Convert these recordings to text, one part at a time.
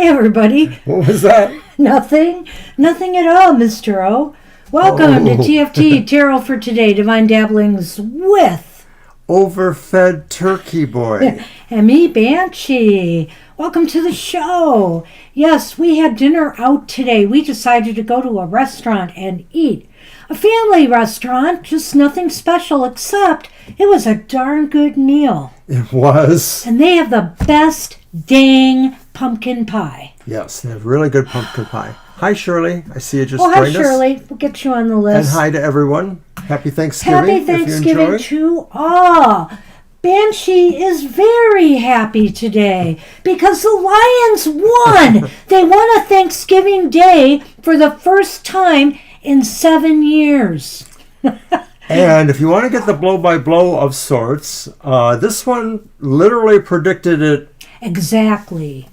Hi, everybody. What was that? Nothing at all, Mr. O. Welcome to TFT, Tarot for Today, Divine Dabblings with Overfed Turkey Boy. and me, Banshee. Welcome to the show. Yes, we had dinner out today. We decided to go to a restaurant and eat. A family restaurant, just nothing special except it was a darn good meal. It was. And they have the best dang pumpkin pie. Yes, they have really good pumpkin pie. Hi, Shirley. I see you just hi, joined us. Shirley. We'll get you on the list. And hi to everyone. Happy Thanksgiving. Happy Thanksgiving to all. Banshee is very happy today because the Lions won. They won a Thanksgiving Day for the first time in 7 years. And if you want to get the blow-by-blow of sorts, this one literally predicted it. Exactly.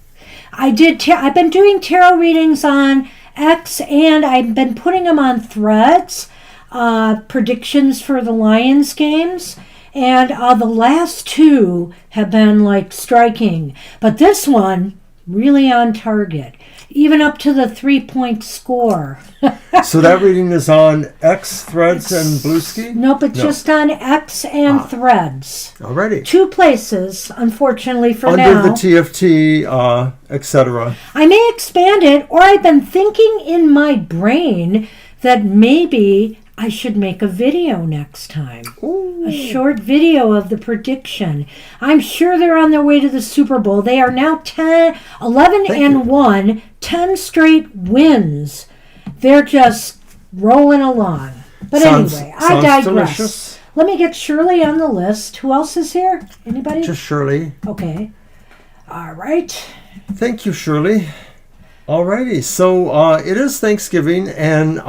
I've been doing tarot readings on X, and I've been putting them on Threads, predictions for the Lions games, and the last two have been like striking. But this one, really on target, even up to the 3-point score. So that reading is on X, Threads, and Bluesky? Nope, it's just on X and Threads. Alrighty. 2 places, unfortunately, for Under now. the TFT, etc. I may expand it, or I've been thinking in my brain that maybe I should make a video next time. Ooh. A short video of the prediction. I'm sure they're on their way to the Super Bowl. They are now 11-1, 10 straight wins. They're just rolling along. But anyway, I digress. Delicious. Let me get Shirley on the list. Who else is here? Anybody? Just Shirley. Okay. All right. Thank you, Shirley. Alrighty, so it is Thanksgiving, and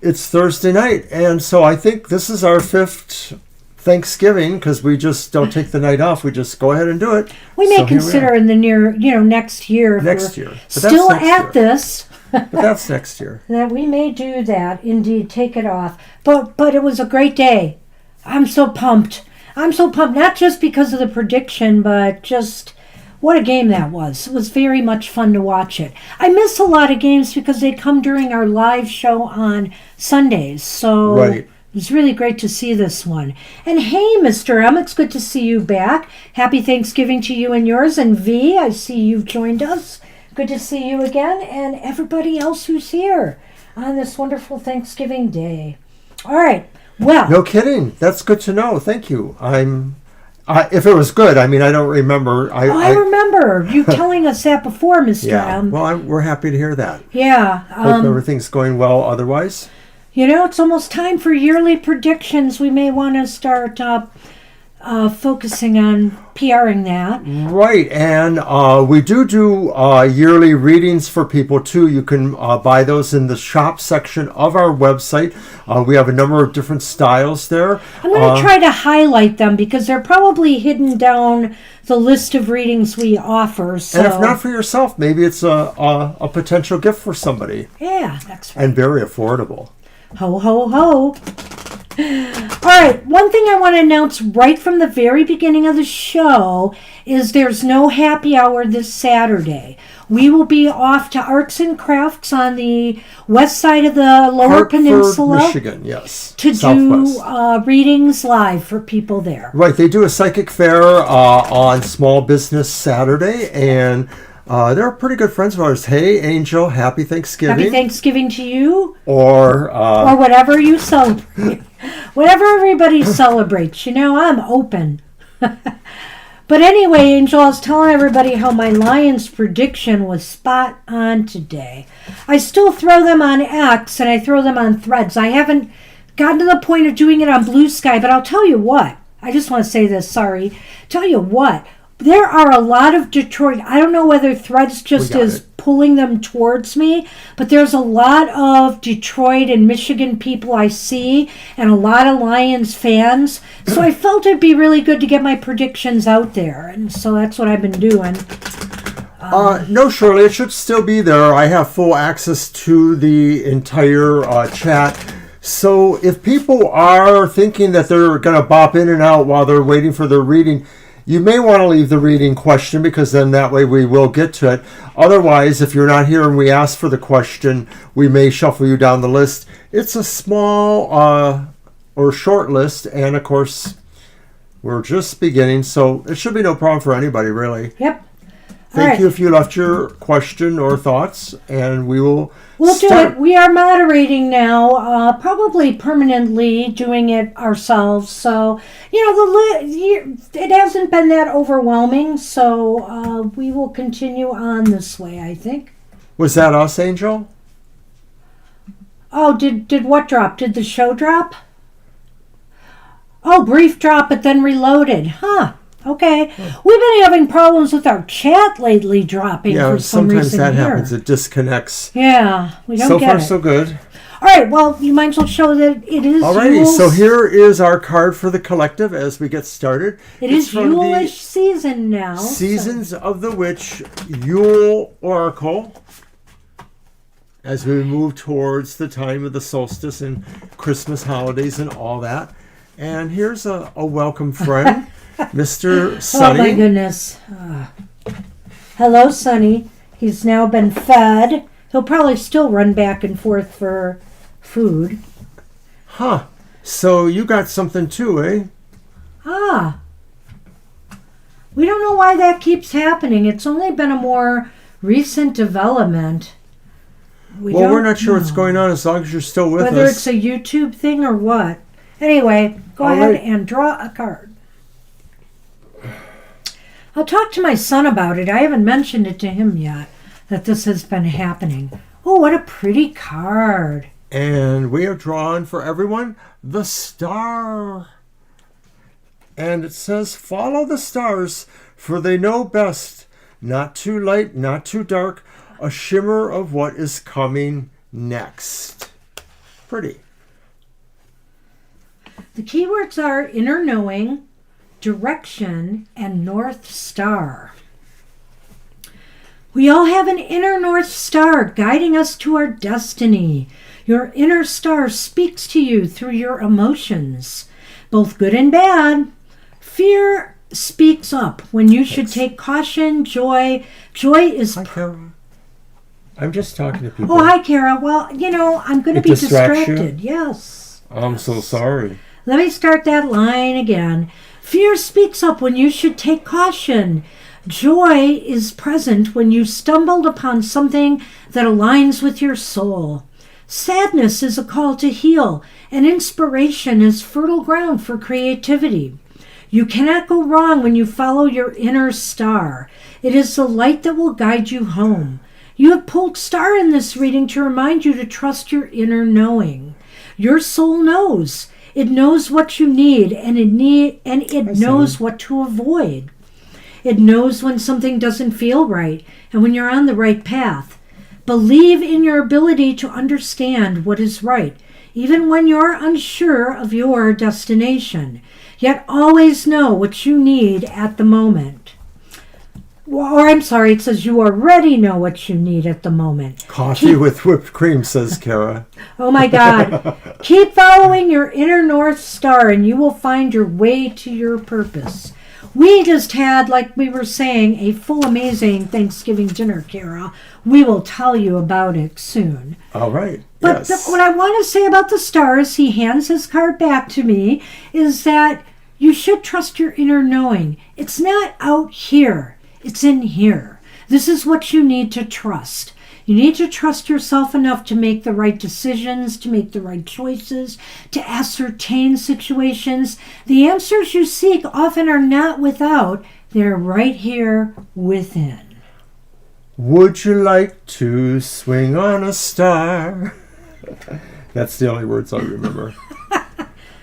it's Thursday night, and so I think this is our 5th Thanksgiving because we just don't take the night off. We just go ahead and do it. We may consider in the near, next year. Next year. Still at this. But that's next year. That we may do that, indeed, take it off. But it was a great day. I'm so pumped. Not just because of the prediction, but just what a game that was. It was very much fun to watch it. I miss a lot of games because they come during our live show on Sundays. So right. It was really great to see this one. And hey, Mr. M, it's good to see you back. Happy Thanksgiving to you and yours. And V, I see you've joined us. Good to see you again, and everybody else who's here on this wonderful Thanksgiving Day. All right, well. No kidding. That's good to know. Thank you. If it was good, I don't remember. I remember you telling us that before, Mr. Yeah. M. Well, we're happy to hear that. Yeah. Hope everything's going well otherwise. It's almost time for yearly predictions. We may want to start focusing on PRing that. Right, and we do yearly readings for people too. You can buy those in the shop section of our website. We have a number of different styles there. I'm going to try to highlight them because they're probably hidden down the list of readings we offer. So. And if not for yourself, maybe it's a potential gift for somebody. Yeah, that's right. And very affordable. Ho, ho, ho. All right, one thing I want to announce right from the very beginning of the show is there's no happy hour this Saturday. We will be off to Arts and Crafts on the west side of the Lower Hartford, Peninsula, Michigan, yes. to Southwest. do readings live for people there. Right, they do a psychic fair on Small Business Saturday, and they're pretty good friends of ours. Hey, Angel, happy Thanksgiving. Happy Thanksgiving to you. Or whatever you celebrate. Whatever everybody celebrates. I'm open. But anyway, Angel, I was telling everybody how my Lions prediction was spot on today. I still throw them on X and I throw them on Threads. I haven't gotten to the point of doing it on Blue Sky, but I'll tell you what. I just want to say this, sorry. Tell you what. There are a lot of Detroit. I don't know whether Threads just is pulling them towards me, but there's a lot of Detroit and Michigan people I see and a lot of Lions fans. So I felt it'd be really good to get my predictions out there. And so that's what I've been doing. No, Shirley, it should still be there. I have full access to the entire chat. So if people are thinking that they're going to bop in and out while they're waiting for their reading, You may want to leave the reading question because then that way we will get to it. Otherwise, if you're not here and we ask for the question, we may shuffle you down the list. It's a small or short list, and of course, we're just beginning, so it should be no problem for anybody, really. Yep. Thank you if you left your question or thoughts, and we'll do it. We are moderating now, probably permanently doing it ourselves. So, it hasn't been that overwhelming, so we will continue on this way, I think. Was that us, Angel? Oh, did what drop? Did the show drop? Oh, brief drop, but then reloaded. Huh. Okay. We've been having problems with our chat lately dropping for some reason. Yeah, sometimes that happens. It disconnects. Yeah, we don't get it. So far, so good. All right, well, you might as well show that it is Alrighty, Yule's. So here is our card for the collective as we get started. It is Yule-ish season now. Seasons of the Witch Yule Oracle. As we move towards the time of the solstice and Christmas holidays and all that. And here's a welcome friend. Mr. Sonny. Oh my goodness. Hello, Sonny. He's now been fed. He'll probably still run back and forth for food. Huh. So you got something too, eh? Ah. We don't know why that keeps happening. It's only been a more recent development. We're not sure what's going on as long as you're still with us. Whether it's a YouTube thing or what. Anyway, go ahead and draw a card. I'll talk to my son about it. I haven't mentioned it to him yet, that this has been happening. Oh, what a pretty card. And we have drawn for everyone the star. And it says, follow the stars, for they know best. Not too light, not too dark. A shimmer of what is coming next. Pretty. The keywords are inner knowing, direction, and North Star. We all have an inner North Star guiding us to our destiny. Your inner star speaks to you through your emotions, both good and bad. Fear speaks up when you should take caution. Joy is... Hi, Kara. I'm just talking to people. Oh, hi, Kara. Well, I'm going to be distracted. Yes. I'm so sorry. Let me start that line again. Fear speaks up when you should take caution. Joy is present when you stumbled upon something that aligns with your soul. Sadness is a call to heal, and inspiration is fertile ground for creativity. You cannot go wrong when you follow your inner star. It is the light that will guide you home. You have pulled star in this reading to remind you to trust your inner knowing. Your soul knows. It knows what you need, and it knows what to avoid. It knows when something doesn't feel right and when you're on the right path. Believe in your ability to understand what is right, even when you're unsure of your destination. Yet always know what you need at the moment. Or I'm sorry, it says you already know what you need at the moment. Coffee with whipped cream, says Kara. Oh my God. Keep following your inner North Star and you will find your way to your purpose. We just had, like we were saying, a full amazing Thanksgiving dinner, Kara. We will tell you about it soon. All right. But yes. What I want to say about the stars, he hands his card back to me, is that you should trust your inner knowing. It's not out here. It's in here. This is what you need to trust. You need to trust yourself enough to make the right decisions, to make the right choices, to ascertain situations. The answers you seek often are not without. They're right here within. Would you like to swing on a star? That's the only words I remember.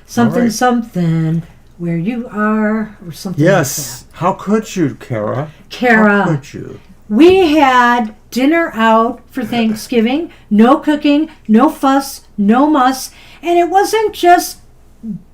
Something. Where you are, or something like that. How could you, Kara? Kara, how could you? We had dinner out for Thanksgiving. No cooking, no fuss, no muss. And it wasn't just,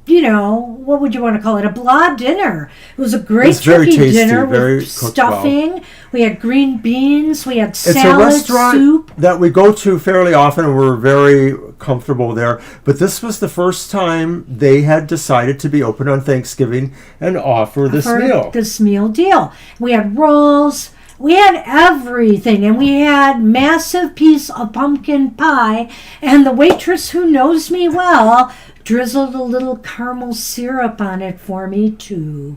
what would you want to call it? A blah dinner. It was a great turkey dinner with stuffing, We had green beans. We had It's a salad, restaurant soup. that we go to fairly often, and we're very comfortable there. But this was the first time they had decided to be open on Thanksgiving and offer this For meal. this meal deal. We had rolls. We had everything, and we had massive piece of pumpkin pie. And the waitress, who knows me well, drizzled a little caramel syrup on it for me too.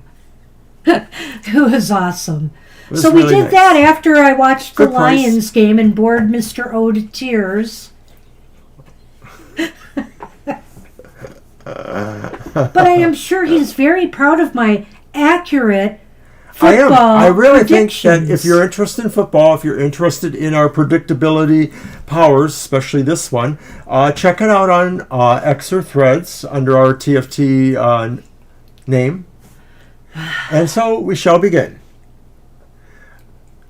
It was awesome. was So we really did nice. that after I watched Good the price. Lions game and bored Mr. O to tears. But I am sure he's very proud of my accurate I am. football I really think that predictions. if you're interested in football, if you're interested in our predictability powers, especially this one, check it out on X or Threads under our TFT name. And so we shall begin.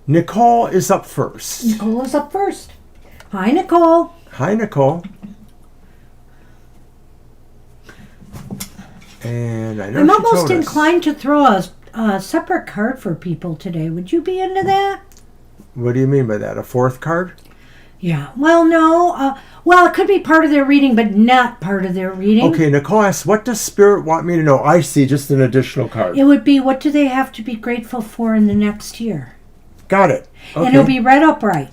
Nicole is up first. Nicole is up first. Hi, Nicole. Hi, Nicole. And I know I'm she almost told us. inclined to throw a separate card for people today. Would you be into that? What do you mean by that? A fourth card? Yeah. Well, no. Well, it could be part of their reading, but not part of their reading. Okay, Nicole asks, what does Spirit want me to know? I see, just an additional card. It would be, what do they have to be grateful for in the next year? Got it. Okay. And it'll be read upright.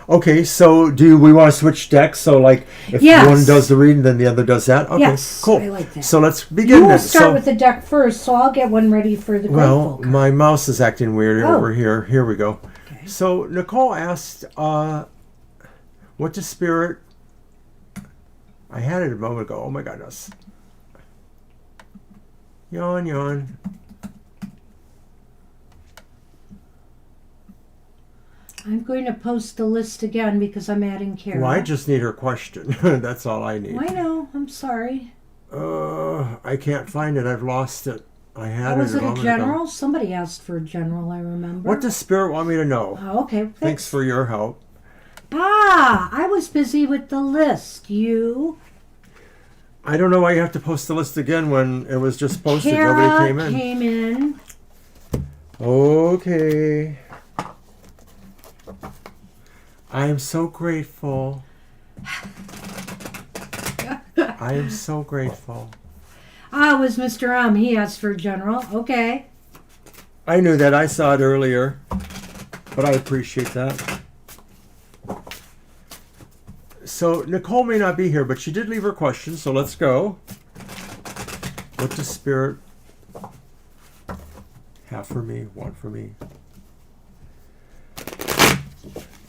Okay, so do we want to switch decks? So, like, if Yes. one does the reading, then the other does that? Okay, Yes, cool. I like that. So let's begin You will then. start So, with the deck first, so I'll get one ready for the well, grateful card. my mouse is acting weird Oh. over here. Here we go. Okay. So Nicole asked, what does Spirit... I had it a moment ago. Oh, my goodness. Yawn, yawn. I'm going to post the list again because I'm adding Kara. Well, I just need her question. That's all I need. I know. I'm sorry. I can't find it. I've lost it. I had Was it it a moment general? ago. Somebody asked for a general, I remember. What does Spirit want me to know? Oh, okay. Thanks for your help. I was busy with the list. You? I don't know why you have to post the list again when it was just posted. Kara Nobody came in. came in. Okay. I am so grateful. I am so grateful. It was Mr. He asked for a general. Okay. I knew that. I saw it earlier. But I appreciate that. So Nicole may not be here, but she did leave her question, so let's go. What does Spirit have for me, want for me?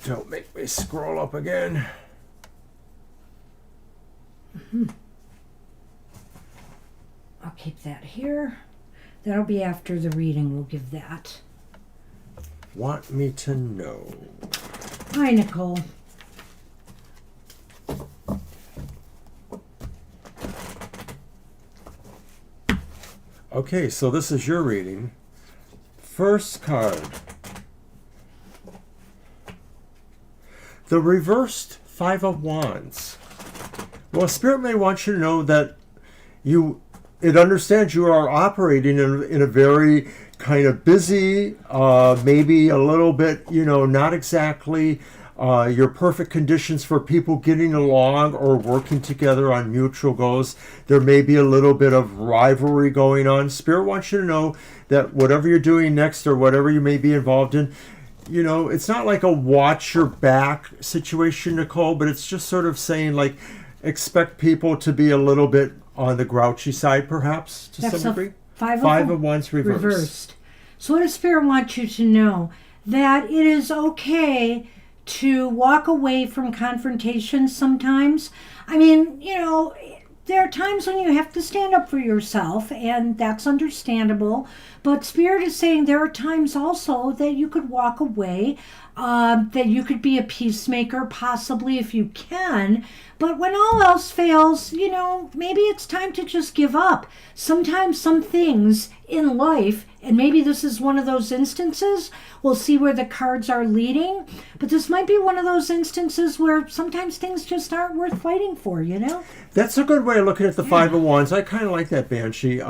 Don't make me scroll up again. I'll keep that here. That'll be after the reading. We'll give that. Want me to know. Hi, Nicole. Okay, so this is your reading. First card. The reversed Five of Wands. Well, Spirit may want you to know that it understands you are operating in a very kind of busy, maybe a little bit, not exactly your perfect conditions for people getting along or working together on mutual goals. There may be a little bit of rivalry going on. Spirit wants you to know that whatever you're doing next or whatever you may be involved in, it's not like a watch your back situation, Nicole, but it's just sort of saying, like, expect people to be a little bit on the grouchy side, perhaps, to That's some a degree. Five of Wands reversed. So what does Spirit want you to know? That it is okay to walk away from confrontations sometimes. I mean, there are times when you have to stand up for yourself, and that's understandable. But Spirit is saying there are times also that you could walk away, that you could be a peacemaker, possibly, if you can. But when all else fails, maybe it's time to just give up. Sometimes some things in life, and maybe this is one of those instances, we'll see where the cards are leading, but this might be one of those instances where sometimes things just aren't worth fighting for, That's a good way of looking at the Five of Wands. I kind of like that, Banshee.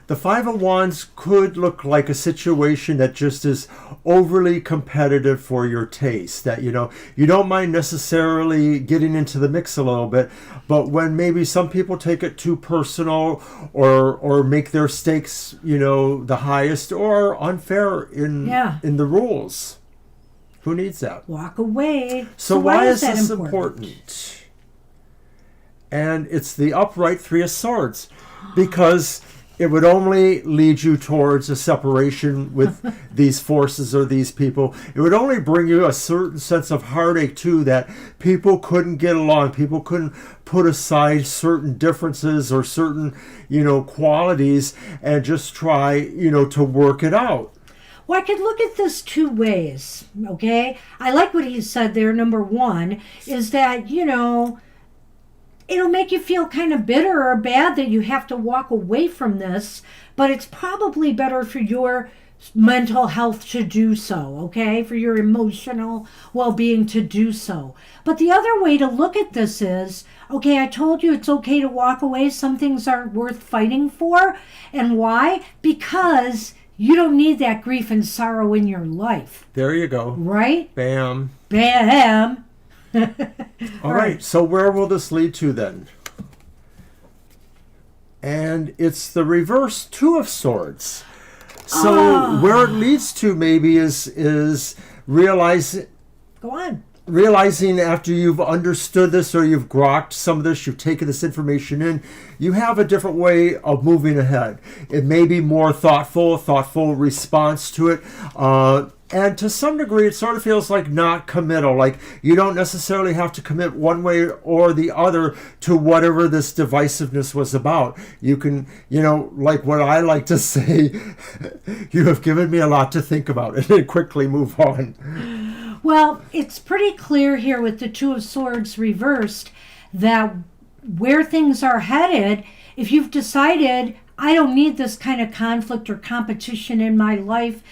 The The Five of Wands could look like a situation that just is overly competitive for your taste. That, you don't mind necessarily getting into the mix a little bit, but when maybe some people take it too personal or make their stakes, the highest or unfair in the rules. Who needs that? Walk away. So why is this important? And it's the upright Three of Swords, because it would only lead you towards a separation with these forces or these people. It would only bring you a certain sense of heartache too, that people couldn't get along. People couldn't put aside certain differences or certain, qualities and just try, to work it out. Well, I could look at this two ways, okay? I like what he said there. Number one is that, it'll make you feel kind of bitter or bad that you have to walk away from this, but it's probably better for your mental health to do so, okay? For your emotional well-being to do so. But the other way to look at this is, okay, I told you it's okay to walk away. Some things aren't worth fighting for. And why? Because you don't need that grief and sorrow in your life. There you go. Right? Bam. Bam. All right. So where will this lead to then? And it's the reverse Two of Swords. So where it leads to maybe is realizing. Go on. Realizing after you've understood this or you've grokked some of this, you've taken this information in, you have a different way of moving ahead. It may be more thoughtful response to it. And to some degree, it sort of feels like not committal. Like you don't necessarily have to commit one way or the other to whatever this divisiveness was about. You can, like what I like to say, you have given me a lot to think about, and then quickly move on. Well, it's pretty clear here with the Two of Swords reversed that where things are headed, if you've decided, I don't need this kind of conflict or competition in my life,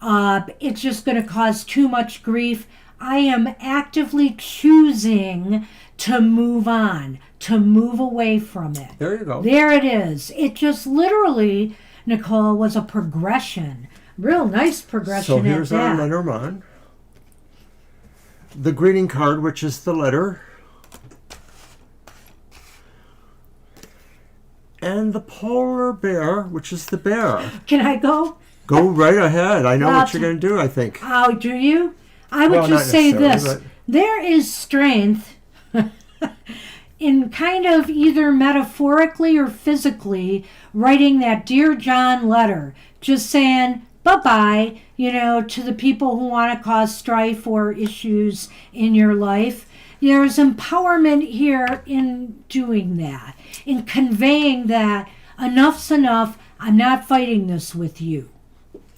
it's just going to cause too much grief, I am actively choosing to move on, to move away from it. There you go. There it is. It just literally, Nicole, was a progression. Real nice progression. So here's our Lenormand. The greeting card, which is the letter. And the polar bear, which is the bear. Can I go? Go right ahead. I know what you're going to do, I think. Oh, do you? I would just say this. But there is strength in kind of either metaphorically or physically writing that Dear John letter. Just saying bye-bye, to the people who want to cause strife or issues in your life. There's empowerment here in doing that, in conveying that enough's enough, I'm not fighting this with you.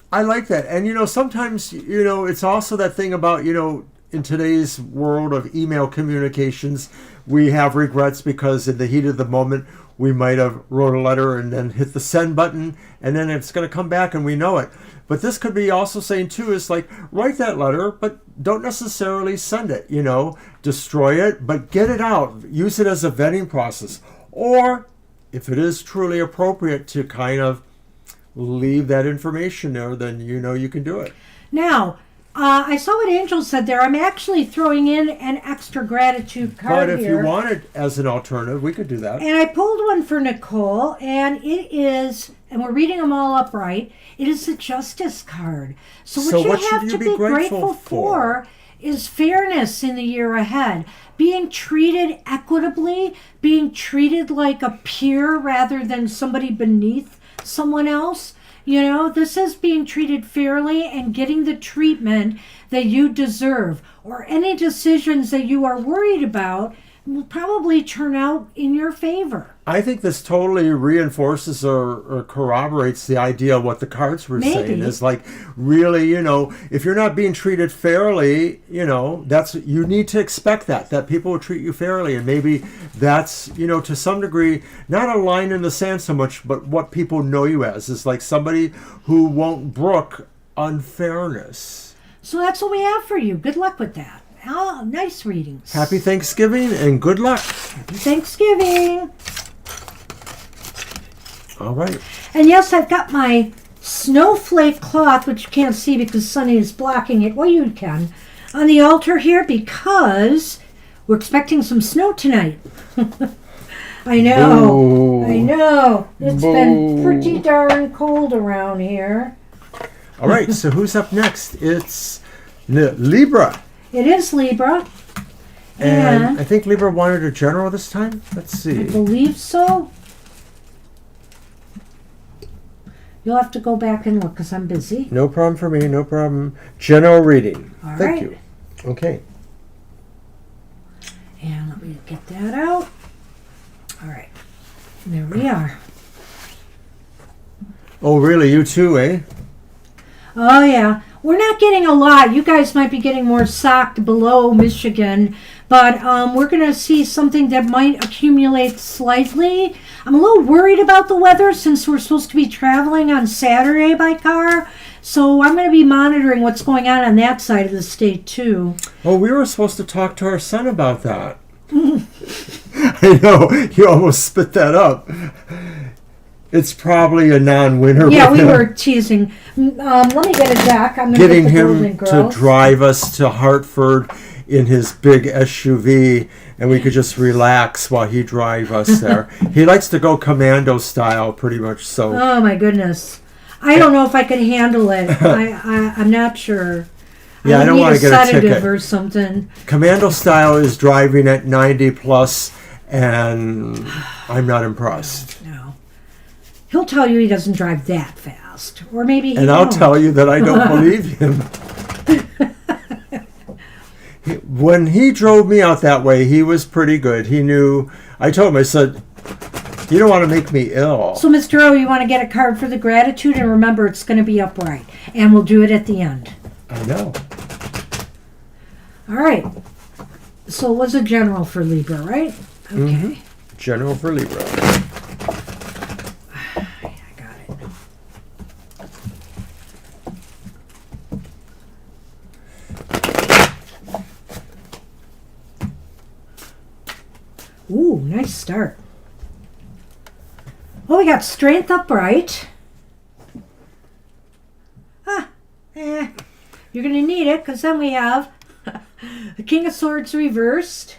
I like that. And, sometimes, it's also that thing about, in today's world of email communications, we have regrets because in the heat of the moment, we might have wrote a letter and then hit the send button, and then it's going to come back and we know it. But this could be also saying, too, is like, write that letter, but don't necessarily send it, destroy it, but get it out. Use it as a vetting process. Or, if it is truly appropriate to kind of leave that information there, then you can do it. Now, I saw what Angel said there. I'm actually throwing in an extra gratitude card here. But if you want it as an alternative, we could do that. And I pulled one for Nicole, and it is, and we're reading them all upright, it is the Justice card. So what you have to be grateful for is fairness in the year ahead. Being treated equitably, being treated like a peer rather than somebody beneath someone else. This is being treated fairly and getting the treatment that you deserve. Or any decisions that you are worried about will probably turn out in your favor. I think this totally reinforces or corroborates the idea of what the cards were saying. Is like, really, if you're not being treated fairly, you need to expect that people will treat you fairly. And maybe that's, to some degree, not a line in the sand so much, but what people know you as is like somebody who won't brook unfairness. So that's what we have for you. Good luck with that. Oh, nice readings. Happy Thanksgiving and good luck. Happy Thanksgiving. All right. And yes, I've got my snowflake cloth, which you can't see because Sunny is blocking it. Well, you can. On the altar here because we're expecting some snow tonight. I know. Boo. I know. It's Boo. been pretty darn cold around here. All right, so who's up next? It's Libra. It is Libra. And I think Libra wanted a general this time. Let's I see. believe so. You'll have to go back and look because I'm busy. No problem for me, no problem. General reading. All Thank right. you. Okay. And let me get that out. All right. There we are. Oh, really? You too, eh? Oh, yeah. We're not getting a lot. You guys might be getting more socked below Michigan, but we're going to see something that might accumulate slightly. I'm a little worried about the weather since we're supposed to be traveling on Saturday by car, so I'm going to be monitoring what's going on that side of the state, too. Oh, we were supposed to talk to our son about that. I know. You almost spit that up. It's probably a non-winner. Yeah, we were teasing. Let me get a deck. I'm going to Getting get the him Golden to Girls. drive us to Hartford in his big SUV, and we could just relax while he drive us there. He likes to go commando style, pretty much. So Oh my goodness! I don't know if I could handle it. I'm not sure. Yeah, I don't need wanna a get a sedative ticket. or something. commando style is driving at 90 plus, and I'm not impressed. No, he'll tell you he doesn't drive that fast, or maybe he And I'll won't. tell you that I don't believe him. When he drove me out that way, he was pretty good. He knew. I told him, I said, you don't want to make me ill. So, Mr. O, you want to get a card for the gratitude, and remember, it's going to be upright, and we'll do it at the end. I know. All right. So it was a general for Libra, right? Okay. Mhm. General for Libra. I got it. Ooh, nice start. Oh, we got strength upright. You're going to need it because then we have the King of Swords reversed.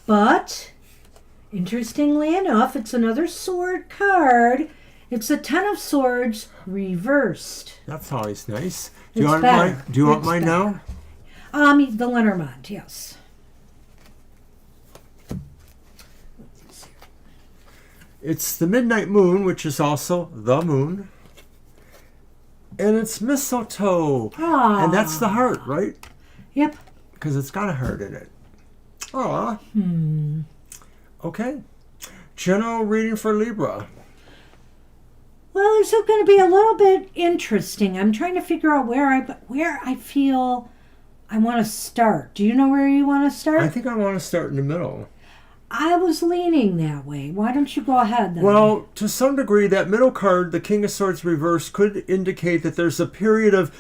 But, interestingly enough, it's another sword card. It's a Ten of Swords reversed. That's always nice. Do It's you want better. mine? Do you want It's mine now? The Lenormand, yes. It's the midnight moon, which is also the moon. And it's mistletoe. Aww. And that's the heart, right? Yep. Because it's got a heart in it. Aw. Okay. General reading for Libra. Well, this is going to be a little bit interesting. I'm trying to figure out where I feel I want to start. Do you know where you want to start? I think I want to start in the middle. I was leaning that way. Why don't you go ahead then? Well, to some degree, that middle card, the King of Swords reversed, could indicate that there's a period of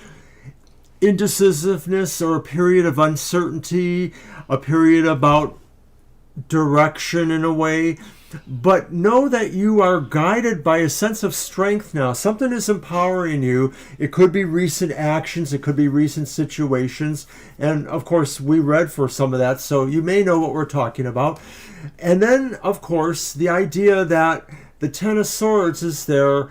indecisiveness or a period of uncertainty, a period about direction in a way. But know that you are guided by a sense of strength now. Something is empowering you. It could be recent actions. It could be recent situations. And, of course, we read for some of that, so you may know what we're talking about. And then, of course, the idea that the Ten of Swords is there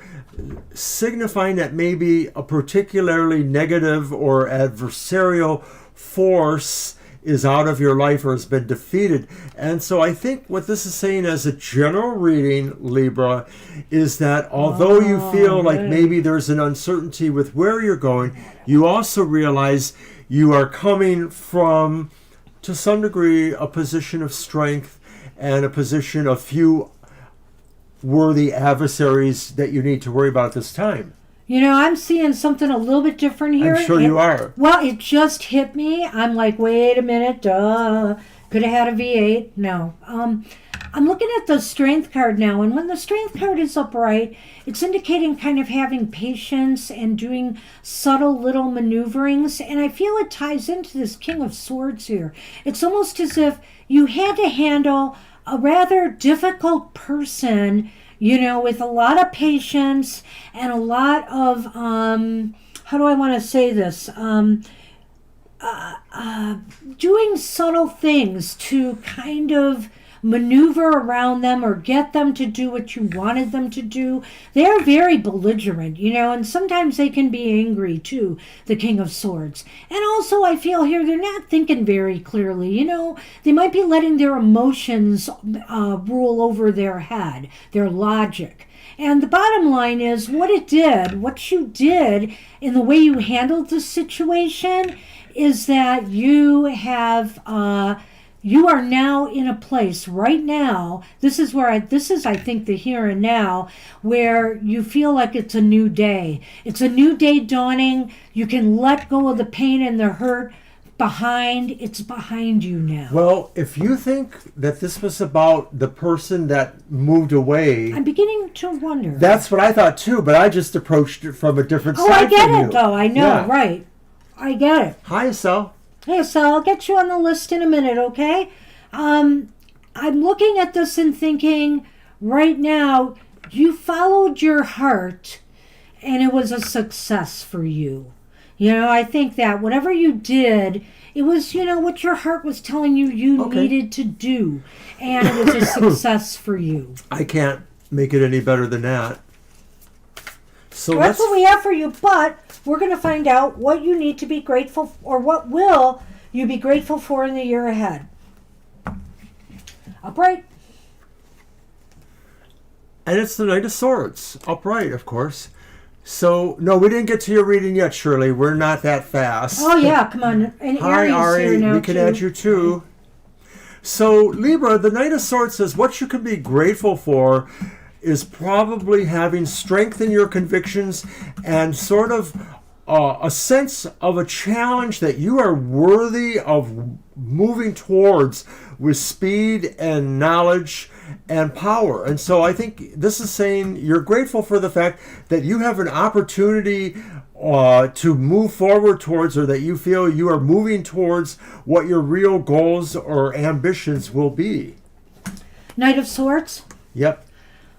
signifying that maybe a particularly negative or adversarial force is out of your life or has been defeated. And so I think what this is saying as a general reading, Libra, is that although you feel like maybe there's an uncertainty with where you're going, you also realize you are coming from, to some degree, a position of strength and a position of few worthy adversaries that you need to worry about at this time. You know, I'm seeing something a little bit different here. I'm sure you are. Well, it just hit me. I'm like, wait a minute, duh. Could have had a V8. No. I'm looking at the strength card now, and when the strength card is upright, it's indicating kind of having patience and doing subtle little maneuverings, and I feel it ties into this King of Swords here. It's almost as if you had to handle a rather difficult person, with a lot of patience and a lot of, how do I want to say this? Doing subtle things to kind of maneuver around them or get them to do what you wanted them to do. They're very belligerent, and sometimes they can be angry too, the King of Swords. And also, I feel here they're not thinking very clearly, They might be letting their emotions rule over their head, their logic. And the bottom line is what you did in the way you handled the situation is that you are now in a place right now. This is I think the here and now, where you feel like it's a new day. It's a new day dawning. You can let go of the pain and the hurt it's behind you now. Well, if you think that this was about the person that moved away, I'm beginning to wonder. That's what I thought too, but I just approached it from a different side. Oh, I get from it you. though. I know, Yeah. right. I get it. Hi, Estelle. Hey, so I'll get you on the list in a minute, okay? I'm looking at this and thinking, right now, you followed your heart, and it was a success for you. I think that whatever you did, it was, what your heart was telling you Okay. needed to do, and it was a success for you. I can't make it any better than that. So Well, that's what we have for you, but we're going to find out what you need to be grateful for, or what will you be grateful for in the year ahead. Upright. And it's the Knight of Swords, upright, of course. So, no, we didn't get to your reading yet, Shirley. We're not that fast. Oh, yeah, come on. And Hi, Aries Ari. here now, We can too. add you too. So, Libra, the Knight of Swords says what you can be grateful for is probably having strength in your convictions and sort of a sense of a challenge that you are worthy of moving towards with speed and knowledge and power. And so I think this is saying you're grateful for the fact that you have an opportunity to move forward towards, or that you feel you are moving towards what your real goals or ambitions will be. Knight of Swords. Yep.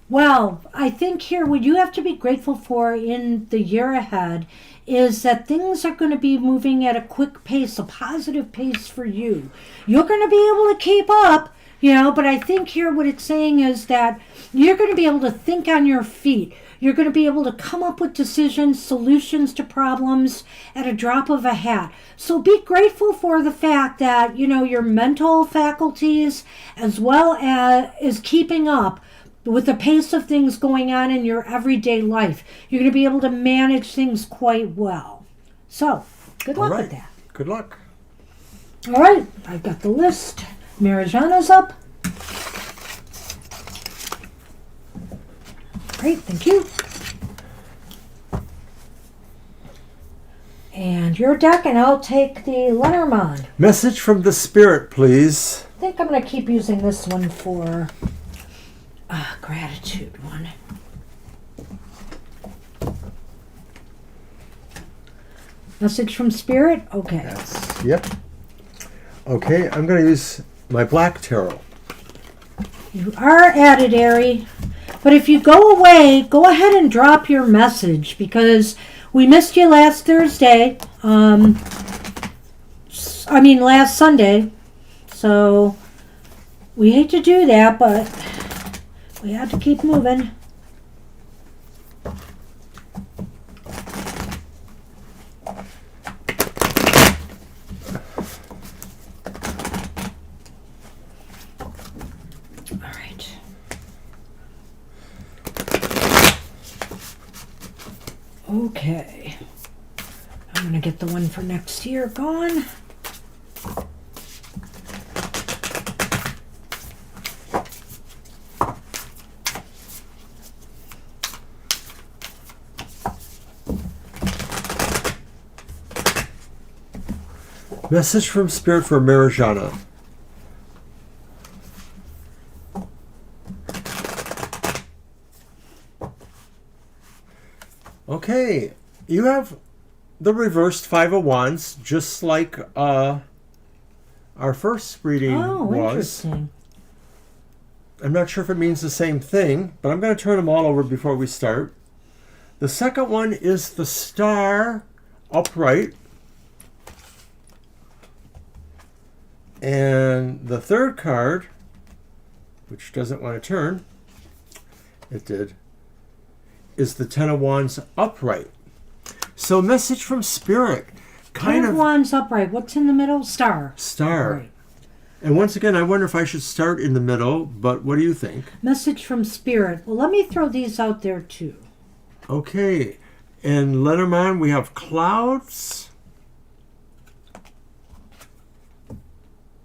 Well, I think here what you have to be grateful for in the year ahead is that things are going to be moving at a quick pace, a positive pace for you. You're going to be able to keep up, but I think here what it's saying is that you're going to be able to think on your feet. You're going to be able to come up with decisions, solutions to problems at a drop of a hat. So be grateful for the fact that, your mental faculties as well as keeping up with the pace of things going on in your everyday life. You're going to be able to manage things quite well. So, good luck with that. Good luck. All right, I've got the list. Marijana's up. Great, thank you. And your deck, and I'll take the Lenormand. Message from the Spirit, please. I think I'm going to keep using this one for gratitude one. Message from Spirit? Okay. Yes. Yep. Okay, I'm going to use my black tarot. You are at it, Ari. But if you go away, go ahead and drop your message, because we missed you last Thursday. Last Sunday. So we hate to do that, but we have to keep moving. All right. Okay. I'm going to get the one for next year gone. Message from Spirit for Marijana. Okay, you have the reversed Five of Wands, just like our first reading was. Interesting. I'm not sure if it means the same thing, but I'm going to turn them all over before we start. The second one is the star upright. And the third card, which doesn't want to turn, it did, is the Ten of Wands upright. So message from Spirit. Ten of Wands upright. What's in the middle? Star. Star. Right. And once again, I wonder if I should start in the middle, but what do you think? Message from Spirit. Well, let me throw these out there too. Okay. In Lenormand, we have clouds.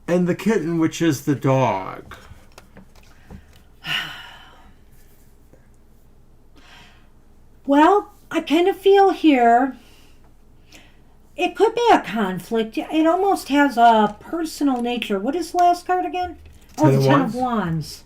And the kitten, which is the dog. Well, I kind of feel here it could be a conflict. It almost has a personal nature. What is the last card again? Oh, the Ten of Wands.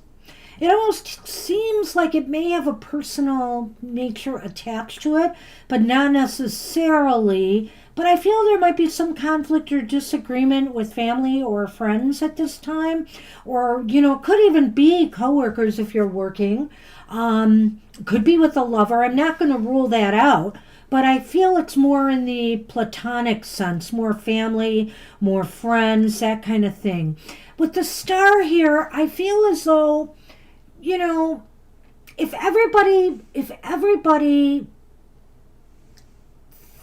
It almost seems like it may have a personal nature attached to it, but not necessarily. But I feel there might be some conflict or disagreement with family or friends at this time. Or, it could even be coworkers if you're working. Could be with a lover. I'm not going to rule that out. But I feel it's more in the platonic sense, more family, more friends, that kind of thing. With the star here, I feel as though, if everybody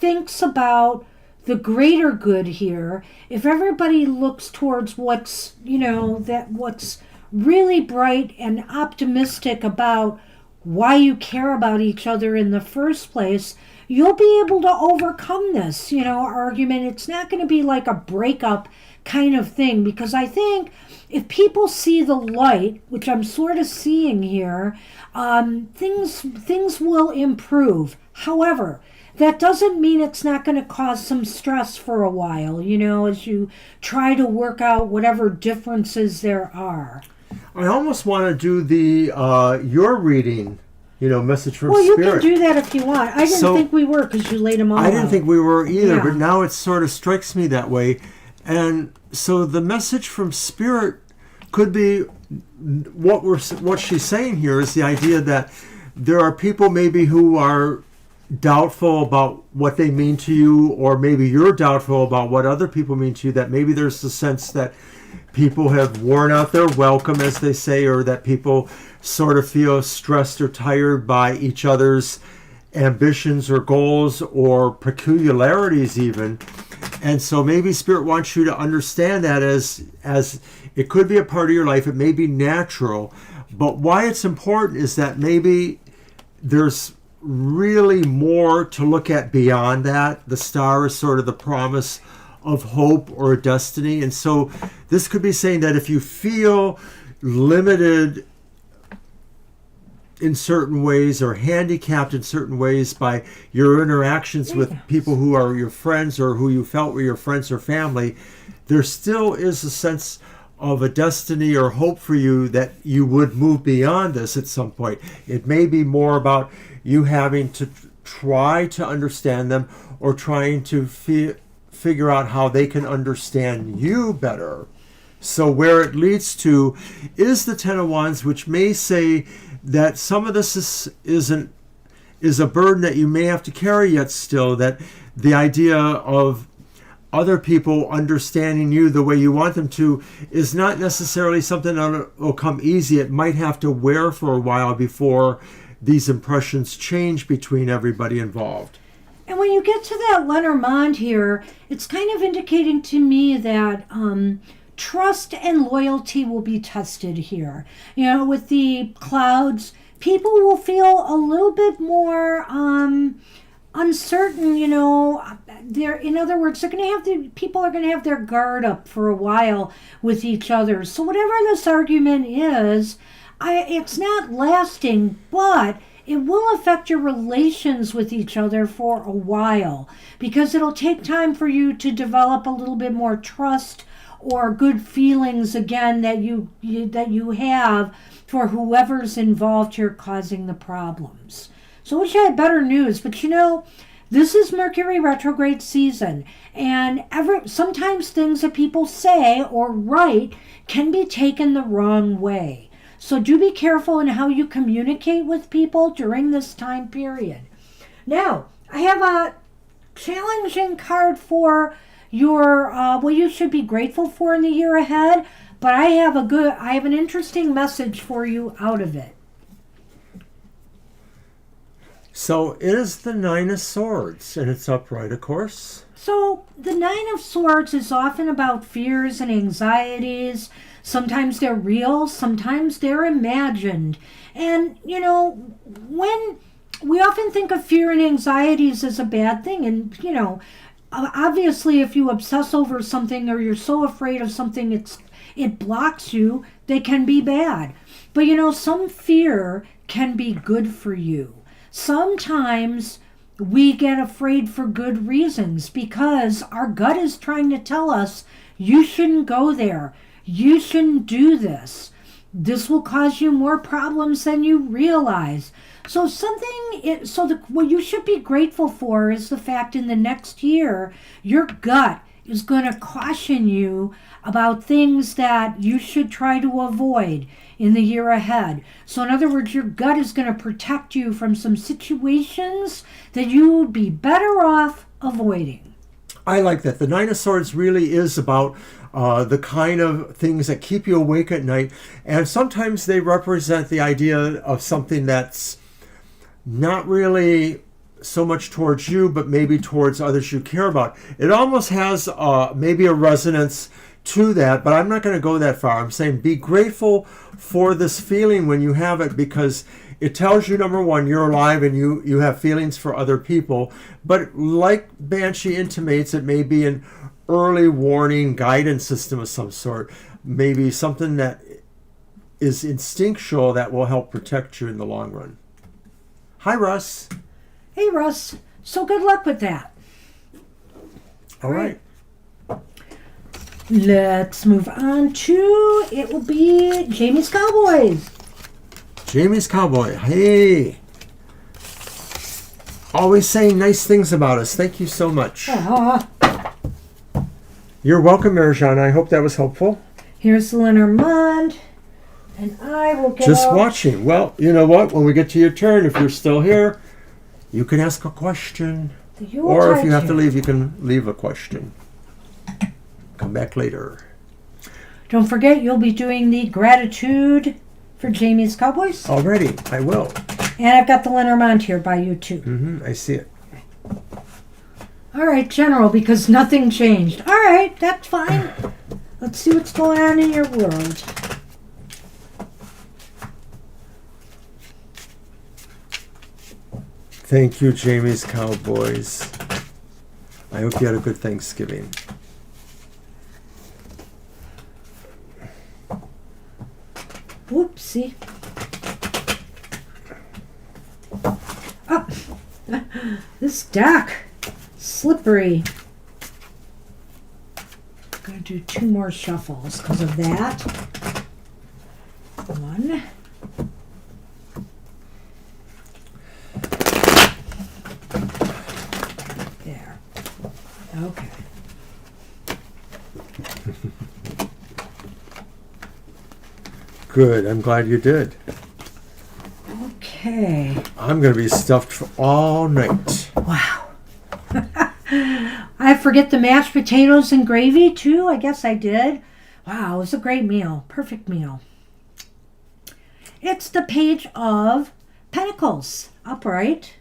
thinks about the greater good here, if everybody looks towards what's really bright and optimistic about why you care about each other in the first place, you'll be able to overcome this, argument. It's not going to be like a breakup kind of thing, because I think if people see the light, which I'm sort of seeing here, things will improve. However, that doesn't mean it's not going to cause some stress for a while, as you try to work out whatever differences there are. I almost want to do the your reading, message from Spirit. Spirit. Well, you can do that if you want. I didn't think we were, because you laid them all out. I didn't think we were either, but now it sort of strikes me that way. And so the message from Spirit could be what she's saying here is the idea that there are people maybe who are doubtful about what they mean to you, or maybe you're doubtful about what other people mean to you, that maybe there's the sense that people have worn out their welcome, as they say, or that people sort of feel stressed or tired by each other's ambitions or goals or peculiarities even. And so maybe Spirit wants you to understand that as it could be a part of your life. It may be natural, but why it's important is that maybe there's really more to look at beyond that. The star is sort of the promise of hope or destiny. And so this could be saying that if you feel limited in certain ways or handicapped in certain ways by your interactions with people who are your friends or who you felt were your friends or family, there still is a sense of a destiny or hope for you that you would move beyond this at some point. It may be more about you having to try to understand them or trying to figure out how they can understand you better. So where it leads to is the Ten of Wands, which may say that some of this is a burden that you may have to carry yet still, that the idea of other people understanding you the way you want them to is not necessarily something that will come easy. It might have to wear for a while before these impressions change between everybody involved. And when you get to that Lenormand here, it's kind of indicating to me that trust and loyalty will be tested here. With the clouds, people will feel a little bit more uncertain. In other words, people are going to have their guard up for a while with each other. So whatever this argument is, it's not lasting, but it will affect your relations with each other for a while, because it'll take time for you to develop a little bit more trust or good feelings again that you have for whoever's involved here causing the problems. So I wish I had better news, but this is Mercury retrograde season, and sometimes things that people say or write can be taken the wrong way. So do be careful in how you communicate with people during this time period. Now, I have a challenging card for your what you should be grateful for in the year ahead, but I have an interesting message for you out of it. So it is the Nine of Swords, and it's upright, of course. So the Nine of Swords is often about fears and anxieties. Sometimes they're real, sometimes they're imagined. And, when we often think of fear and anxieties as a bad thing, and, obviously if you obsess over something or you're so afraid of something it blocks you, they can be bad. But, some fear can be good for you. Sometimes we get afraid for good reasons because our gut is trying to tell us, you shouldn't go there. You shouldn't do this. This will cause you more problems than you realize. So what you should be grateful for is the fact in the next year, your gut is going to caution you about things that you should try to avoid in the year ahead. So in other words, your gut is going to protect you from some situations that you would be better off avoiding. I like that. The Nine of Swords really is about the kind of things that keep you awake at night. And sometimes they represent the idea of something that's not really so much towards you, but maybe towards others you care about. It almost has maybe a resonance to that, but I'm not going to go that far. I'm saying be grateful for this feeling when you have it, because it tells you, number one, you're alive and you have feelings for other people. But like Banshee intimates, it may be an early warning guidance system of some sort, maybe something that is instinctual that will help protect you in the long run. Hi, Russ. Hey, Russ. So good luck with that. All right. Let's move on to, it will be Jamie's Cowboys. Jamie's Cowboy. Hey. Always saying nice things about us. Thank you so much. You're welcome, Marjan. I hope that was helpful. Here's the Lenormand. And I will get just watching. Well, you know what? When we get to your turn, if you're still here, you can ask a question. Or if you have to leave, you can leave a question. Come back later. Don't forget, you'll be doing the gratitude for Jamie's Cowboys. Already, I will. And I've got the Lenormand here by you, too. I see it. All right, General, because nothing changed. All right, that's fine. Let's see what's going on in your world. Thank you, Jamie's Cowboys. I hope you had a good Thanksgiving. Whoopsie. Oh, this deck, slippery. I'm going to do 2 more shuffles because of that. 1. There. Okay. Good. I'm glad you did. Okay. I'm going to be stuffed for all night. Wow. I forget the mashed potatoes and gravy too. I guess I did. Wow, it was a great meal. Perfect meal. It's the Page of Pentacles, upright.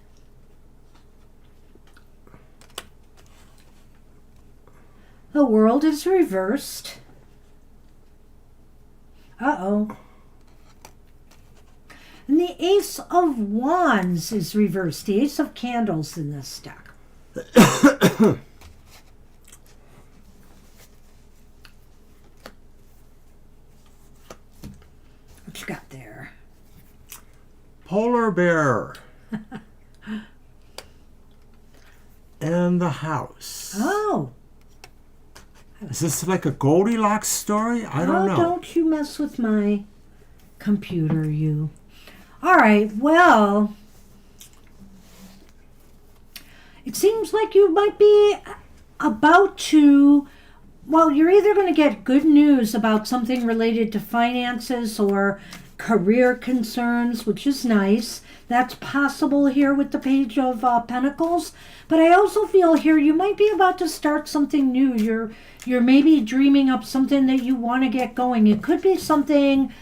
The World is reversed. Uh-oh. And the Ace of Wands is reversed. The Ace of Candles in this deck. What you got there? Polar bear. And the house. Oh. Is this like a Goldilocks story? I don't know. Don't you mess with my computer, you. All right, well, it seems like you might be about to, well, you're either going to get good news about something related to finances or career concerns, which is nice. That's possible here with the Page of Pentacles. But I also feel here you might be about to start something new. You're maybe dreaming up something that you want to get going. It could be something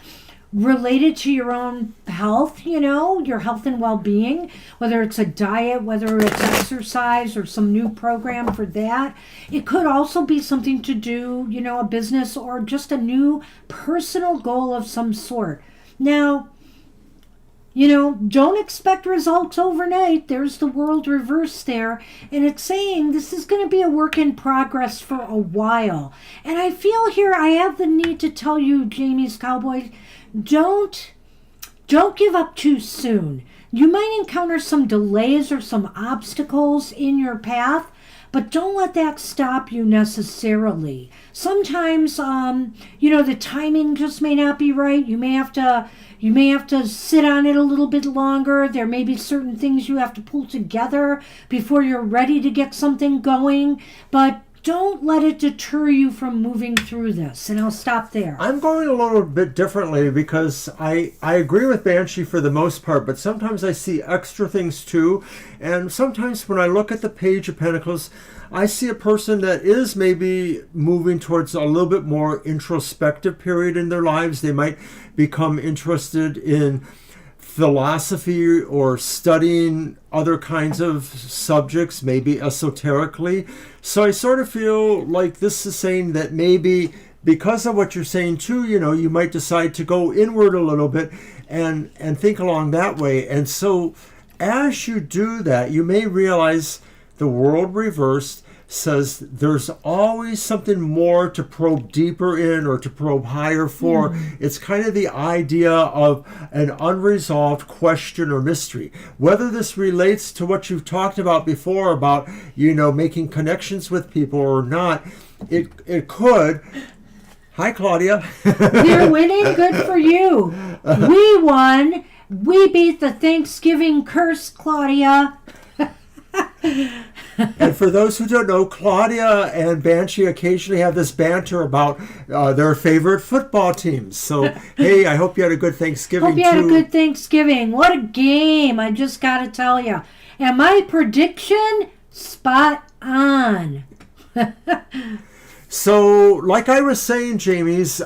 related to your own health, your health and well-being, whether it's a diet, whether it's exercise or some new program for that. It could also be something to do, a business or just a new personal goal of some sort. Now, don't expect results overnight. There's the world reversed there. And it's saying this is going to be a work in progress for a while. And I feel here I have the need to tell you, Jamie's Cowboy, don't give up too soon. You might encounter some delays or some obstacles in your path, but don't let that stop you necessarily. Sometimes, the timing just may not be right. You may have to sit on it a little bit longer. There may be certain things you have to pull together before you're ready to get something going. But don't let it deter you from moving through this. And I'll stop there. I'm going a little bit differently because I agree with Banshee for the most part, but sometimes I see extra things too. And sometimes when I look at the Page of Pentacles, I see a person that is maybe moving towards a little bit more introspective period in their lives. They might become interested in philosophy or studying other kinds of subjects, maybe esoterically. So I sort of feel like this is saying that maybe because of what you're saying too, you might decide to go inward a little bit and think along that way. And so as you do that, you may realize the world reversed says there's always something more to probe deeper in or to probe higher for. It's kind of the idea of an unresolved question or mystery. Whether this relates to what you've talked about before about, making connections with people or not, it could. Hi, Claudia. You're winning. Good for you. We won. We beat the Thanksgiving curse, Claudia. And for those who don't know, Claudia and Banshee occasionally have this banter about their favorite football teams. So, hey, I hope you had a good Thanksgiving, Hope you had a good Thanksgiving. What a game, I just got to tell you. And my prediction, spot on. So, like I was saying, Jamie's,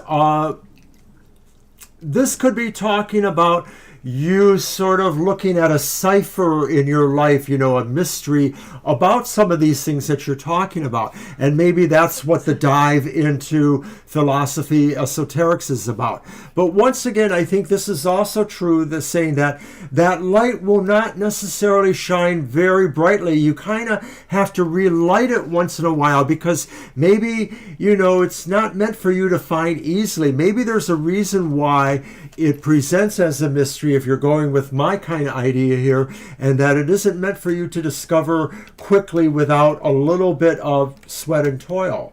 this could be talking about you sort of looking at a cipher in your life, a mystery about some of these things that you're talking about. And maybe that's what the dive into philosophy, esoterics is about. But once again, I think this is also true, the saying that light will not necessarily shine very brightly. You kind of have to relight it once in a while because maybe, it's not meant for you to find easily. Maybe there's a reason why it presents as a mystery if you're going with my kind of idea here, and that it isn't meant for you to discover quickly without a little bit of sweat and toil.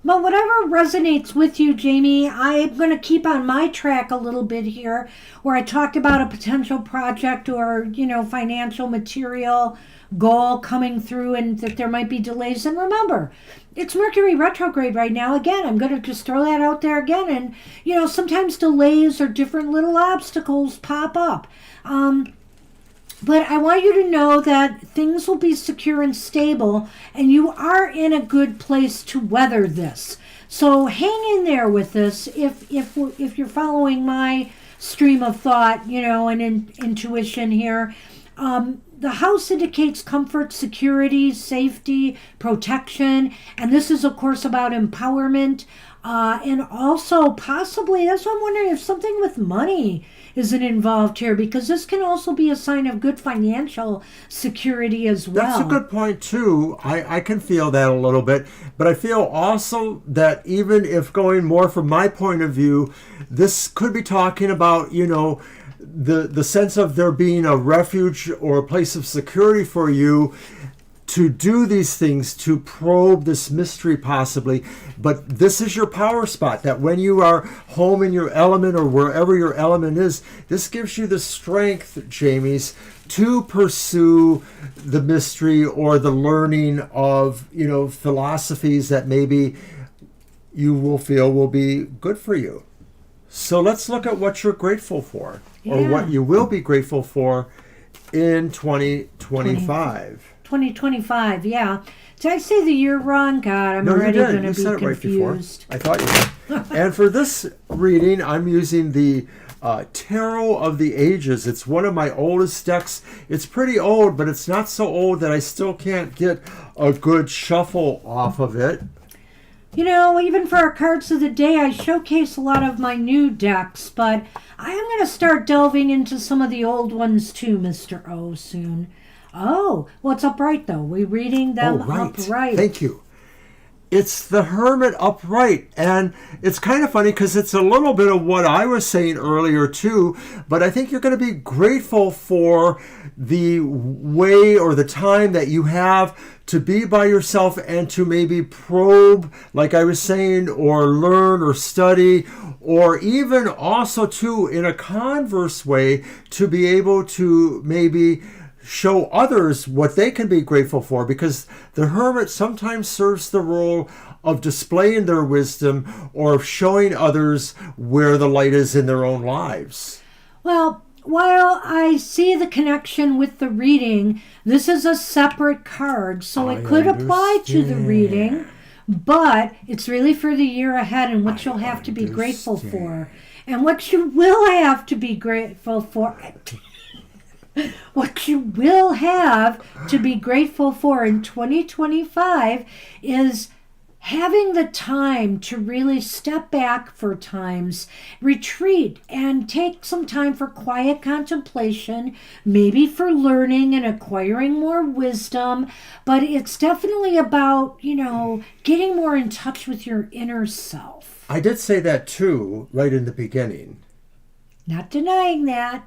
Well, whatever resonates with you, Jamie, I'm going to keep on my track a little bit here where I talked about a potential project or, financial material goal coming through and that there might be delays. And remember, it's Mercury retrograde right now. Again, I'm going to just throw that out there again. And, sometimes delays or different little obstacles pop up. But I want you to know that things will be secure and stable, and you are in a good place to weather this. So hang in there with this if you're following my stream of thought, and intuition here. The house indicates comfort, security, safety, protection, and this is, of course, about empowerment. And also, possibly, that's what I'm wondering if something with money isn't involved here, because this can also be a sign of good financial security as well. That's a good point, too. I can feel that a little bit. But I feel also that even if going more from my point of view, this could be talking about, the sense of there being a refuge or a place of security for you to do these things, to probe this mystery possibly. But this is your power spot, that when you are home in your element or wherever your element is, this gives you the strength, Jamies, to pursue the mystery or the learning of, philosophies that maybe you will feel will be good for you. So let's look at what you're grateful for, or Yeah. what you will be grateful for in 2025. 2025, yeah. Did I say the year wrong? God, I'm No, you already did. going You to be said it right before. confused. I thought you did. And for this reading, I'm using the Tarot of the Ages. It's one of my oldest decks. It's pretty old, but it's not so old that I still can't get a good shuffle off of it. You know, even for our cards of the day, I showcase a lot of my new decks, but I am going to start delving into some of the old ones too, Mr. O, soon. Oh, well, it's upright, though. We're reading them upright. Thank you. It's the Hermit upright, and it's kind of funny because it's a little bit of what I was saying earlier too, but I think you're going to be grateful for the way or the time that you have to be by yourself and to maybe probe, like I was saying, or learn or study, or even also too, in a converse way, to be able to maybe show others what they can be grateful for, because the hermit sometimes serves the role of displaying their wisdom or of showing others where the light is in their own lives. Well, while I see the connection with the reading, this is a separate card, so it could apply to the reading, but it's really for the year ahead and what you'll have to be grateful for. And what you will have to be grateful for... What you will have to be grateful for in 2025 is having the time to really step back for times, retreat, and take some time for quiet contemplation, maybe for learning and acquiring more wisdom. But it's definitely about, getting more in touch with your inner self. I did say that too, right in the beginning. Not denying that.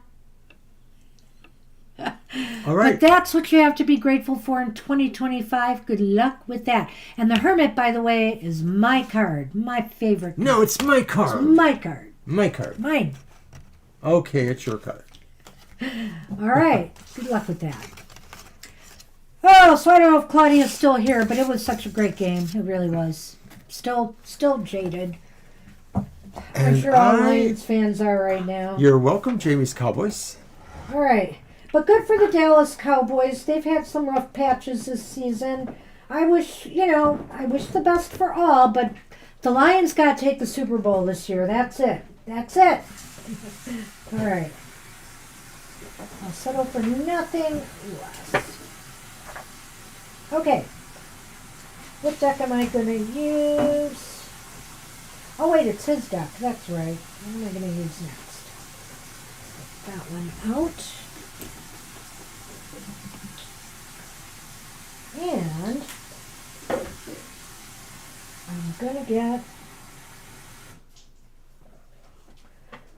All right. But that's what you have to be grateful for in 2025. Good luck with that. And the Hermit, by the way, is my card. My favorite card. No, it's my card. It's my card. My card. Mine. Okay, it's your card. All right. Good luck with that. Oh, so I don't know if Claudia's still here, but it was such a great game. It really was. Still jaded. I'm sure all Lions fans are right now. You're welcome, Jamie's Cowboys. All right. But good for the Dallas Cowboys. They've had some rough patches this season. I wish the best for all, but the Lions got to take the Super Bowl this year. That's it. All right. I'll settle for nothing less. Okay. What deck am I going to use? Oh, wait, it's his deck. That's right. What am I going to use next? Get that one out. And I'm going to get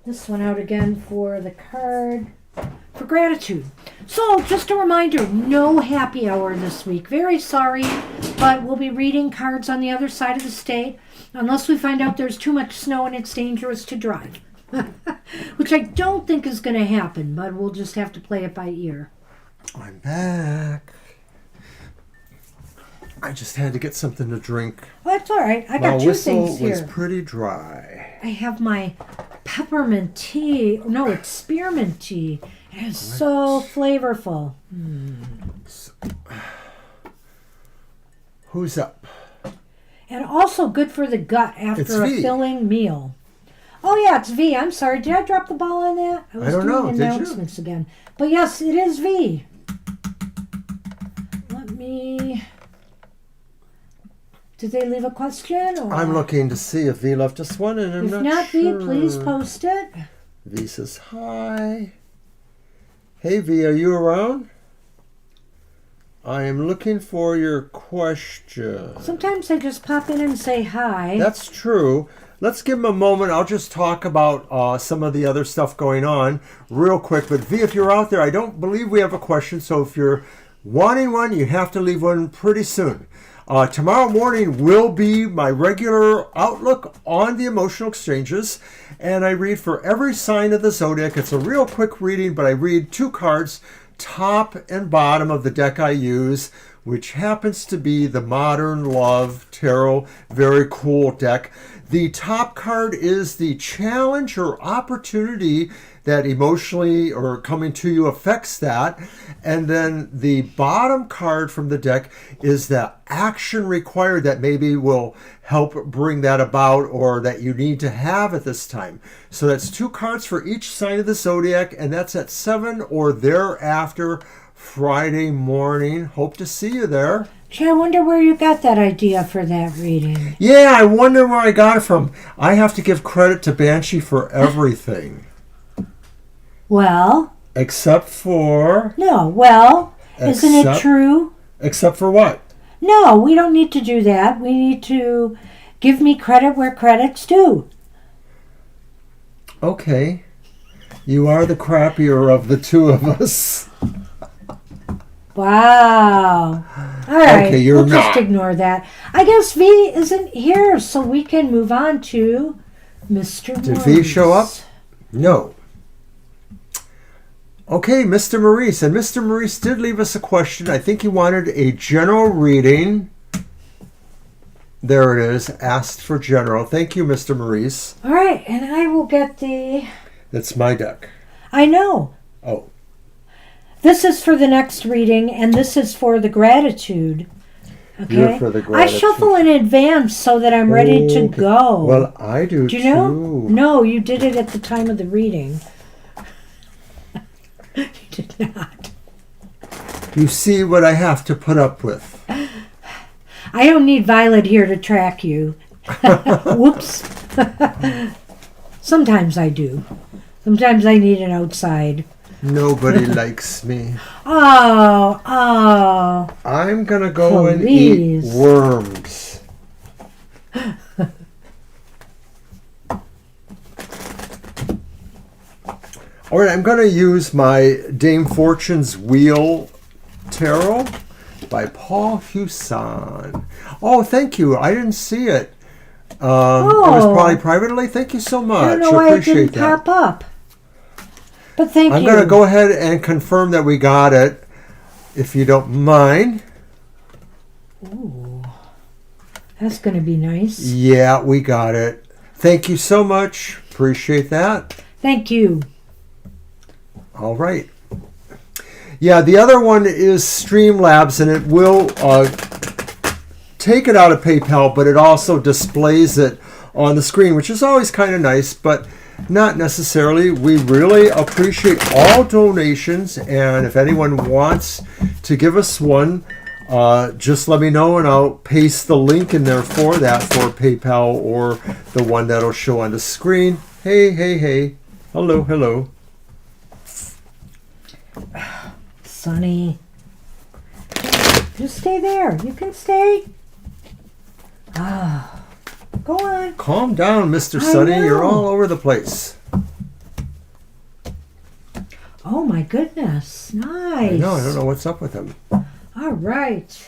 this one out again for the card for gratitude. So just a reminder, no happy hour this week. Very sorry, but we'll be reading cards on the other side of the state unless we find out there's too much snow and it's dangerous to drive. Which I don't think is going to happen, but we'll just have to play it by ear. I'm back. I just had to get something to drink. Well, that's all right. I got two things here. My whistle was pretty dry. I have my peppermint tea. No, it's spearmint tea. It is so flavorful. Who's up? And also good for the gut after a filling meal. Oh, yeah, it's V. I'm sorry. Did I drop the ball on that? I don't know. Doing announcements again. But yes, it is V. Let me... Did they leave a question? Or? I'm looking to see if V left us one, and I'm not sure. V, please post it. V says hi. Hey V, are you around? I am looking for your question. Sometimes I just pop in and say hi. That's true. Let's give him a moment. I'll just talk about some of the other stuff going on real quick. But V, if you're out there, I don't believe we have a question. So if you're wanting one, you have to leave one pretty soon. Tomorrow morning will be my regular outlook on the emotional exchanges, and I read for every sign of the zodiac. It's a real quick reading, but I read 2 cards, top and bottom of the deck I use, which happens to be the Modern Love Tarot. Very cool deck. The top card is the challenge or opportunity that emotionally or coming to you affects that. And then the bottom card from the deck is the action required that maybe will help bring that about or that you need to have at this time. So that's 2 cards for each sign of the zodiac, and that's at 7 or thereafter Friday morning. Hope to see you there. Gee, I wonder where you got that idea for that reading. Yeah, I wonder where I got it from. I have to give credit to Banshee for everything. Well. Except for... No, well, isn't it true? Except for what? No, we don't need to do that. We need to give me credit where credit's due. Okay. You are the crappier of the 2 of us. Wow. All right, Okay, you're we'll not. just ignore that. I guess V isn't here, so we can move on to Mr. Did Maurice. V show up? No. Okay, Mr. Maurice. And Mr. Maurice did leave us a question. I think he wanted a general reading. There it is. Asked for general. Thank you, Mr. Maurice. All right, and I will get the... That's my deck. I know. Oh. This is for the next reading, and this is for the gratitude. Okay? You're for the I gratitude. shuffle in advance so that I'm ready to Okay. go. Well, I do, Do you know? too. No, you did it at the time of the reading. You did not. You see what I have to put up with. I don't need Violet here to track you. Whoops. Sometimes I do. Sometimes I need it outside. Nobody likes me. Oh. I'm going to go and Please. eat worms. All right, I'm going to use my Dame Fortune's Wheel Tarot by Paul Hewson. Oh, thank you. I didn't see it. It was probably privately. Thank you so much. I don't know why it Appreciate didn't that. pop up. But thank you. I'm going to go ahead and confirm that we got it, if you don't mind. Ooh. That's going to be nice. Yeah, we got it. Thank you so much. Appreciate that. Thank you. All right. Yeah, the other one is Streamlabs, and it will take it out of PayPal, but it also displays it on the screen, which is always kind of nice, but not necessarily. We really appreciate all donations, and if anyone wants to give us one, just let me know, and I'll paste the link in there for that, for PayPal or the one that'll show on the screen. Hey, hey, hey. Hello, hello. Sonny. Just stay there. You can stay. Ah. Go on. Calm down, Mr. I Sonny. know. You're all over the place. Oh my goodness. Nice. I know. I don't know what's up with him. All right.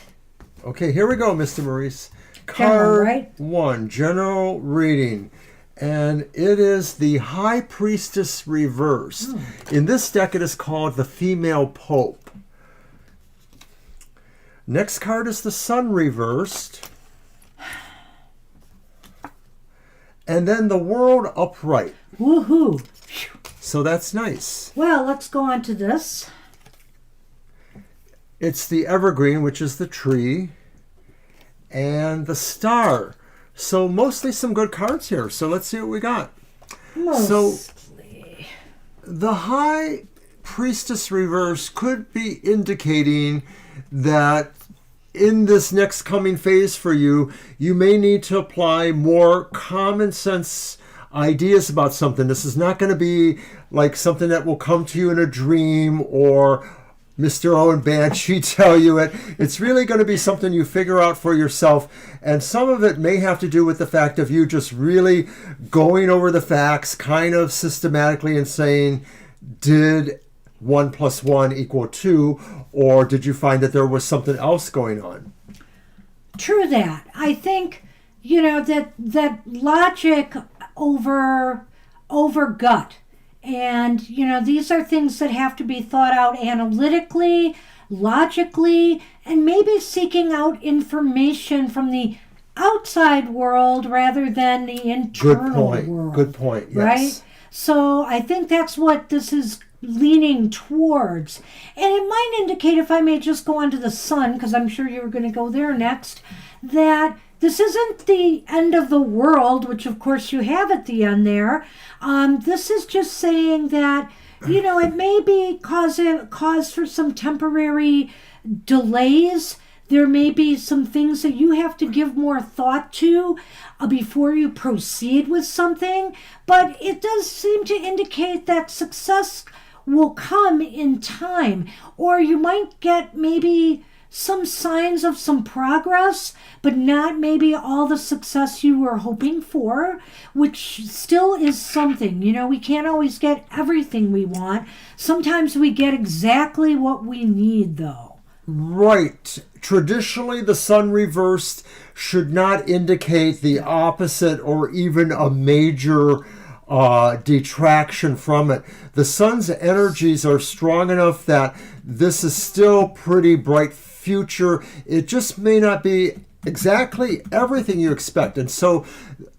Okay, here we go, Mr. Maurice. General, Card right? 1, general reading. And it is the High Priestess reversed. In this deck, it is called the Female Pope. Next card is the Sun reversed. And then the World upright. Woohoo. So that's nice. Well, let's go on to this. It's the Evergreen, which is the tree, and the Star. So mostly some good cards here. So let's see what we got. Mostly. The High Priestess reverse could be indicating that in this next coming phase for you, you may need to apply more common sense ideas about something. This is not going to be like something that will come to you in a dream or Mr. Owen Banshee tell you it. It's really going to be something you figure out for yourself. And some of it may have to do with the fact of you just really going over the facts kind of systematically and saying, did 1 + 1 = 2, or did you find that there was something else going on? True that. I think, that logic over gut. And, these are things that have to be thought out analytically. logically, and maybe seeking out information from the outside world rather than the internal world. Good point. Yes. Right? So I think that's what this is leaning towards. And it might indicate, if I may just go on to the sun, because I'm sure you were going to go there next, that this isn't the end of the world, which of course you have at the end there. This is just saying that, it may be cause for some temporary delays. There may be some things that you have to give more thought to before you proceed with something. But it does seem to indicate that success will come in time. Or you might get maybe some signs of some progress, but not maybe all the success you were hoping for, which still is something. We can't always get everything we want. Sometimes we get exactly what we need, though. Right. Traditionally, the sun reversed should not indicate the opposite or even a major detraction from it. The sun's energies are strong enough that this is still pretty bright future. It just may not be exactly everything you expect. And so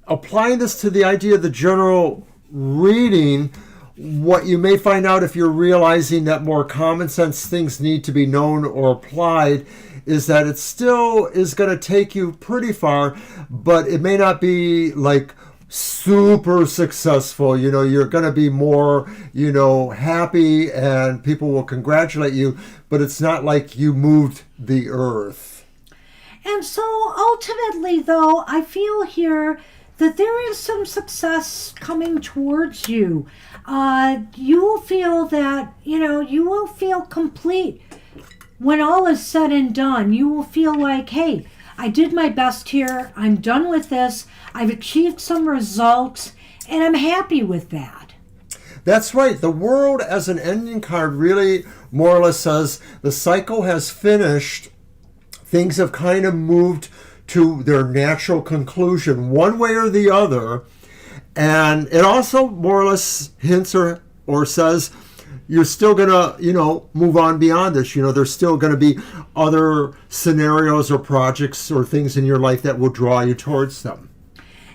applying this to the idea of the general reading, what you may find out if you're realizing that more common sense things need to be known or applied is that it still is going to take you pretty far, but it may not be like super successful. You're going to be more, happy and people will congratulate you, but it's not like you moved the earth. And so ultimately, though, I feel here that there is some success coming towards you. You will feel that, you will feel complete when all is said and done. You will feel like, hey, I did my best here. I'm done with this. I've achieved some results, and I'm happy with that. That's right. The world as an ending card really more or less says the cycle has finished. Things have kind of moved to their natural conclusion one way or the other. And it also more or less hints or says you're still going to, move on beyond this. There's still going to be other scenarios or projects or things in your life that will draw you towards them.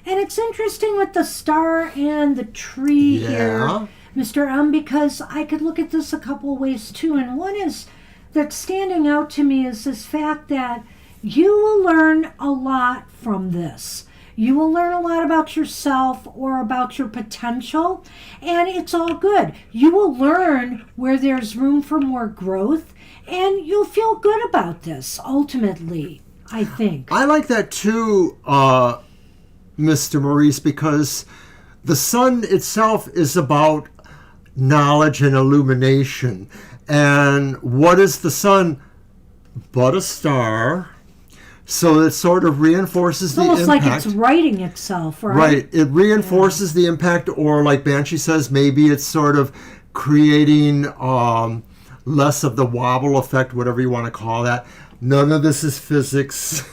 And it's interesting with the star and the tree here, Mr. M, because I could look at this a couple ways too. And one is that's standing out to me is this fact that you will learn a lot from this. You will learn a lot about yourself or about your potential, and it's all good. You will learn where there's room for more growth, and you'll feel good about this ultimately, I think. I like that too, Mr. Maurice, because the sun itself is about knowledge and illumination. And what is the sun but a star? So it sort of reinforces the impact. It's almost like it's writing itself, right? Right. It reinforces the impact, or like Banshee says, maybe it's sort of creating less of the wobble effect, whatever you want to call that. None of this is physics.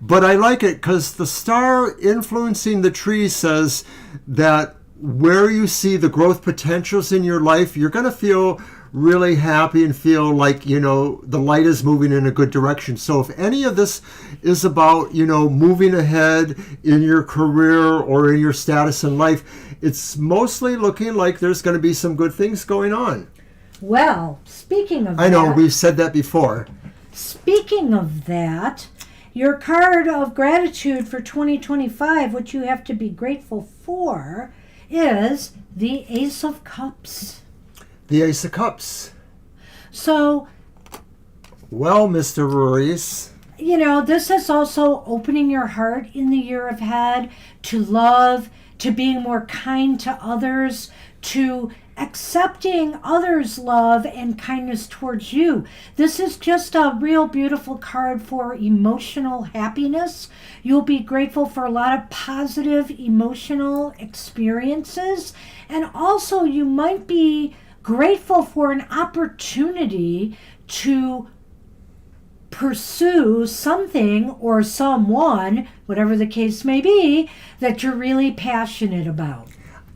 But I like it because the star influencing the tree says that where you see the growth potentials in your life, you're going to feel really happy and feel like, the light is moving in a good direction. So if any of this is about, moving ahead in your career or in your status in life, it's mostly looking like there's going to be some good things going on. Well, speaking of I know, we've said that before. Speaking of that, your card of gratitude for 2025, which you have to be grateful for, is the Ace of Cups. The Ace of Cups. So, well, Mr. Maurice, this is also opening your heart in the year ahead to love, to being more kind to others, to accepting others' love and kindness towards you. This is just a real beautiful card for emotional happiness. You'll be grateful for a lot of positive emotional experiences. And also you might be grateful for an opportunity to pursue something or someone, whatever the case may be, that you're really passionate about.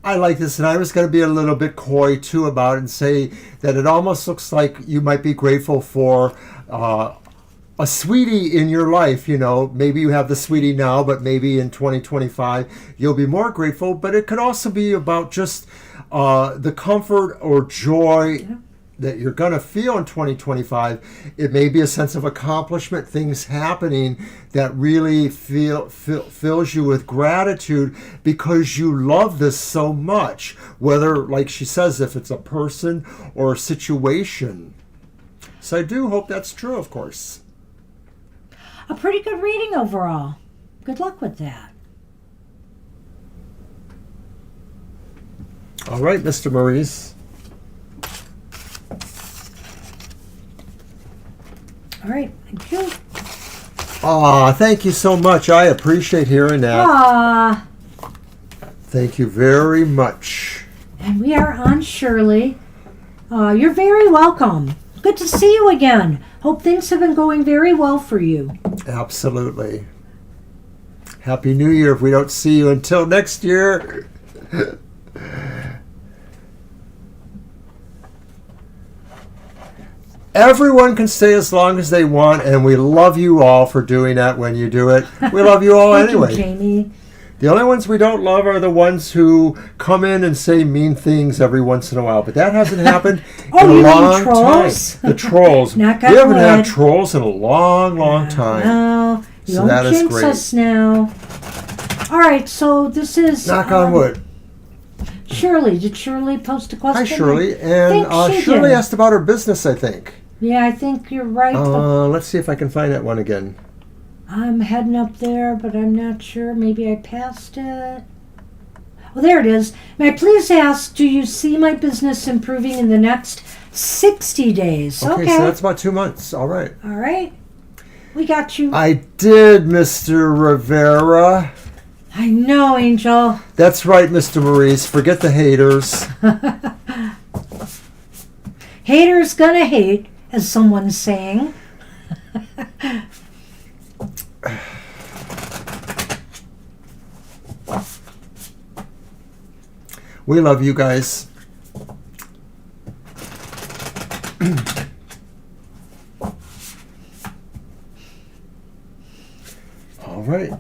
I like this, and I was going to be a little bit coy too about it and say that it almost looks like you might be grateful for a sweetie in your life. You know, maybe you have the sweetie now, but maybe in 2025 you'll be more grateful. But it could also be about just the comfort or joy that you're going to feel in 2025. It may be a sense of accomplishment, things happening that really fills you with gratitude because you love this so much, whether, like she says, if it's a person or a situation. So I do hope that's true, of course. A pretty good reading overall. Good luck with that. All right, Mr. Maurice. All right, thank you. Thank you so much. I appreciate hearing that. Thank you very much. And we are on Shirley. You're very welcome. Good to see you again. Hope things have been going very well for you. Absolutely. Happy New Year if we don't see you until next year. Everyone can stay as long as they want, and we love you all for doing that when you do it. We love you all anyway. You, Jamie. The only ones we don't love are the ones who come in and say mean things every once in a while. But that hasn't happened in a long time. The trolls. We haven't had trolls in a long, long time. No, you so don't jinx us now. All right, so this is... Knock on wood. Shirley. Did Shirley post a question? Hi, Shirley. And Shirley asked about her business, I think. Yeah, I think you're right. Let's see if I can find that one again. I'm heading up there, but I'm not sure. Maybe I passed it. Well, there it is. May I please ask, do you see my business improving in the next 60 days? Okay, so that's about 2 months. All right. All right. We got you. I did, Mr. Rivera. I know, Angel. That's right, Mr. Maurice. Forget the haters. Haters gonna hate, as someone's saying. We love you guys. All right.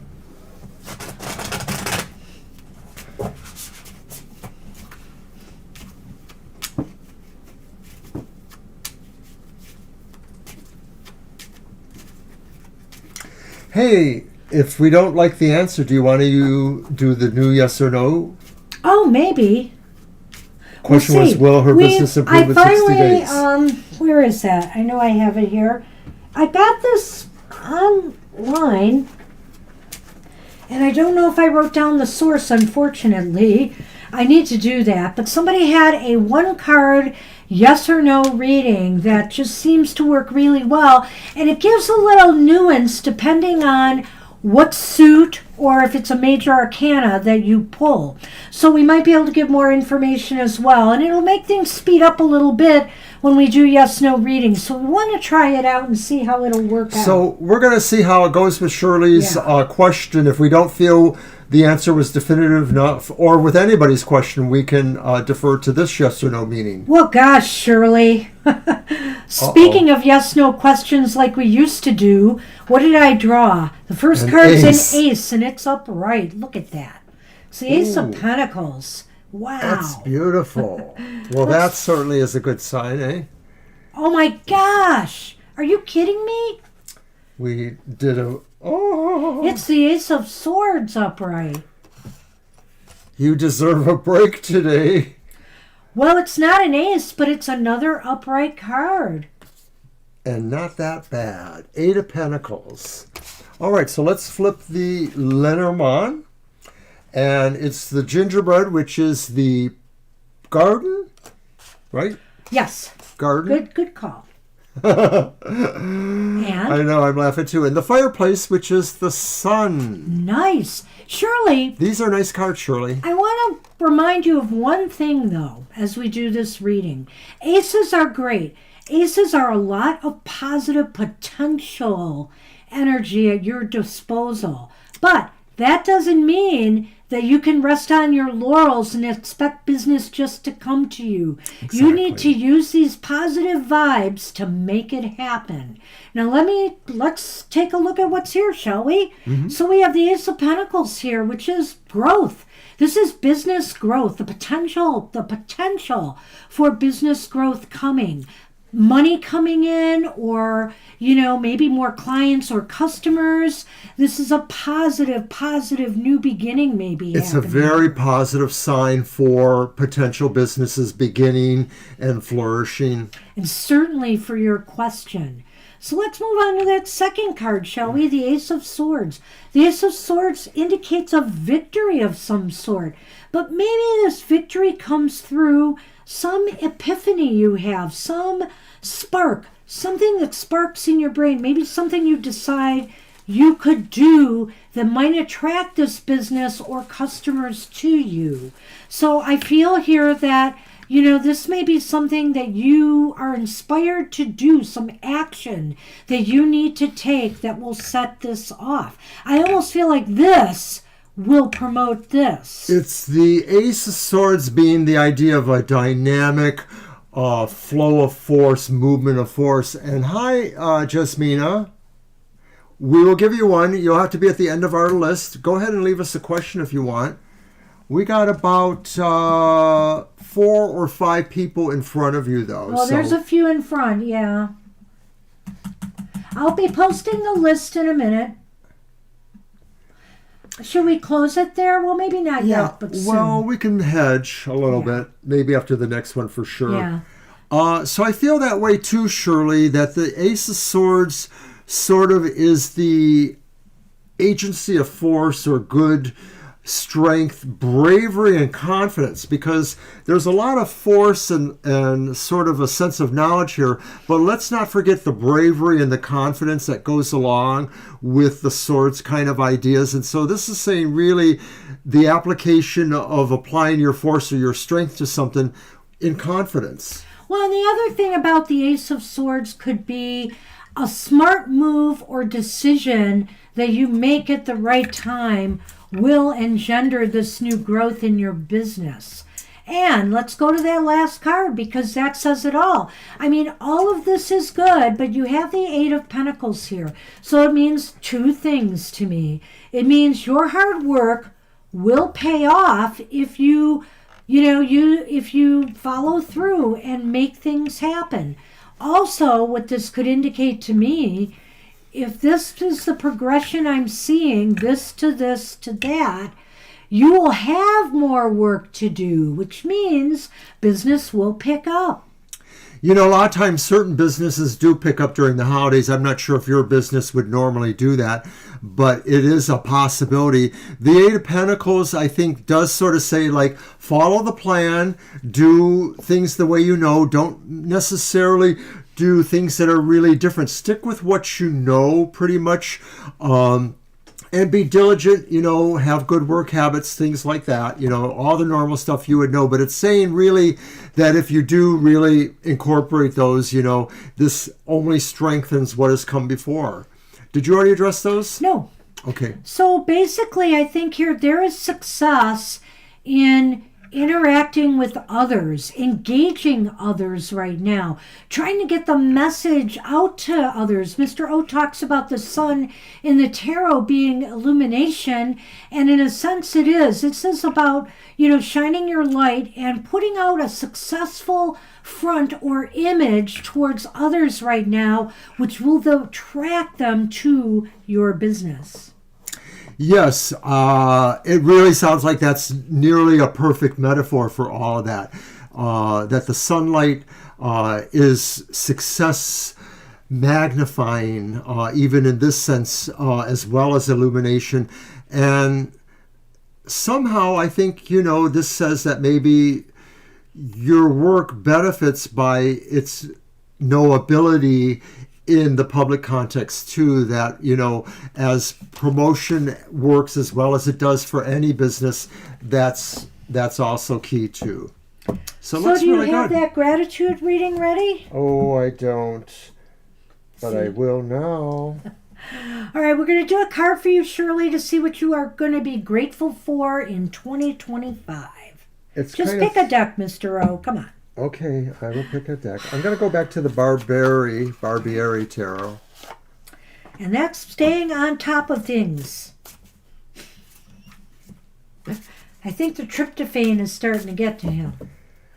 Hey, if we don't like the answer, do you want to do the new yes or no? Oh, maybe. Question was, will her business improve in 60 days? Where is that? I know I have it here. I got this online, and I don't know if I wrote down the source, unfortunately. I need to do that. But somebody had a one-card yes or no reading that just seems to work really well. And it gives a little nuance depending on what suit or if it's a major arcana that you pull. So we might be able to give more information as well. And it'll make things speed up a little bit when we do yes-no readings. So we want to try it out and see how it'll work out. So we're going to see how it goes with Shirley's question. If we don't feel the answer was definitive enough, or with anybody's question, we can defer to this yes or no meaning. Well, gosh, Shirley. Speaking of yes-no questions like we used to do, what did I draw? The first card's an ace, and it's upright. Look at that. It's the Ace of Pentacles. Wow. That's beautiful. Well, that certainly is a good sign, eh? Oh, my gosh. Are you kidding me? We did a... Oh. It's the Ace of Swords upright. You deserve a break today. Well, it's not an ace, but it's another upright card. And not that bad. 8 of Pentacles. All right, so let's flip the Lenormand. And it's the gingerbread, which is the garden, right? Yes. Garden. Good call. And? I know, I'm laughing too. And the fireplace, which is the sun. Nice. Shirley. These are nice cards, Shirley. I want to remind you of one thing, though, as we do this reading. Aces are great. Aces are a lot of positive potential energy at your disposal. But that doesn't mean that you can rest on your laurels and expect business just to come to you. Exactly. You need to use these positive vibes to make it happen. Now let's take a look at what's here, shall we? So we have the Ace of Pentacles here, which is growth. This is business growth, the potential for business growth coming. Money coming in, or maybe more clients or customers. This is a positive new beginning maybe It's happening. a very positive sign for potential businesses beginning and flourishing. And certainly for your question. So let's move on to that second card, shall we? The Ace of Swords. The Ace of Swords indicates a victory of some sort. But maybe this victory comes through some epiphany you have, some spark, something that sparks in your brain, maybe something you decide you could do that might attract this business or customers to you. So I feel here that this may be something that you are inspired to do, some action that you need to take that will set this off. I almost feel like this will promote this. It's the Ace of Swords being the idea of a dynamic flow of force, movement of force. And hi, Jasmina. We will give you one. You'll have to be at the end of our list. Go ahead and leave us a question if you want. We got about 4 or 5 people in front of you, though. Well, there's a few in front, yeah. I'll be posting the list in a minute. Should we close it there? Well, maybe not yet, but soon. Well, we can hedge a little bit. Maybe after the next one for sure. Yeah. So I feel that way too, Shirley, that the Ace of Swords sort of is the agency of force or good strength, bravery, and confidence, because there's a lot of force and sort of a sense of knowledge here, but let's not forget the bravery and the confidence that goes along with the swords kind of ideas. And so this is saying really the application of applying your force or your strength to something in confidence. Well, the other thing about the Ace of Swords could be a smart move or decision that you make at the right time will engender this new growth in your business. And let's go to that last card, because that says it all. I mean, all of this is good, but you have the Eight of Pentacles here. So it means 2 things to me. It means your hard work will pay off if you follow through and make things happen. Also, what this could indicate to me, if this is the progression I'm seeing, this to that, you will have more work to do, which means business will pick up. A lot of times certain businesses do pick up during the holidays. I'm not sure if your business would normally do that, but it is a possibility. The Eight of Pentacles, I think, does sort of say, like, follow the plan, do things the way you know, don't necessarily do things that are really different. Stick with what you know, pretty much, and be diligent, have good work habits, things like that, all the normal stuff you would know. But it's saying really that if you do really incorporate those, this only strengthens what has come before. Did you already address those? No. Okay. So basically, I think here there is success in interacting with others, engaging others right now, trying to get the message out to others. Mr. O talks about the sun in the tarot being illumination, and in a sense it is. It says about, shining your light and putting out a successful front or image towards others right now, which will attract them to your business. Yes, it really sounds like that's nearly a perfect metaphor for all of that. That the sunlight is success magnifying, even in this sense, as well as illumination. And somehow I think, this says that maybe your work benefits by its knowability in the public context too, that as promotion works as well as it does for any business, that's also key too. So do you really have good. that gratitude reading ready? Oh, I don't, but I will now. All right, we're going to do a card for you, Shirley, to see what you are going to be grateful for in 2025. It's Just kind pick of, a deck, Mr. O. Come on. okay, I will pick a deck. I'm going to go back to the Barbieri Tarot. And that's staying on top of things. I think the tryptophan is starting to get to him.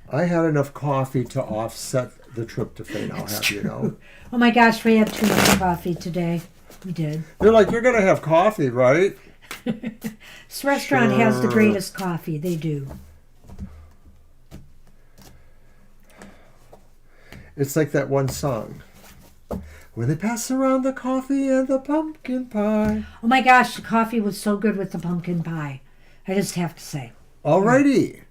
I had enough coffee to offset the tryptophan, I'll have you know. Oh my gosh, we had too much coffee today. We did. They're like, you're going to have coffee, right? This restaurant has the greatest coffee. They do. It's like that one song. When they pass around the coffee and the pumpkin pie. Oh my gosh, the coffee was so good with the pumpkin pie. I just have to say. Alrighty.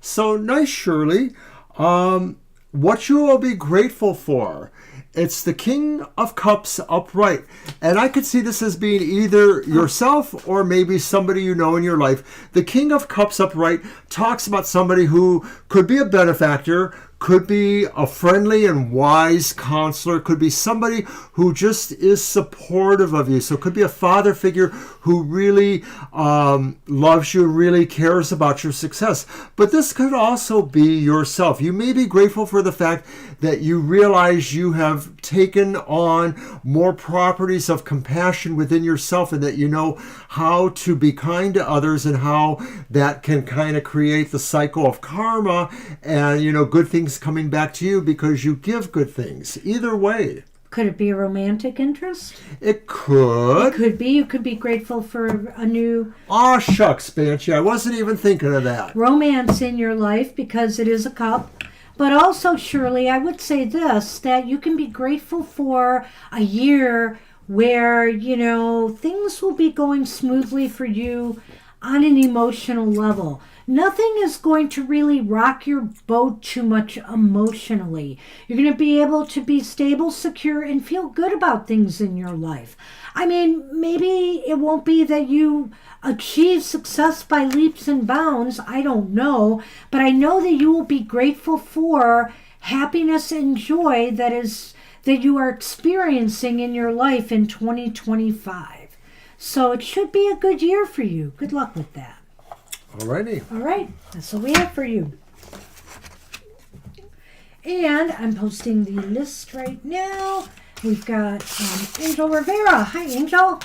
So nice, Shirley. What you will be grateful for. It's the King of Cups upright. And I could see this as being either yourself or maybe somebody you know in your life. The King of Cups upright talks about somebody who could be a benefactor, could be a friendly and wise counselor, could be somebody who just is supportive of you. So it could be a father figure who really loves you, really cares about your success. But this could also be yourself. You may be grateful for the fact that you realize you have taken on more properties of compassion within yourself and that you know how to be kind to others and how that can kind of create the cycle of karma and, you know, good things coming back to you because you give good things. Either way. Could it be a romantic interest? It could. It could be. You could be grateful for a new Aw, shucks, Banshee. I wasn't even thinking of that. romance in your life because it is a cup. But also, Shirley, I would say this, that you can be grateful for a year where, you know, things will be going smoothly for you on an emotional level. Nothing is going to really rock your boat too much emotionally. You're going to be able to be stable, secure, and feel good about things in your life. I mean, maybe it won't be that you achieve success by leaps and bounds. I don't know. But I know that you will be grateful for happiness and joy that you are experiencing in your life in 2025. So it should be a good year for you. Good luck with that. Alrighty. All right, that's what we have for you. And I'm posting the list right now. We've got Angel Rivera. Hi, Angel. All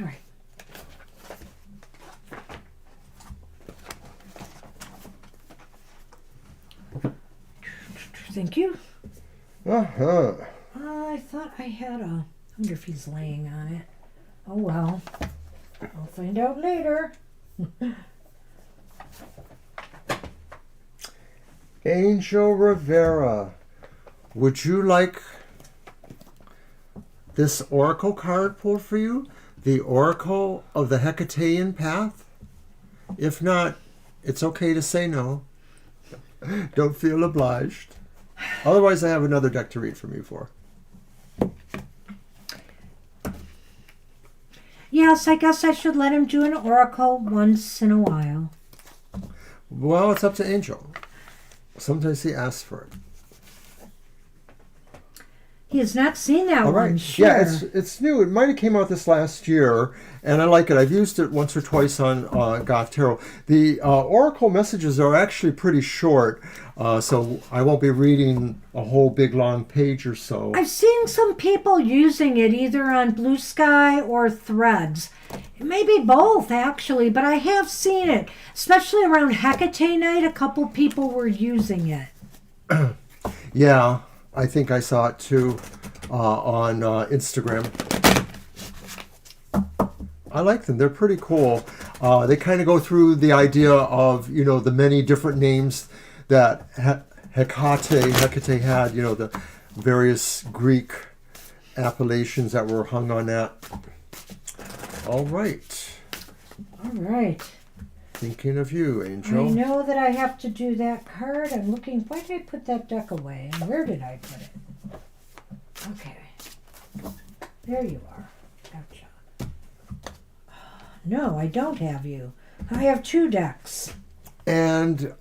right. Thank you. Uh-huh. I thought I had a... I wonder if he's laying on it. Oh, well. I'll find out later. Angel Rivera, would you like this oracle card pulled for you? The Oracle of the Hecatean Path? If not, it's okay to say no. Don't feel obliged. Otherwise, I have another deck to read from you for. Yes, I guess I should let him do an oracle once in a while. Well, it's up to Angel. Sometimes he asks for it. He has not seen that All one, right. sure. Yeah, it's new. It might have came out this last year, and I like it. I've used it once or twice on Goth Tarot. The oracle messages are actually pretty short, so I won't be reading a whole big long page or so. I've seen some people using it either on Blue Sky or Threads. Maybe both, actually, but I have seen it. Especially around Hecate night, a couple people were using it. Yeah, I think I saw it too on Instagram. I like them. They're pretty cool. They kind of go through the idea of, you know, the many different names that Hecate had, you know, the various Greek appellations that were hung on that. All right. All right. Thinking of you, Angel. I know that I have to do that card. I'm looking. Why did I put that deck away? And where did I put it? Okay. There you are. Gotcha. No, I don't have you. I have two decks. And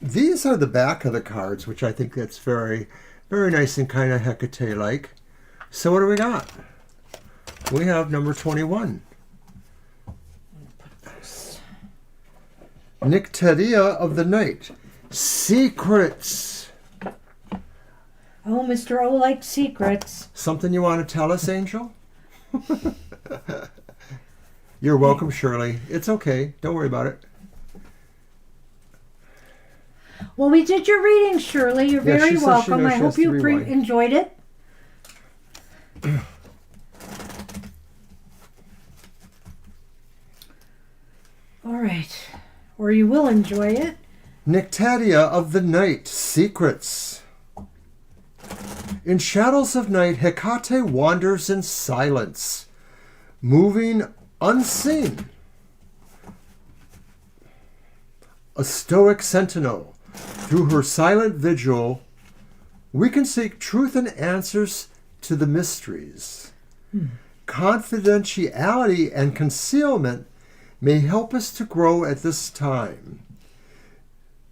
these are the back of the cards, which I think that's very, Very nice and kind of Hecate-like. So what do we got? We have number 21. Nycteria of the Night. Secrets. Oh, Mr. O likes secrets. Something you want to tell us, Angel? You're welcome, Shirley. It's okay. Don't worry about it. Well, we did your reading, Shirley. You're Yeah, very she says she welcome. knows I she hope has to you rewind. enjoyed it. All right. Or you will enjoy it. Nycteria of the Night. Secrets. In shadows of night, Hecate wanders in silence, moving unseen. A stoic sentinel, through her silent vigil, we can seek truth and answers to the mysteries. Confidentiality and concealment may help us to grow at this time.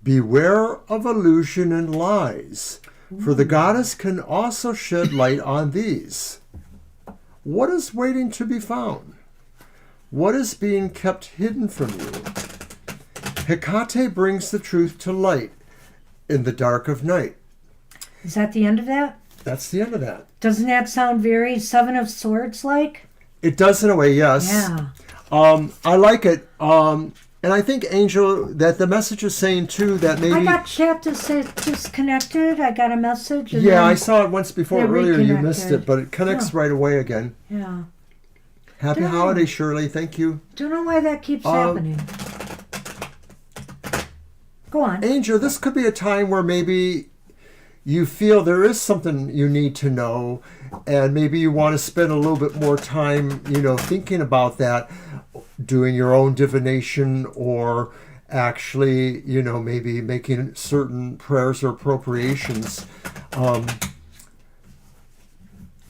Beware of illusion and lies, for the goddess can also shed light on these. What is waiting to be found? What is being kept hidden from you? Hecate brings the truth to light in the dark of night. Is that the end of that? That's the end of that. Doesn't that sound very Seven of Swords like? It does in a way, yes. Yeah. I like it. And I think, Angel, that the message is saying, too, that maybe... I got chat to say disconnected. I got a message. And Yeah, then I saw it once before they earlier. You missed reconnected. it, but it connects right away again. Yeah. Happy Dang. holiday, Shirley. Thank you. Don't know why that keeps happening. Go on. Angel, this could be a time where maybe you feel there is something you need to know, and maybe you want to spend a little bit more time, thinking about that, doing your own divination, or actually, maybe making certain prayers or appropriations.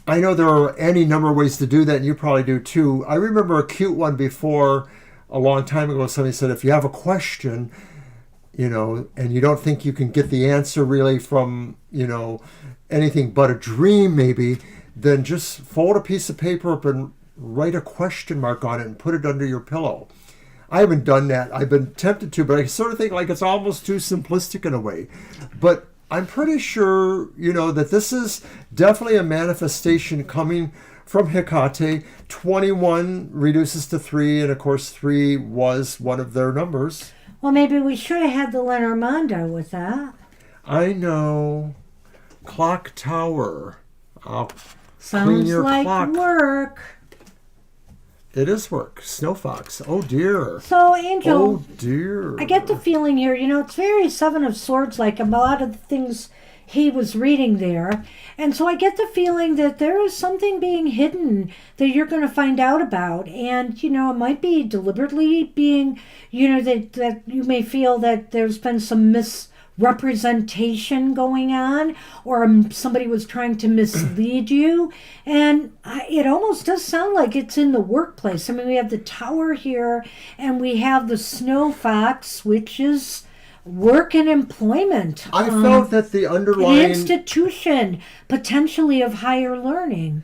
I know there are any number of ways to do that, and you probably do too. I remember a cute one before, a long time ago, somebody said, if you have a question, and you don't think you can get the answer really from, anything but a dream maybe, then just fold a piece of paper up and write a question mark on it and put it under your pillow. I haven't done that. I've been tempted to, but I sort of think like it's almost too simplistic in a way. But I'm pretty sure, that this is definitely a manifestation coming from Hecate. 21 reduces to 3, and of course 3 was one of their numbers. Well, maybe we should have had the Lenormand with that. I know. Clock tower. I'll clean Sounds your like clock. work. It is work. Snow fox. Oh dear. So, Angel, Oh dear. I get the feeling here, it's very Seven of Swords like a lot of the things he was reading there. And so I get the feeling that there is something being hidden that you're going to find out about. And, it might be deliberately being, that you may feel that there's been some misrepresentation going on, or somebody was trying to mislead you. And it almost does sound like it's in the workplace. I mean, we have the tower here, and we have the snow fox, which is work and employment. I felt that the An underlying... institution, potentially of higher learning.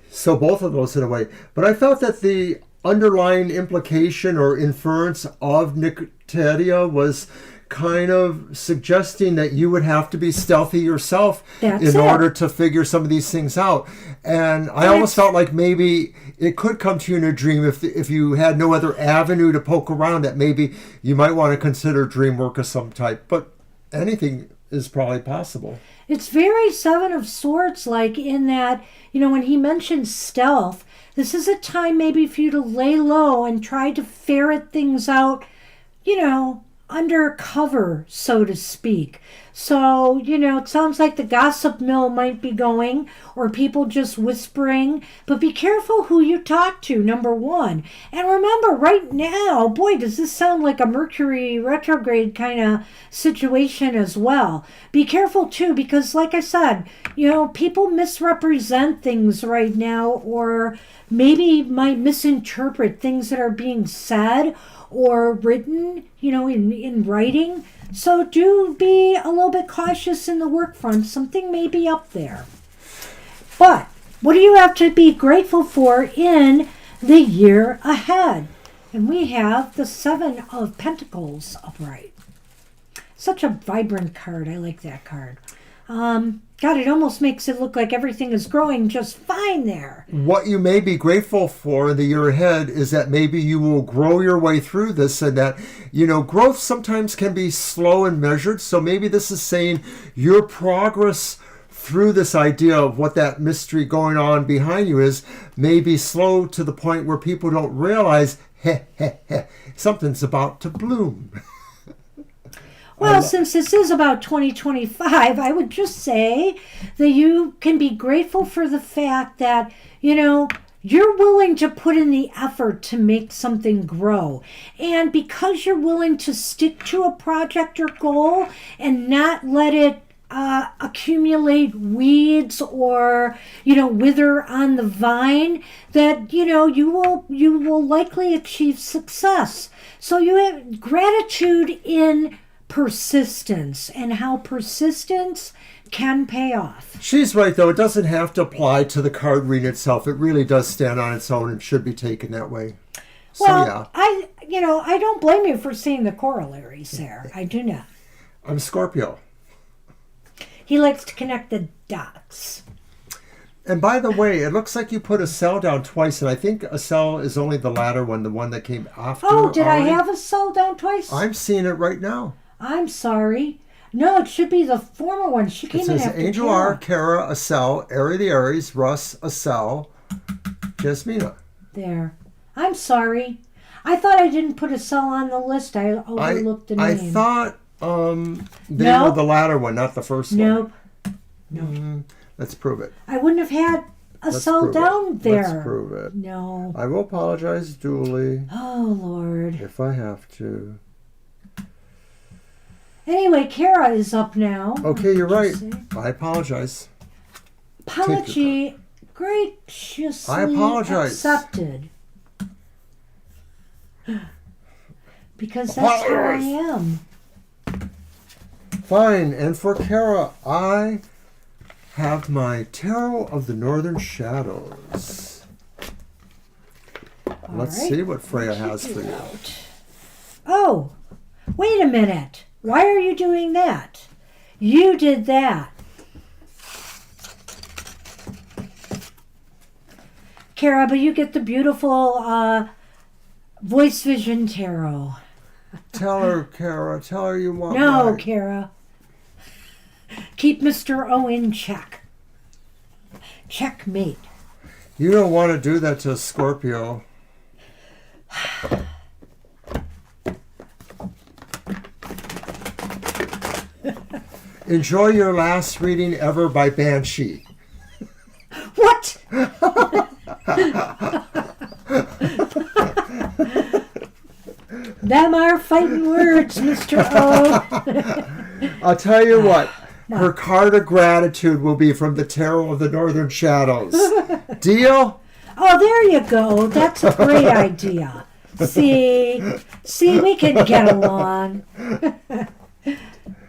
So both of those in a way. But I felt that the underlying implication or inference of Nycteria was kind of suggesting that you would have to be stealthy yourself in order to figure some of these things out. And I almost felt like maybe it could come to you in a dream if you had no other avenue to poke around at. Maybe you might want to consider dream work of some type. But anything is probably possible. It's very Seven of Swords like in that, when he mentions stealth, this is a time maybe for you to lay low and try to ferret things out, undercover, so to speak. So, it sounds like the gossip mill might be going, or people just whispering, but be careful who you talk to, number one. And remember, right now, boy, does this sound like a Mercury retrograde kind of situation as well. Be careful too, because like I said, people misrepresent things right now, or maybe might misinterpret things that are being said or written, in writing. So do be a little bit cautious in the work front. Something may be up there. But what do you have to be grateful for in the year ahead? And we have the Seven of Pentacles upright. Such a vibrant card. I like that card. God, it almost makes it look like everything is growing just fine there. What you may be grateful for in the year ahead is that maybe you will grow your way through this, and that, growth sometimes can be slow and measured. So maybe this is saying your progress through this idea of what that mystery going on behind you is may be slow to the point where people don't realize, something's about to bloom. Well, since this is about 2025, I would just say that you can be grateful for the fact that, you're willing to put in the effort to make something grow. And because you're willing to stick to a project or goal and not let it accumulate weeds or, wither on the vine, that, you will likely achieve success. So you have gratitude in persistence and how persistence can pay off. She's right, though. It doesn't have to apply to the card reading itself. It really does stand on its own and should be taken that way. Well, yeah. I don't blame you for seeing the corollaries there. I do not. I'm Scorpio. He likes to connect the dots. And by the way, it looks like you put a cell down twice, and I think a cell is only the latter one, the one that came after. Oh, did already. I have a cell down twice? I'm seeing it right now. I'm sorry. No, it should be the former one. She came in after Angel Kara. R, Kara, a cell, Ari the Aries, Russ, a cell, Jasmina. There. I'm sorry. I thought I didn't put a cell on the list. I overlooked the name. I thought they were the latter one, not the first one. Nope. Let's prove it. I wouldn't have had a cell down there. Let's prove it. No. I will apologize duly. Oh, Lord. If I have to. Anyway, Kara is up now. Okay, you're right. I apologize. Apology graciously I apologize. accepted. Because that's who I am. Fine. And for Kara, I have my Tarot of the Northern Shadows. Let's see what Freya has for you. Oh, wait a minute. Why are you doing that? You did that. Kara, but you get the beautiful Voice Vision Tarot. Tell her, Kara. Tell her you want No, mine. Kara. Keep Mr. O in check. Checkmate. You don't want to do that to a Scorpio. Enjoy your last reading ever by Banshee. What? Them are fighting words, Mr. O. I'll tell you what. Her card of gratitude will be from the Tarot of the Northern Shadows. Deal? Oh, there you go. That's a great idea. See, we can get along.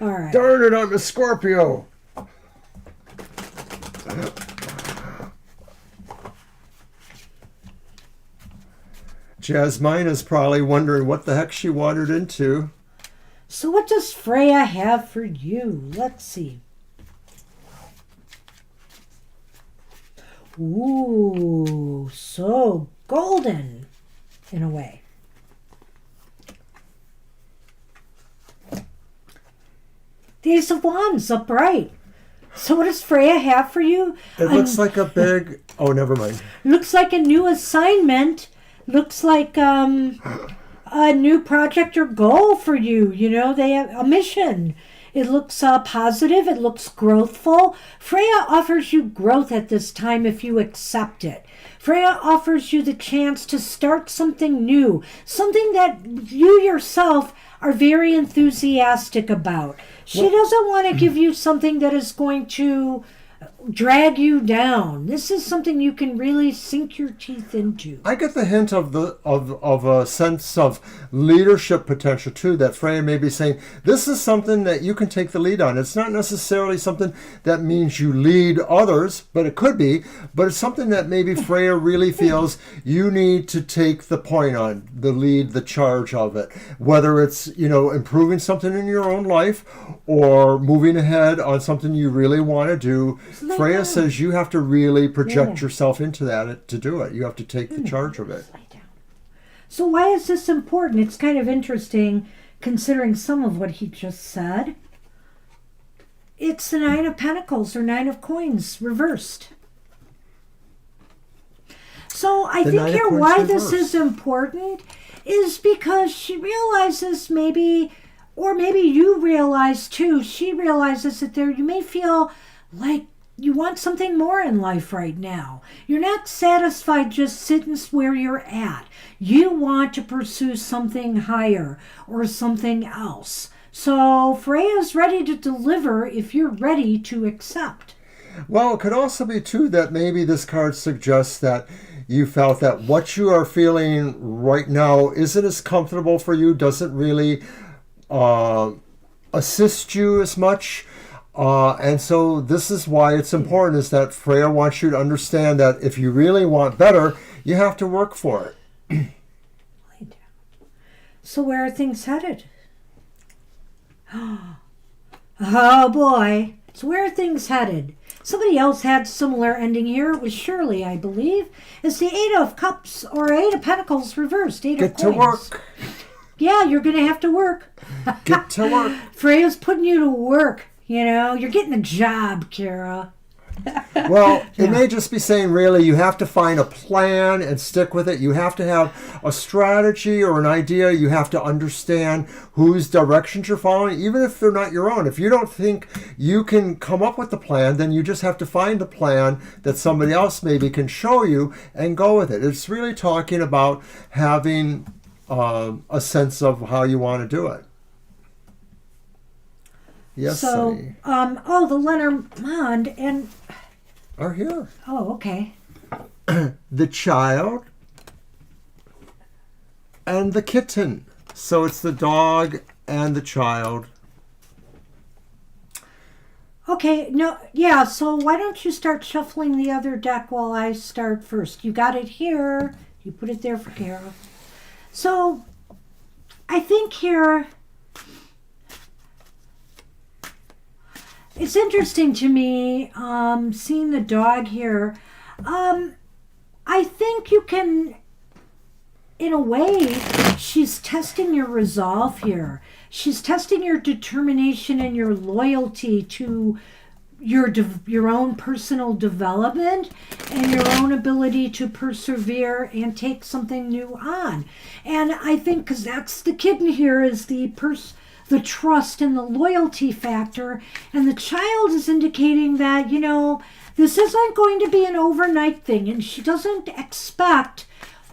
All right. Darn it, I'm a Scorpio. Jasmina's probably wondering what the heck she wandered into. So what does Freya have for you? Let's see. Ooh, so golden in a way. The Ace of Wands upright. So what does Freya have for you? It looks like a big... Oh, never mind. Looks like a new assignment. Looks like a new project or goal for you. You know, they have a mission. It looks positive. It looks growthful. Freya offers you growth at this time if you accept it. Freya offers you the chance to start something new, something that you yourself are very enthusiastic about. She doesn't want to give you something that is going to drag you down. This is something you can really sink your teeth into. I get the hint of a sense of leadership potential too, that Freya may be saying, this is something that you can take the lead on. It's not necessarily something that means you lead others, but it could be, but it's something that maybe Freya really feels you need to take the point on, the lead, the charge of it. Whether it's, improving something in your own life or moving ahead on something you really want to do. Freya says you have to really project yourself into that to do it. You have to take the charge of it. So why is this important? It's kind of interesting considering some of what he just said. It's the Nine of Pentacles or Nine of Coins reversed. So I think here why this is important is because she realizes maybe, or maybe you realize too, she realizes that you may feel like you want something more in life right now. You're not satisfied just sitting where you're at. You want to pursue something higher or something else. So Freya's ready to deliver if you're ready to accept. Well, it could also be too that maybe this card suggests that you felt that what you are feeling right now isn't as comfortable for you, doesn't really assist you as much. And so this is why it's important, is that Freya wants you to understand that if you really want better, you have to work for it. So where are things headed? Oh boy. So where are things headed? Somebody else had similar ending here. It was Shirley, I believe. It's the Eight of Cups or Eight of Pentacles reversed. Eight of Coins. Get to work. Yeah, you're going to have to work. Get to work. Freya's putting you to work. You're getting a job, Kara. Well, it may just be saying, really, you have to find a plan and stick with it. You have to have a strategy or an idea. You have to understand whose directions you're following, even if they're not your own. If you don't think you can come up with the plan, then you just have to find the plan that somebody else maybe can show you and go with it. It's really talking about having a sense of how you want to do it. Yes, so, honey. the Lenormand and... are here. Oh, okay. The child and the kitten. So it's the dog and the child. Okay, so why don't you start shuffling the other deck while I start first? You got it here. You put it there for Kara. So, I think here... it's interesting to me, seeing the dog here. I think you can, in a way, she's testing your resolve here. She's testing your determination and your loyalty to your own personal development and your own ability to persevere and take something new on. And I think, because that's the kitten here, is the trust and the loyalty factor, and the child is indicating that, this isn't going to be an overnight thing, and she doesn't expect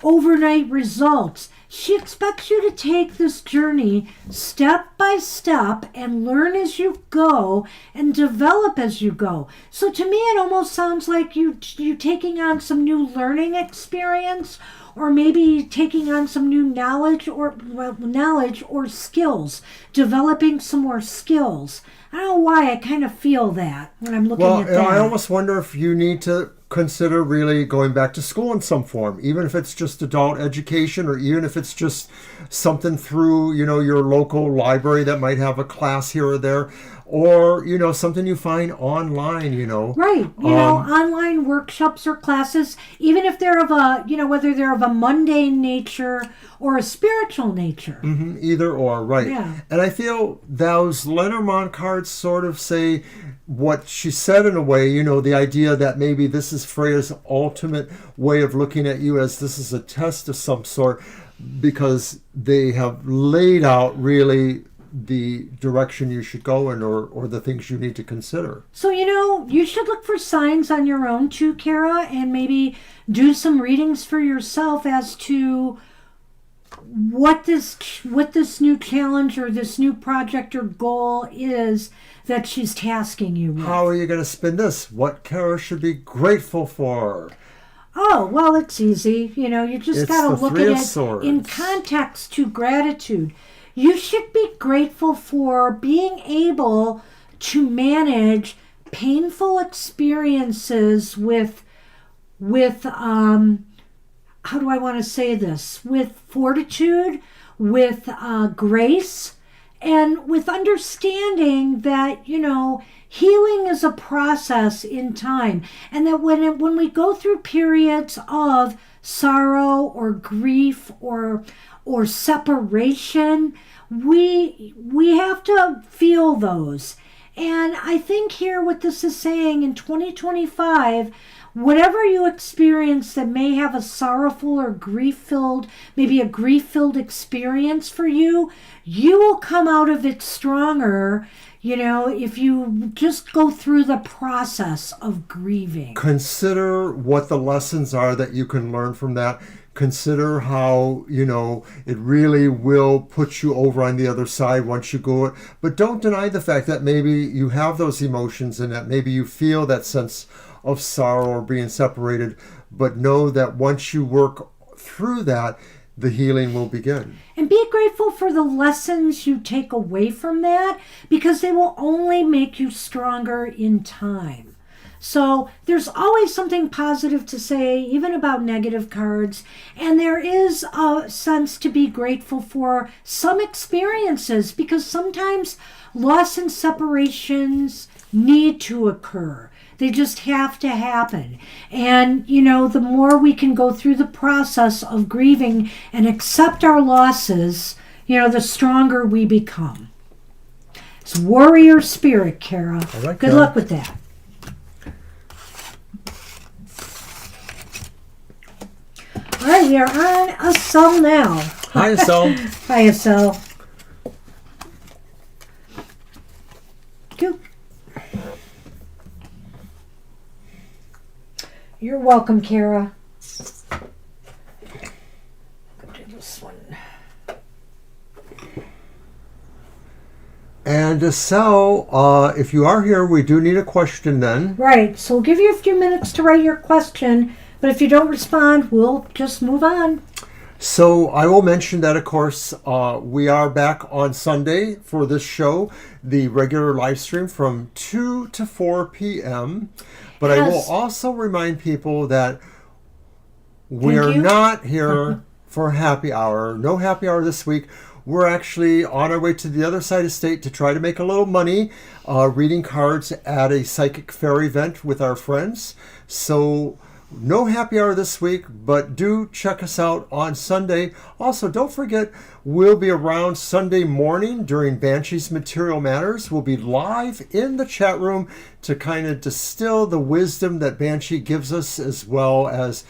overnight results. She expects you to take this journey step by step and learn as you go and develop as you go. So to me, it almost sounds like you taking on some new learning experience, or maybe taking on some new knowledge or skills, developing some more skills. I don't know why I kind of feel that when I'm looking at that. I almost wonder if you need to consider really going back to school in some form, even if it's just adult education, or even if it's just something through, your local library that might have a class here or there, or, something you find online, Right. Online workshops or classes, even if they're of a, whether they're of a mundane nature or a spiritual nature. Mm-hmm, either or, right. Yeah. And I feel those Lenormand cards sort of say what she said in a way, the idea that maybe this is Freya's ultimate way of looking at you, as this is a test of some sort, because they have laid out really the direction you should go in, or the things you need to consider. So, you should look for signs on your own too, Kara, and maybe do some readings for yourself as to what this new challenge or this new project or goal is that she's tasking you with. How are you going to spin this? What Kara should be grateful for? Oh, well, it's easy. You just got to look at it Swords. in context to gratitude. You should be grateful for being able to manage painful experiences with how do I want to say this? With fortitude, with grace, and with understanding that, healing is a process in time. And that when we go through periods of sorrow or grief or separation, we have to feel those. And I think here what this is saying in 2025, whatever you experience that may have a sorrowful or maybe a grief-filled experience for you, you will come out of it stronger, if you just go through the process of grieving. Consider what the lessons are that you can learn from that. Consider how, it really will put you over on the other side once you go it. But don't deny the fact that maybe you have those emotions and that maybe you feel that sense of sorrow or being separated. But know that once you work through that, the healing will begin. And be grateful for the lessons you take away from that, because they will only make you stronger in time. So there's always something positive to say, even about negative cards. And there is a sense to be grateful for some experiences, because sometimes loss and separations need to occur. They just have to happen. And, the more we can go through the process of grieving and accept our losses, the stronger we become. It's warrior spirit, Kara. Good luck with that. All right, we are on Asel now. Hi, Asel. Hi, Asel. Cool. You're welcome, Kara. I'll do this one. And Asel, if you are here, we do need a question then. Right, so we'll give you a few minutes to write your question, but if you don't respond, we'll just move on. So I will mention that, of course, we are back on Sunday for this show, the regular live stream from 2 to 4 p.m. But yes. I will also remind people that we're not here for happy hour. No happy hour this week. We're actually on our way to the other side of state to try to make a little money reading cards at a psychic fair event with our friends. So no happy hour this week, but do check us out on Sunday. Also, don't forget, we'll be around Sunday morning during Banshee's Material Matters. We'll be live in the chat room to kind of distill the wisdom that Banshee gives us, as well as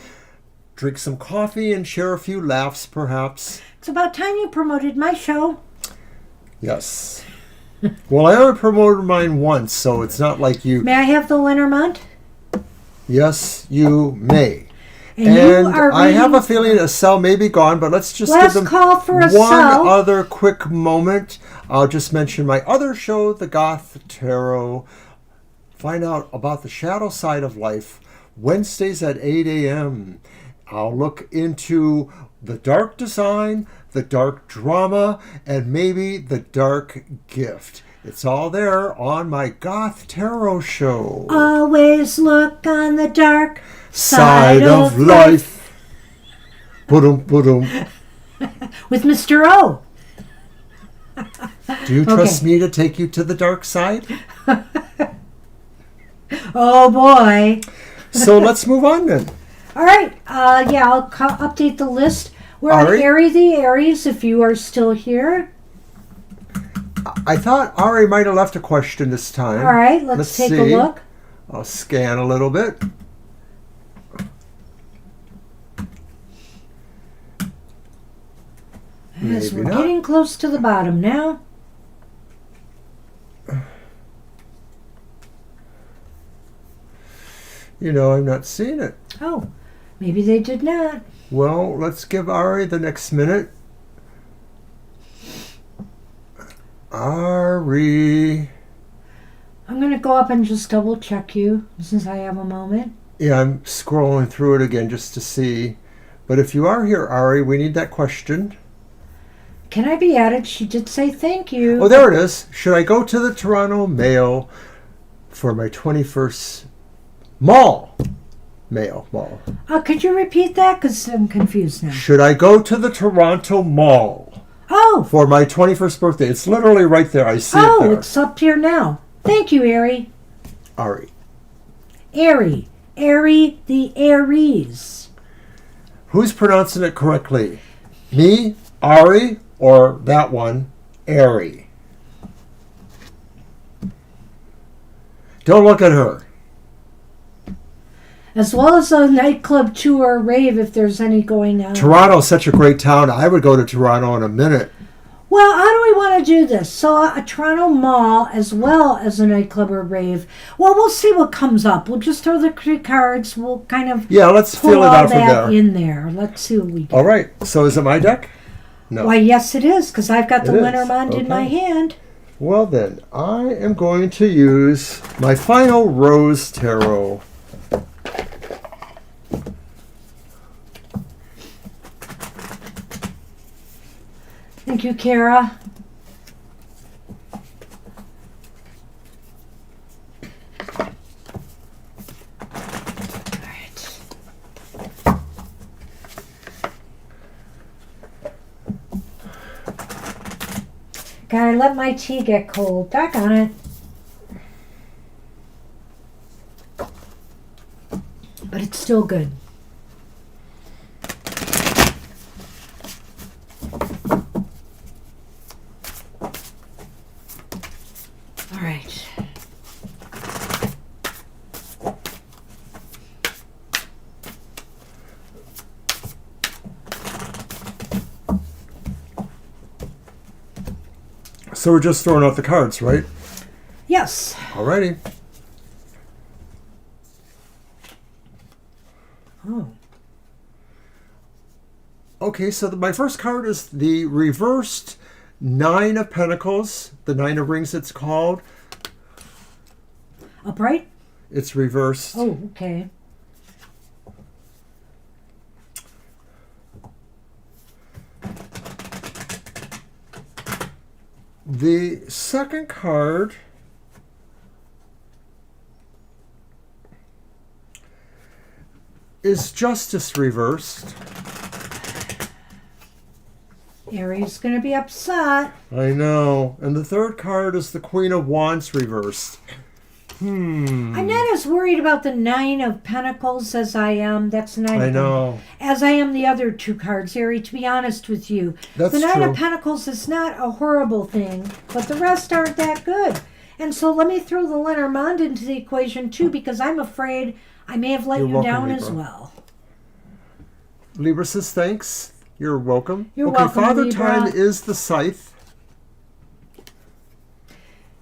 drink some coffee and share a few laughs, perhaps. It's about time you promoted my show. Yes. Well, I only promoted mine once, so it's not like you... May I have the Lenormand? Yes, you may. And I have a feeling Asel may be gone, but let's just give them call for one other quick moment. I'll just mention my other show, The Goth Tarot. Find out about the shadow side of life, Wednesdays at 8 a.m. I'll look into the dark design, the dark drama, and maybe the dark gift. It's all there on my Goth Tarot show. Always look on the dark side of life. Boom, boom. With Mr. O. Do you trust me to take you to the dark side? Oh, boy. So let's move on then. All right. I'll update the list. We're on Ari the Aries, if you are still here. I thought Ari might have left a question this time. All right, let's take a look. I'll scan a little bit. Yes, we're getting close to the bottom now. I'm not seeing it. Oh, maybe they did not. Well, let's give Ari the next minute. Ari. I'm going to go up and just double check you since I have a moment. Yeah, I'm scrolling through it again just to see. But if you are here, Ari, we need that question. Can I be added? She did say thank you. Oh, there it is. Should I go to the Toronto Mail for my 21st mall? Mall. Could you repeat that? Because I'm confused now. Should I go to the Toronto Mall Oh, for my 21st birthday? It's literally right there. I see it there. it's up here now. Thank you, Ari. Ari. Ari the Aries. Who's pronouncing it correctly? Me, Ari, or that one, Ari? Don't look at her. As well as a nightclub tour rave if there's any going on. Toronto's such a great town. I would go to Toronto in a minute. Well, how do we want to do this? So a Toronto mall as well as a nightclub or rave. Well, we'll see what comes up. We'll just throw the cards. We'll kind of let's pull feel it all out from that there. in there. Let's see what we get. All right. So is it my deck? No. Why, yes, it is, because I've got the It is. Lenormand in my Okay. hand. Well then, I am going to use my final Rose Tarot. Thank you, Kara. All right. Gotta let my tea get cold. Back on it. But it's still good. All right. So we're just throwing out the cards, right? Yes. Alrighty. Oh. Okay, so my first card is the reversed Nine of Pentacles, the Nine of Rings it's called. Upright? It's reversed. Oh, okay. The second card is Justice reversed. Aries going to be upset. I know. And the third card is the Queen of Wands reversed. I'm not as worried about the Nine of Pentacles as I am. That's nine. I know. As I am the other two cards, Aries, to be honest with you. That's the Nine true. of Pentacles is not a horrible thing, but the rest aren't that good. And so let me throw the Lenormand into the equation too, because I'm afraid I may have let You're you welcome, down Libra. as well. Libra says thanks. You're welcome. You're okay, welcome, Father Libra. Time is the scythe.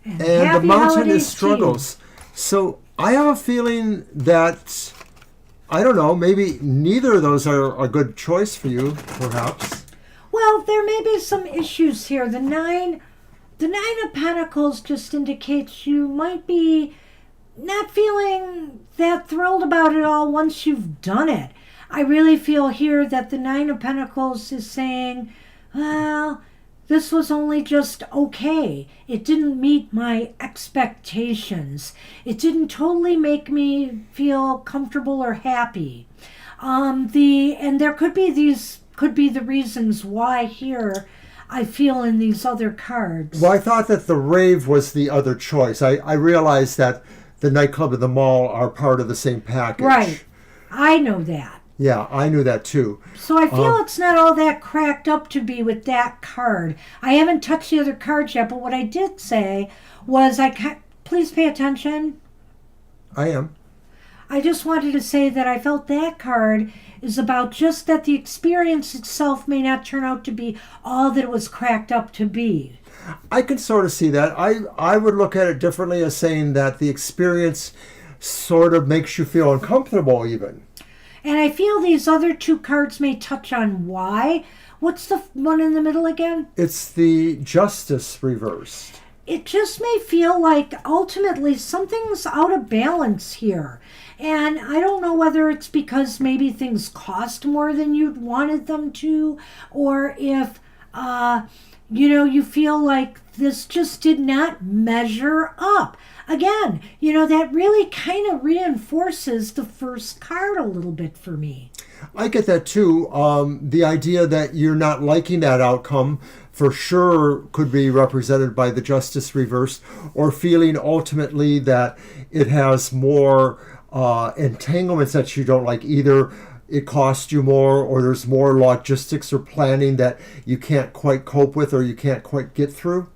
And And the happy mountain holidays is to you. struggles. So I have a feeling that, I don't know, maybe neither of those are a good choice for you, perhaps. Well, there may be some issues here. The nine of Pentacles just indicates you might be not feeling that thrilled about it all once you've done it. I really feel here that the Nine of Pentacles is saying, well, this was only just okay. It didn't meet my expectations. It didn't totally make me feel comfortable or happy. And there could be the reasons why here I feel in these other cards. Well, I thought that the rave was the other choice. I realized that the nightclub and the mall are part of the same package. Right. I know that. Yeah, I knew that too. So I feel it's not all that cracked up to be with that card. I haven't touched the other cards yet, but what I did say was please pay attention. I am. I just wanted to say that I felt that card is about just that the experience itself may not turn out to be all that it was cracked up to be. I can sort of see that. I would look at it differently as saying that the experience sort of makes you feel uncomfortable even. And I feel these other two cards may touch on why. What's the one in the middle again? It's the Justice reversed. It just may feel like ultimately something's out of balance here. And I don't know whether it's because maybe things cost more than you'd wanted them to, or if, you feel like this just did not measure up. Again, that really kind of reinforces the first card a little bit for me. I get that too. The idea that you're not liking that outcome for sure could be represented by the Justice reversed, or feeling ultimately that it has more entanglements that you don't like. Either it costs you more, or there's more logistics or planning that you can't quite cope with, or you can't quite get through.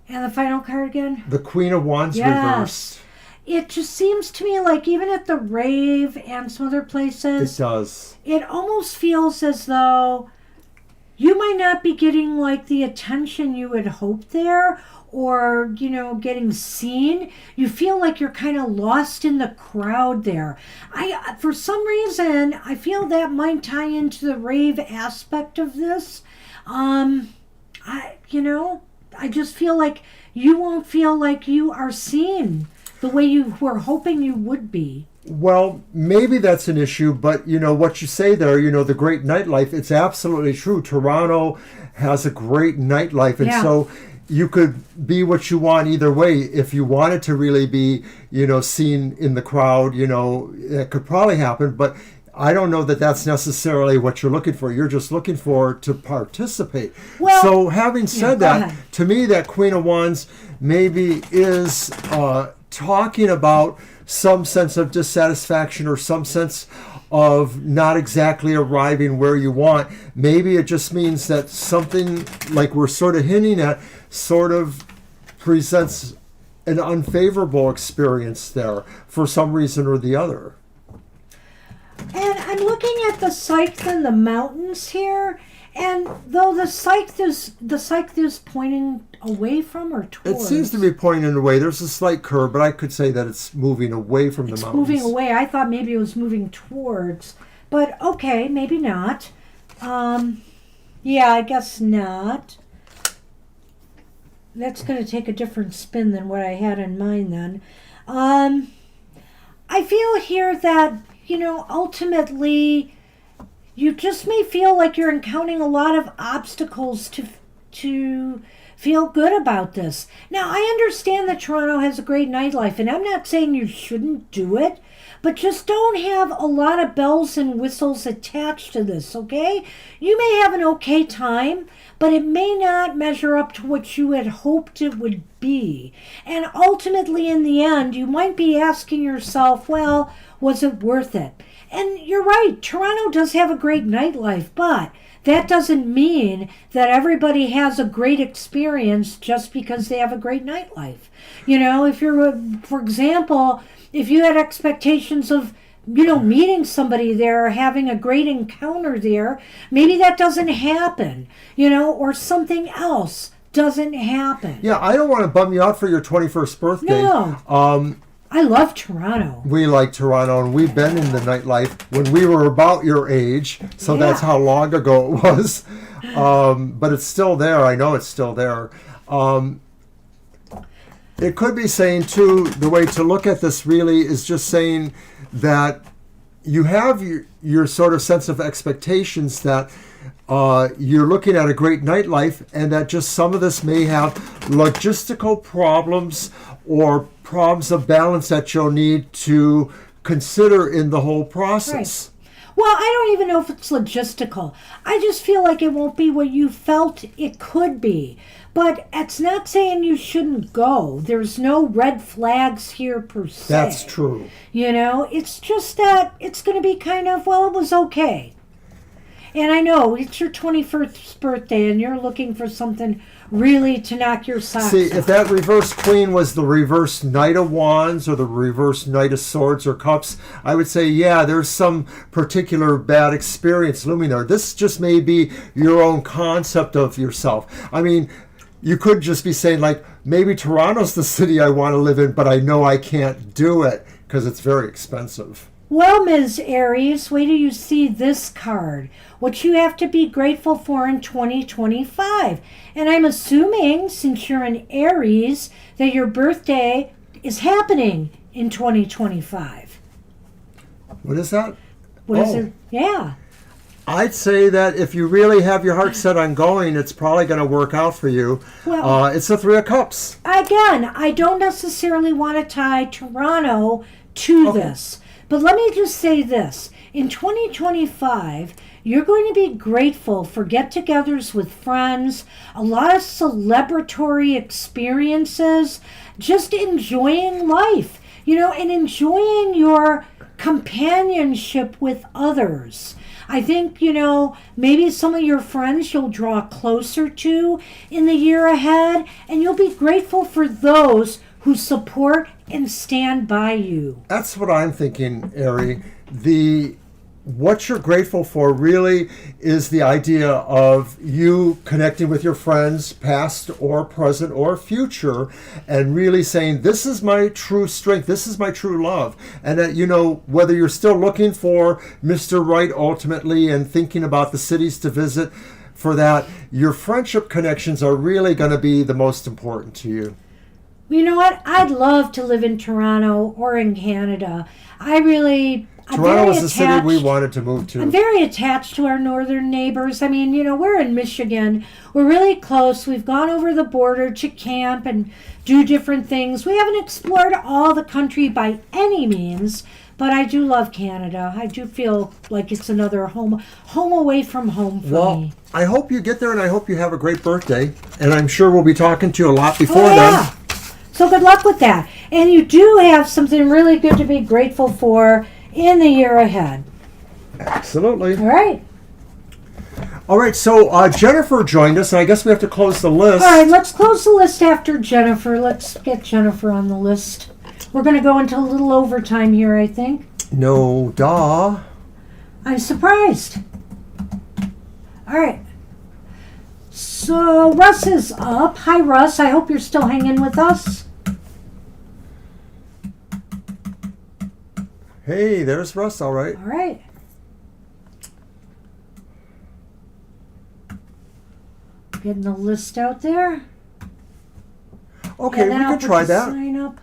And the final card again? The Queen of Wands reversed. It just seems to me like even at the rave and some other places, it does. It almost feels as though you might not be getting like the attention you had hoped there, or, getting seen. You feel like you're kind of lost in the crowd there. For some reason, I feel that might tie into the rave aspect of this. I just feel like you won't feel like you are seen the way you were hoping you would be. Well, maybe that's an issue, but what you say there, the great nightlife, it's absolutely true. Toronto has a great nightlife, and so you could be what you want either way. If you wanted to really be, seen in the crowd, it could probably happen, but I don't know that that's necessarily what you're looking for. You're just looking for to participate. Well, so having said that, ahead. To me, that Queen of Wands maybe is talking about some sense of dissatisfaction, or some sense of not exactly arriving where you want. Maybe it just means that something like we're sort of hinting at sort of presents an unfavorable experience there for some reason or the other. And I'm looking at the Scythe and the mountains here, and though the Scythe is pointing away from or towards. It seems to be pointing away. There's a slight curve, but I could say that it's moving away from the mountains. Moving away. I thought maybe it was moving towards, but okay, maybe not. I guess not. That's going to take a different spin than what I had in mind then. I feel here that, ultimately, you just may feel like you're encountering a lot of obstacles to feel good about this. Now, I understand that Toronto has a great nightlife, and I'm not saying you shouldn't do it, but just don't have a lot of bells and whistles attached to this, okay? You may have an okay time, but it may not measure up to what you had hoped it would be. And ultimately, in the end, you might be asking yourself, well, was it worth it? And you're right, Toronto does have a great nightlife, but that doesn't mean that everybody has a great experience just because they have a great nightlife. If you're, for example, if you had expectations of, meeting somebody there or having a great encounter there, maybe that doesn't happen, or something else doesn't happen. Yeah, I don't want to bum you out for your 21st birthday. No. I love Toronto. We like Toronto, and we've been in the nightlife when we were about your age, so that's how long ago it was. But it's still there. I know it's still there. It could be saying, too, the way to look at this really is just saying that you have your sort of sense of expectations that you're looking at a great nightlife, and that just some of this may have logistical problems or problems of balance that you'll need to consider in the whole process. Right. Well, I don't even know if it's logistical. I just feel like it won't be what you felt it could be. But it's not saying you shouldn't go. There's no red flags here per se. That's true. It's just that it's going to be kind of, well, it was okay. And I know it's your 21st birthday and you're looking for something really to knock your socks off. If that reverse queen was the reverse Knight of Wands or the reverse Knight of Swords or Cups, I would say, there's some particular bad experience looming there. This just may be your own concept of yourself. I mean, you could just be saying, like, maybe Toronto's the city I want to live in, but I know I can't do it because it's very expensive. Well, Ms. Aries, wait till you see this card. What you have to be grateful for in 2025. And I'm assuming, since you're an Aries, that your birthday is happening in 2025. What is that? What is it? Yeah. I'd say that if you really have your heart set on going, it's probably going to work out for you. Well, It's the Three of Cups. again, I don't necessarily want to tie Toronto to this. But let me just say this. In 2025, you're going to be grateful for get-togethers with friends, a lot of celebratory experiences, just enjoying life, and enjoying your companionship with others. I think, maybe some of your friends you'll draw closer to in the year ahead, and you'll be grateful for those who support and stand by you. That's what I'm thinking, Ari. What you're grateful for really is the idea of you connecting with your friends, past or present or future, and really saying, this is my true strength, this is my true love. And that, whether you're still looking for Mr. Right ultimately and thinking about the cities to visit, for that, your friendship connections are really going to be the most important to you. You know what? I'd love to live in Toronto or in Canada. Toronto is the city we wanted to move to. I'm very attached to our northern neighbors. I mean, we're in Michigan. We're really close. We've gone over the border to camp and do different things. We haven't explored all the country by any means, but I do love Canada. I do feel like it's another home away from home for me. I hope you get there, and I hope you have a great birthday. And I'm sure we'll be talking to you a lot before then. So good luck with that. And you do have something really good to be grateful for in the year ahead. Absolutely. All right, so Jennifer joined us, and I guess we have to close the list. All right, let's close the list after Jennifer. Let's get Jennifer on the list. We're going to go into a little overtime here, I think. No, duh. I'm surprised. All right. So Russ is up. Hi, Russ. I hope you're still hanging with us. Hey, there's Russ, all right. All right. Getting the list out there. Okay, we can try that. Sign up.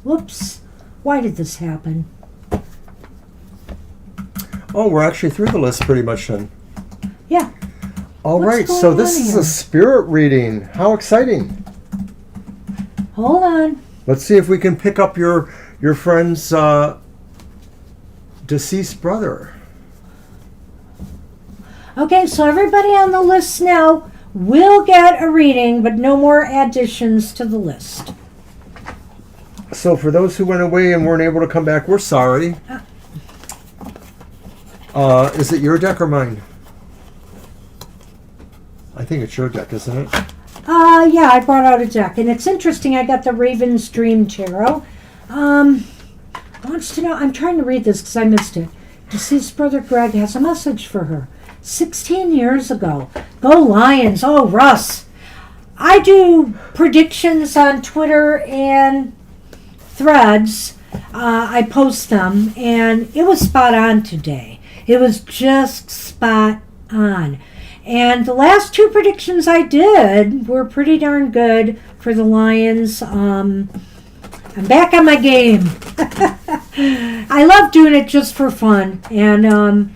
Whoops. Why did this happen? Oh, we're actually through the list pretty much then. Yeah. All right, so this is a spirit reading. How exciting. Hold on. Let's see if we can pick up your friend's deceased brother. Okay, so everybody on the list now will get a reading, but no more additions to the list. So for those who went away and weren't able to come back, we're sorry. Is it your deck or mine? I think it's your deck, isn't it? Yeah, I brought out a deck, and it's interesting. I got the Raven's Dream Tarot. Wants to know. I'm trying to read this because I missed it. Deceased brother Greg has a message for her. 16 years ago. Go Lions. Oh, Russ. I do predictions on Twitter and Threads. I post them, and it was spot on today. It was just spot on. And the last two predictions I did were pretty darn good for the Lions. I'm back on my game. I love doing it just for fun. And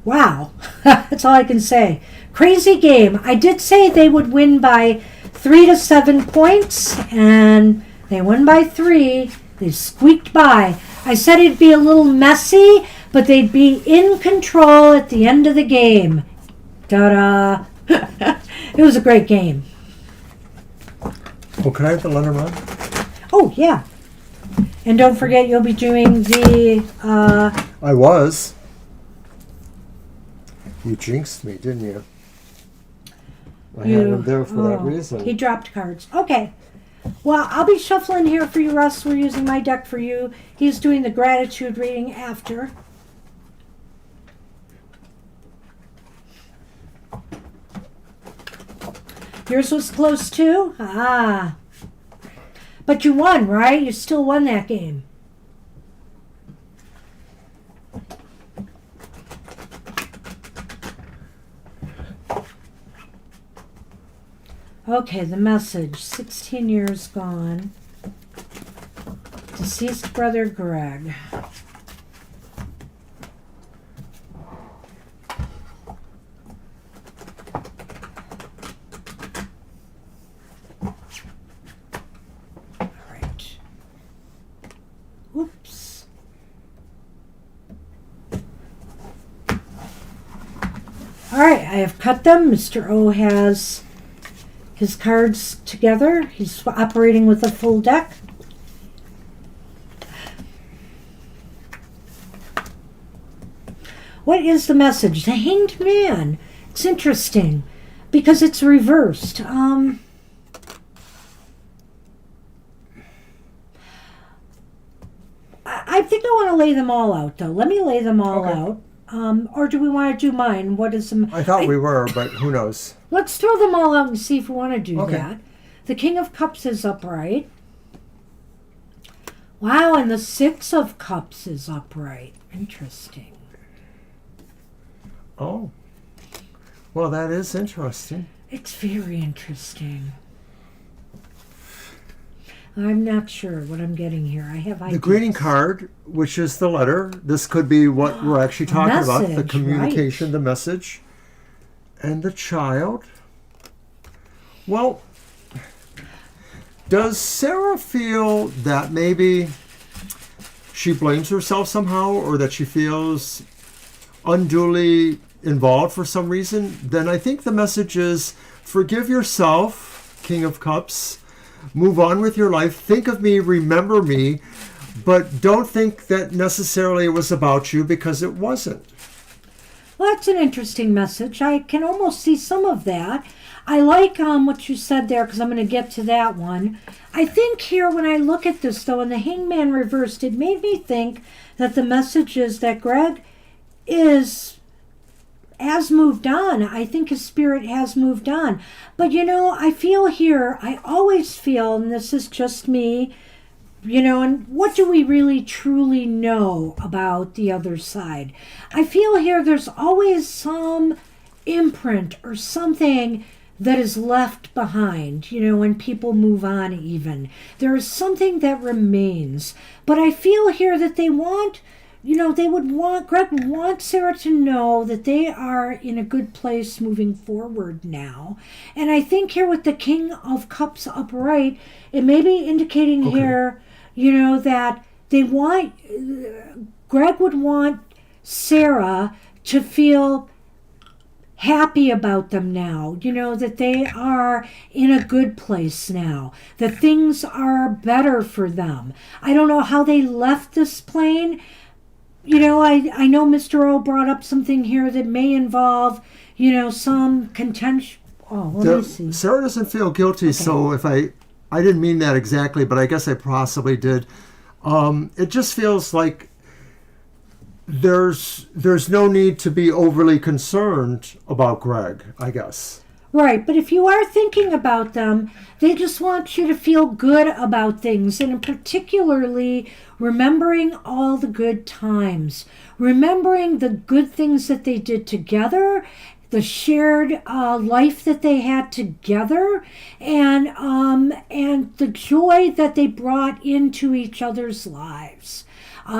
wow, that's all I can say. Crazy game. I did say they would win by 3 to 7 points, and they won by 3. They squeaked by. I said it'd be a little messy, but they'd be in control at the end of the game. Ta-da! It was a great game. Oh, can I have the Lenormand? Oh, yeah. And don't forget, you'll be doing the... I was. You jinxed me, didn't you? I had him there for that reason. He dropped cards. Okay. Well, I'll be shuffling here for you, Russ. We're using my deck for you. He's doing the gratitude reading after. Yours was close too? Ah. But you won, right? You still won that game. Okay, the message. 16 years gone. Deceased brother Greg. All right. Oops. All right, I have cut them. Mr. O has his cards together. He's operating with a full deck. What is the message? The Hanged Man. It's interesting because it's reversed. I think I want to lay them all out, though. Let me lay them all out. Or do we want to do mine? What is them? I thought we were, but who knows? Let's throw them all out and see if we want to do that. The King of Cups is upright. Wow, and the Six of Cups is upright. Interesting. Oh. Well, that is interesting. It's very interesting. I'm not sure what I'm getting here. I have ideas. The greeting card, which is the letter. This could be what we're actually talking about. The communication, right. The message. And the child. Well, does Sarah feel that maybe she blames herself somehow, or that she feels unduly involved for some reason? Then I think the message is, forgive yourself, King of Cups. Move on with your life. Think of me, remember me, but don't think that necessarily it was about you, because it wasn't. Well, that's an interesting message. I can almost see some of that. I like what you said there, because I'm going to get to that one. I think here, when I look at this, though, in the Hangman reversed, it made me think that the message is that Greg has moved on. I think his spirit has moved on. But, I feel here, I always feel, and this is just me, and what do we really truly know about the other side? I feel here there's always some imprint or something that is left behind, when people move on even. There is something that remains. But I feel here that they want... Greg would want Sarah to know that they are in a good place moving forward now. And I think here with the King of Cups upright, it may be indicating here, that Greg would want Sarah to feel happy about them now, that they are in a good place now, that things are better for them. I don't know how they left this plane. I know Mr. O brought up something here that may involve, some contention. Oh, let me see. Sarah doesn't feel guilty, so if I didn't mean that exactly, but I guess I possibly did. It just feels like there's no need to be overly concerned about Greg, I guess. Right, but if you are thinking about them, they just want you to feel good about things, and particularly remembering all the good times, remembering the good things that they did together, the shared life that they had together, and the joy that they brought into each other's lives.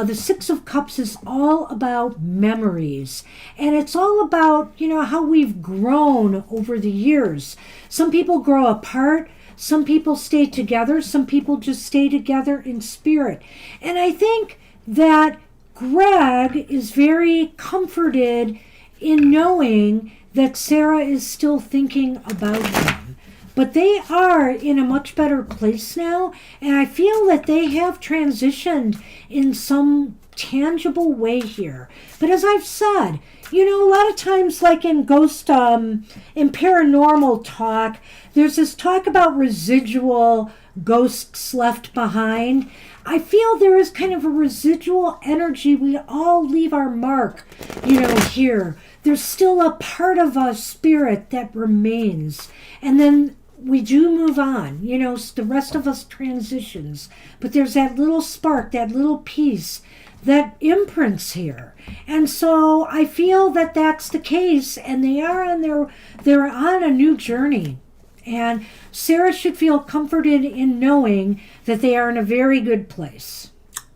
The Six of Cups is all about memories, and it's all about, how we've grown over the years. Some people grow apart, some people stay together, some people just stay together in spirit. And I think that Greg is very comforted in knowing that Sarah is still thinking about him. But they are in a much better place now, and I feel that they have transitioned in some tangible way here. But as I've said, a lot of times, like in ghost, in paranormal talk, there's this talk about residual ghosts left behind. I feel there is kind of a residual energy. We all leave our mark, here. There's still a part of us spirit that remains. And then we do move on, the rest of us transitions, but there's that little spark, that little piece that imprints here. And so I feel that that's the case, and they're on a new journey. And Sarah should feel comforted in knowing that they are in a very good place.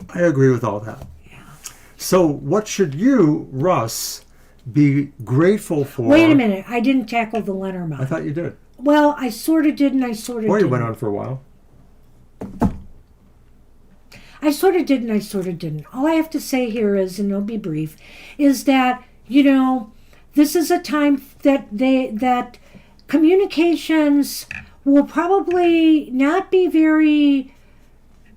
I agree with all that. Yeah. So what should you, Russ, be grateful for? Wait a minute. I didn't tackle the Lenormand. I thought you did. Well, I sort of did and I sort of Boy, didn't. you went on for a while. I sort of did and I sort of didn't. All I have to say here is, and it'll be brief, is that, you know, this is a time that communications will probably not be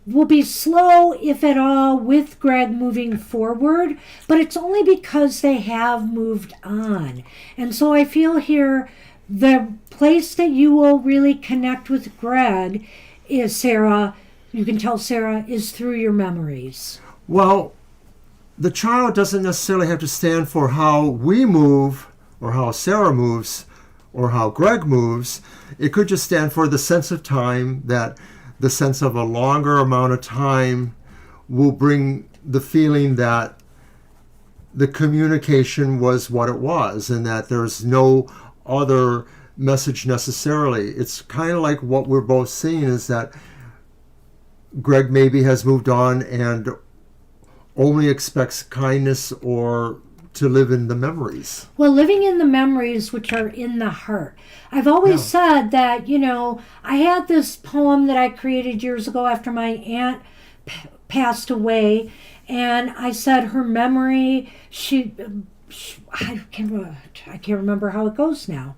will be slow, if at all, with Greg moving forward, but it's only because they have moved on. And so I feel here the place that you will really connect with Greg is, Sarah, you can tell Sarah, is through your memories. Well, the child doesn't necessarily have to stand for how we move or how Sarah moves or how Greg moves. It could just stand for the sense of time, that the sense of a longer amount of time will bring the feeling that the communication was what it was and that there's no other message necessarily. It's kind of like what we're both seeing is that Greg maybe has moved on and only expects kindness or to live in the memories. Well, living in the memories which are in the heart. I've always said that, you know, I had this poem that I created years ago after my aunt passed away, and I said her memory, I can't remember how it goes now.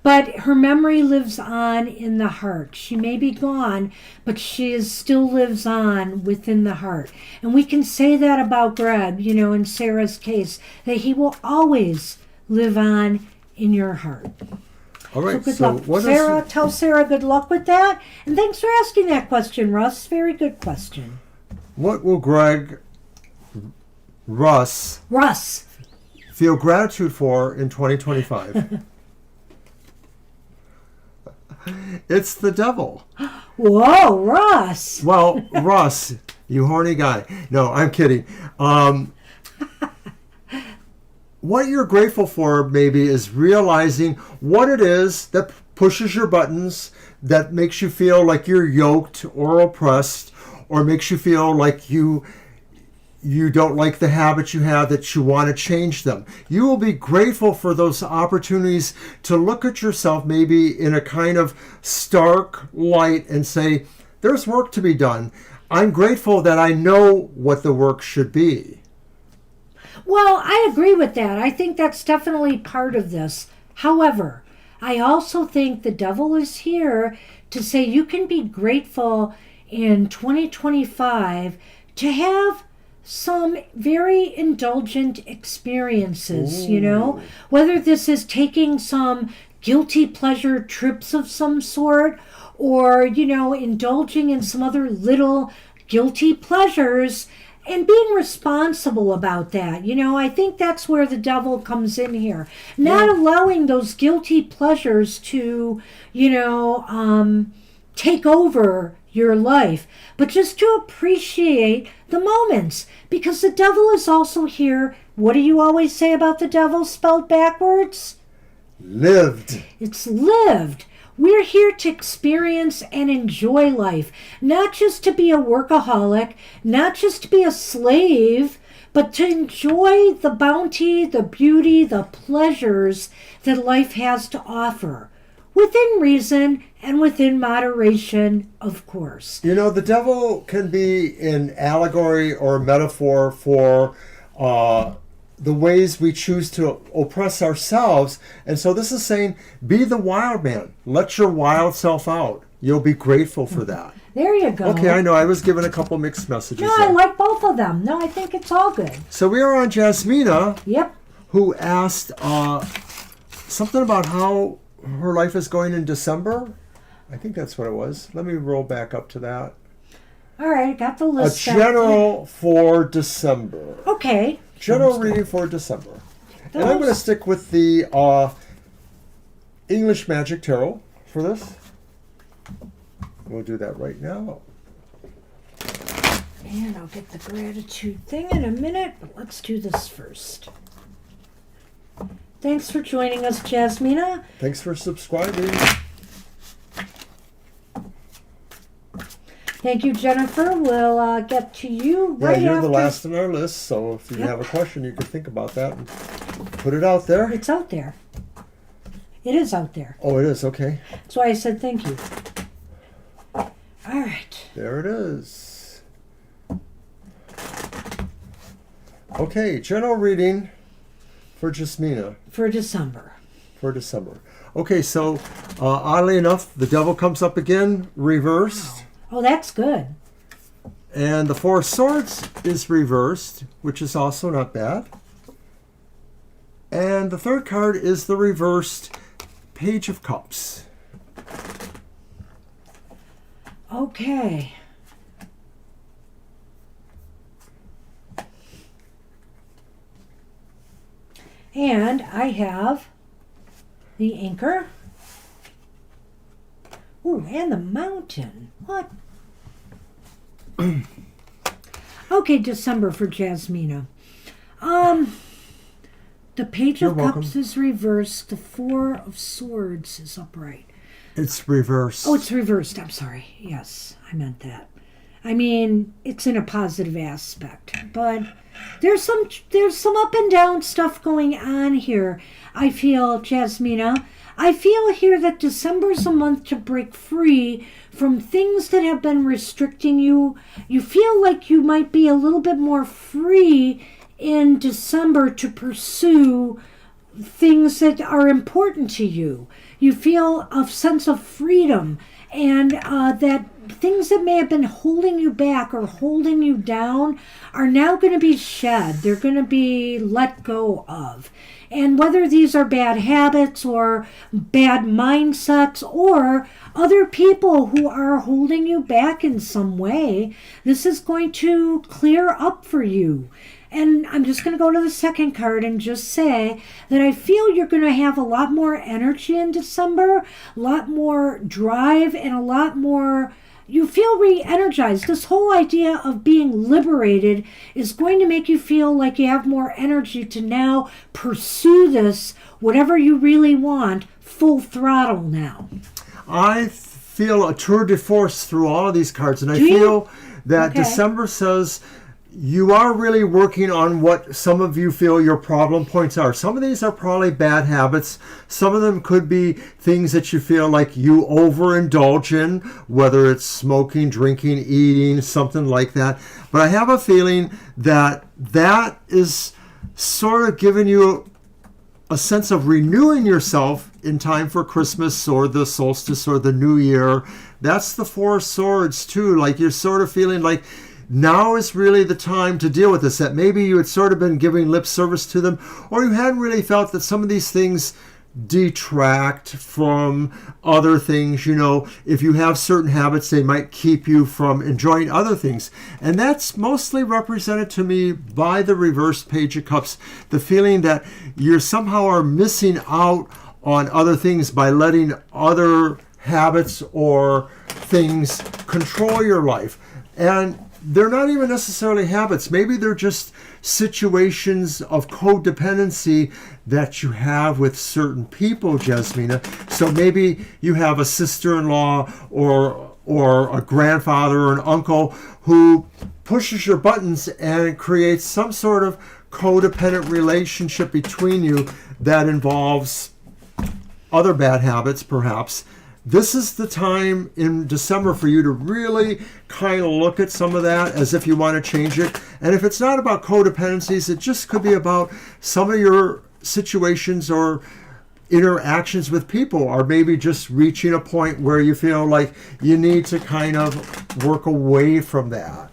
But her memory lives on in the heart. She may be gone, but still lives on within the heart. And we can say that about Greg, you know, in Sarah's case, that he will always live on in your heart. All right. So good luck. Sarah, tell Sarah good luck with that. And thanks for asking that question, Russ. Very good question. What will Russ feel gratitude for in 2025? It's the devil. Whoa, Russ. Well, Russ, you horny guy. No, I'm kidding. What you're grateful for maybe is realizing what it is that pushes your buttons, that makes you feel like you're yoked or oppressed, or makes you feel like you don't like the habits you have, that you want to change them. You will be grateful for those opportunities to look at yourself maybe in a kind of stark light and say, there's work to be done. I'm grateful that I know what the work should be. Well, I agree with that. I think that's definitely part of this. However, I also think the devil is here to say you can be grateful in 2025 to have some very indulgent experiences. Ooh. You know, whether this is taking some guilty pleasure trips of some sort, or, you know, indulging in some other little guilty pleasures and being responsible about that. You know, I think that's where the devil comes in here. Not allowing those guilty pleasures to, you know, take over your life, but just to appreciate the moments, because the devil is also here. What do you always say about the devil spelled backwards? Lived. It's lived. We're here to experience and enjoy life, not just to be a workaholic, not just to be a slave, but to enjoy the bounty, the beauty, the pleasures that life has to offer. Within reason and within moderation, of course. You know, the devil can be an allegory or a metaphor for the ways we choose to oppress ourselves. And so this is saying, be the wild man. Let your wild self out. You'll be grateful for that. There you go. Okay, I know. I was given a couple mixed messages. No, I like both of them. No, I think it's all good. So we are on Jasmina. Yep. Who asked something about how her life is going in December. I think that's what it was. Let me roll back up to that. All right, got the list. A general for December. Okay. General reading for December. And I'm going to stick with the English Magic Tarot for this. We'll do that right now. And I'll get the gratitude thing in a minute, but let's do this first. Thanks for joining us, Jasmina. Thanks for subscribing. Thank you, Jennifer. We'll get to you right you're after. the last on our list, so if you have a question, you can think about that and put it out there. It's out there. It is out there. Oh, it is? Okay. That's why I said thank you. All right. There it is. Okay, general reading for Jasmina. For December. Okay, so oddly enough, the devil comes up again, reversed. Oh, that's good. And the Four of Swords is reversed, which is also not bad. And the third card is the reversed Page of Cups. Okay. And I have the Anchor. Ooh, and the Mountain. What? Okay, December for Jasmina. The Page of Cups is reversed. The Four of Swords is upright. It's reversed. Oh, it's reversed. I'm sorry. Yes, I meant that. I mean, it's in a positive aspect, but there's some up and down stuff going on here. I feel, Jasmina. I feel here that December's a month to break free from things that have been restricting you. You feel like you might be a little bit more free in December to pursue things that are important to you. You feel a sense of freedom, and that things that may have been holding you back or holding you down are now going to be shed. They're going to be let go of. And whether these are bad habits or bad mindsets or other people who are holding you back in some way, this is going to clear up for you. And I'm just going to go to the second card and just say that I feel you're going to have a lot more energy in December, a lot more drive, and a lot more... You feel re-energized. This whole idea of being liberated is going to make you feel like you have more energy to now pursue this, whatever you really want, full throttle now. I feel a tour de force through all of these cards, and I Do you? feel that December says you are really working on what some of you feel your problem points are. Some of these are probably bad habits. Some of them could be things that you feel like you overindulge in, whether it's smoking, drinking, eating, something like that. But I have a feeling that that is sort of giving you a sense of renewing yourself in time for Christmas or the solstice or the new year. That's the Four of Swords too. Like you're sort of feeling like now is really the time to deal with this, that maybe you had sort of been giving lip service to them, or you hadn't really felt that some of these things detract from other things. You know, if you have certain habits, they might keep you from enjoying other things. And that's mostly represented to me by the reversed Page of Cups, the feeling that you somehow are missing out on other things by letting other habits or things control your life. And they're not even necessarily habits. Maybe they're just situations of codependency that you have with certain people, Jasmina. So maybe you have a sister-in-law or a grandfather or an uncle who pushes your buttons and creates some sort of codependent relationship between you that involves other bad habits, perhaps. This is the time in December for you to really kind of look at some of that as if you want to change it. And if it's not about codependencies, it just could be about some of your situations or interactions with people, or maybe just reaching a point where you feel like you need to kind of work away from that.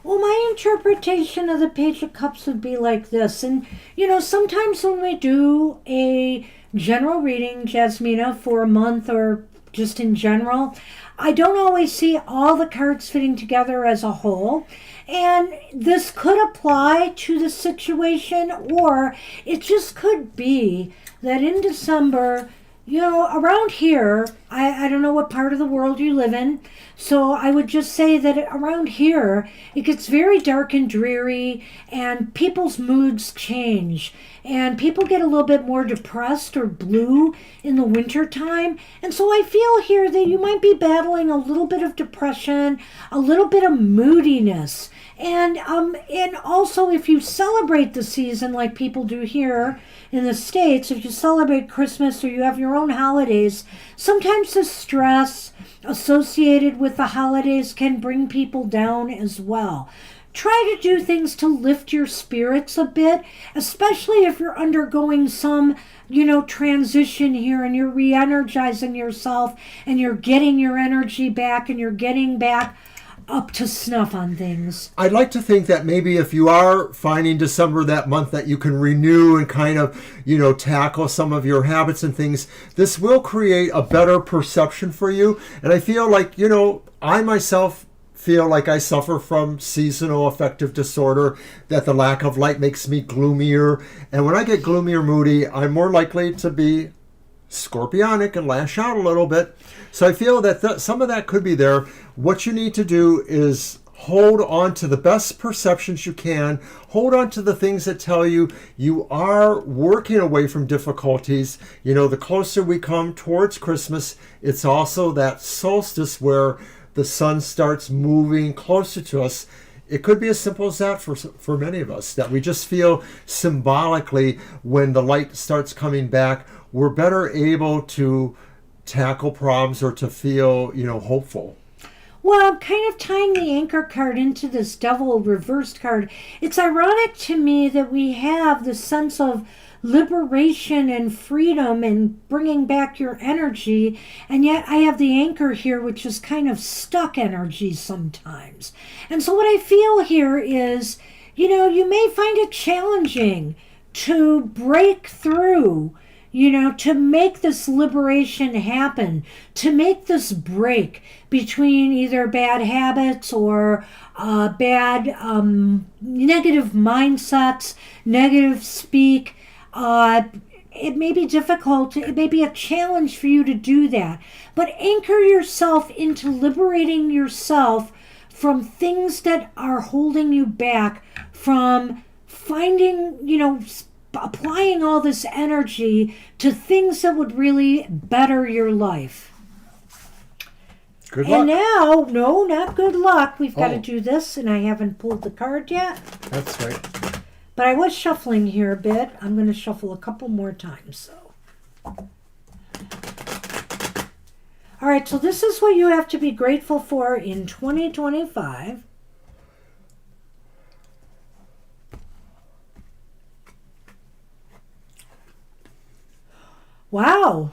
Well, my interpretation of the Page of Cups would be like this. And, you know, sometimes when we do a general reading, Jasmina, for a month or just in general, I don't always see all the cards fitting together as a whole. And this could apply to the situation, or it just could be that in December Around here, I don't know what part of the world you live in, so I would just say that around here, it gets very dark and dreary, and people's moods change, and people get a little bit more depressed or blue in the winter time. And so I feel here that you might be battling a little bit of depression, a little bit of moodiness. And also, if you celebrate the season like people do here in the States, if you celebrate Christmas or you have your own holidays, sometimes the stress associated with the holidays can bring people down as well. Try to do things to lift your spirits a bit, especially if you're undergoing some, transition here and you're re-energizing yourself and you're getting your energy back and you're getting back up to snuff on things. I'd like to think that maybe if you are finding December that month that you can renew and kind of, tackle some of your habits and things, this will create a better perception for you. And I feel like, I myself feel like I suffer from seasonal affective disorder, that the lack of light makes me gloomier. And when I get gloomy or moody, I'm more likely to be scorpionic and lash out a little bit. So I feel that some of that could be there. What you need to do is hold on to the best perceptions you can. Hold on to the things that tell you you are working away from difficulties. The closer we come towards Christmas, it's also that solstice where the sun starts moving closer to us. It could be as simple as that for many of us, that we just feel symbolically when the light starts coming back, we're better able to tackle problems or to feel, hopeful. Well, I'm kind of tying the anchor card into this devil reversed card. It's ironic to me that we have the sense of liberation and freedom and bringing back your energy, and yet I have the anchor here, which is kind of stuck energy sometimes. And so what I feel here is, you may find it challenging to break through, to make this liberation happen, to make this break between either bad habits or bad negative mindsets, negative speak. It may be difficult, it may be a challenge for you to do that, but anchor yourself into liberating yourself from things that are holding you back from finding, applying all this energy to things that would really better your life. Good luck. And now, no, not good luck. We've got to do this, and I haven't pulled the card yet. That's right. But I was shuffling here a bit. I'm going to shuffle a couple more times. So, all right, so this is what you have to be grateful for in 2025. Wow.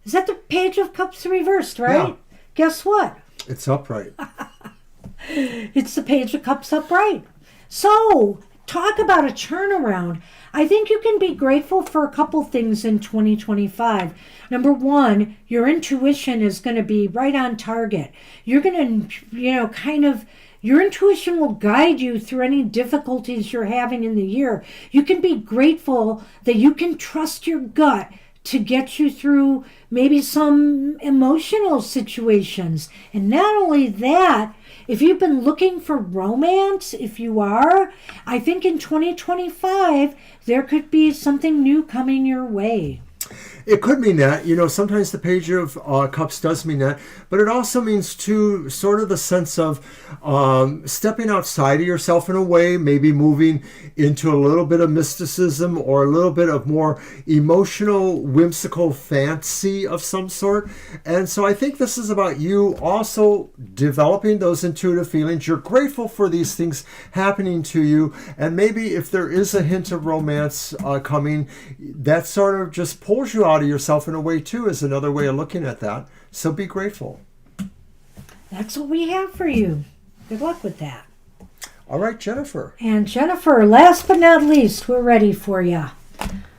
Is that the Page of Cups reversed, right? Yeah. Guess what? It's upright. It's the Page of Cups upright. So, talk about a turnaround. I think you can be grateful for a couple things in 2025. Number one, your intuition is going to be right on target. You're going to, your intuition will guide you through any difficulties you're having in the year. You can be grateful that you can trust your gut to get you through maybe some emotional situations. And not only that, if you've been looking for romance, if you are, I think in 2025, there could be something new coming your way. It could mean that, sometimes the Page of Cups does mean that, but it also means too sort of the sense of stepping outside of yourself in a way, maybe moving into a little bit of mysticism or a little bit of more emotional, whimsical fancy of some sort. And so I think this is about you also developing those intuitive feelings. You're grateful for these things happening to you, and maybe if there is a hint of romance coming, that sort of just pulls you out of yourself in a way too, is another way of looking at that. So be grateful. That's what we have for you. Good luck with that. All right, Jennifer. And Jennifer, last but not least, we're ready for you.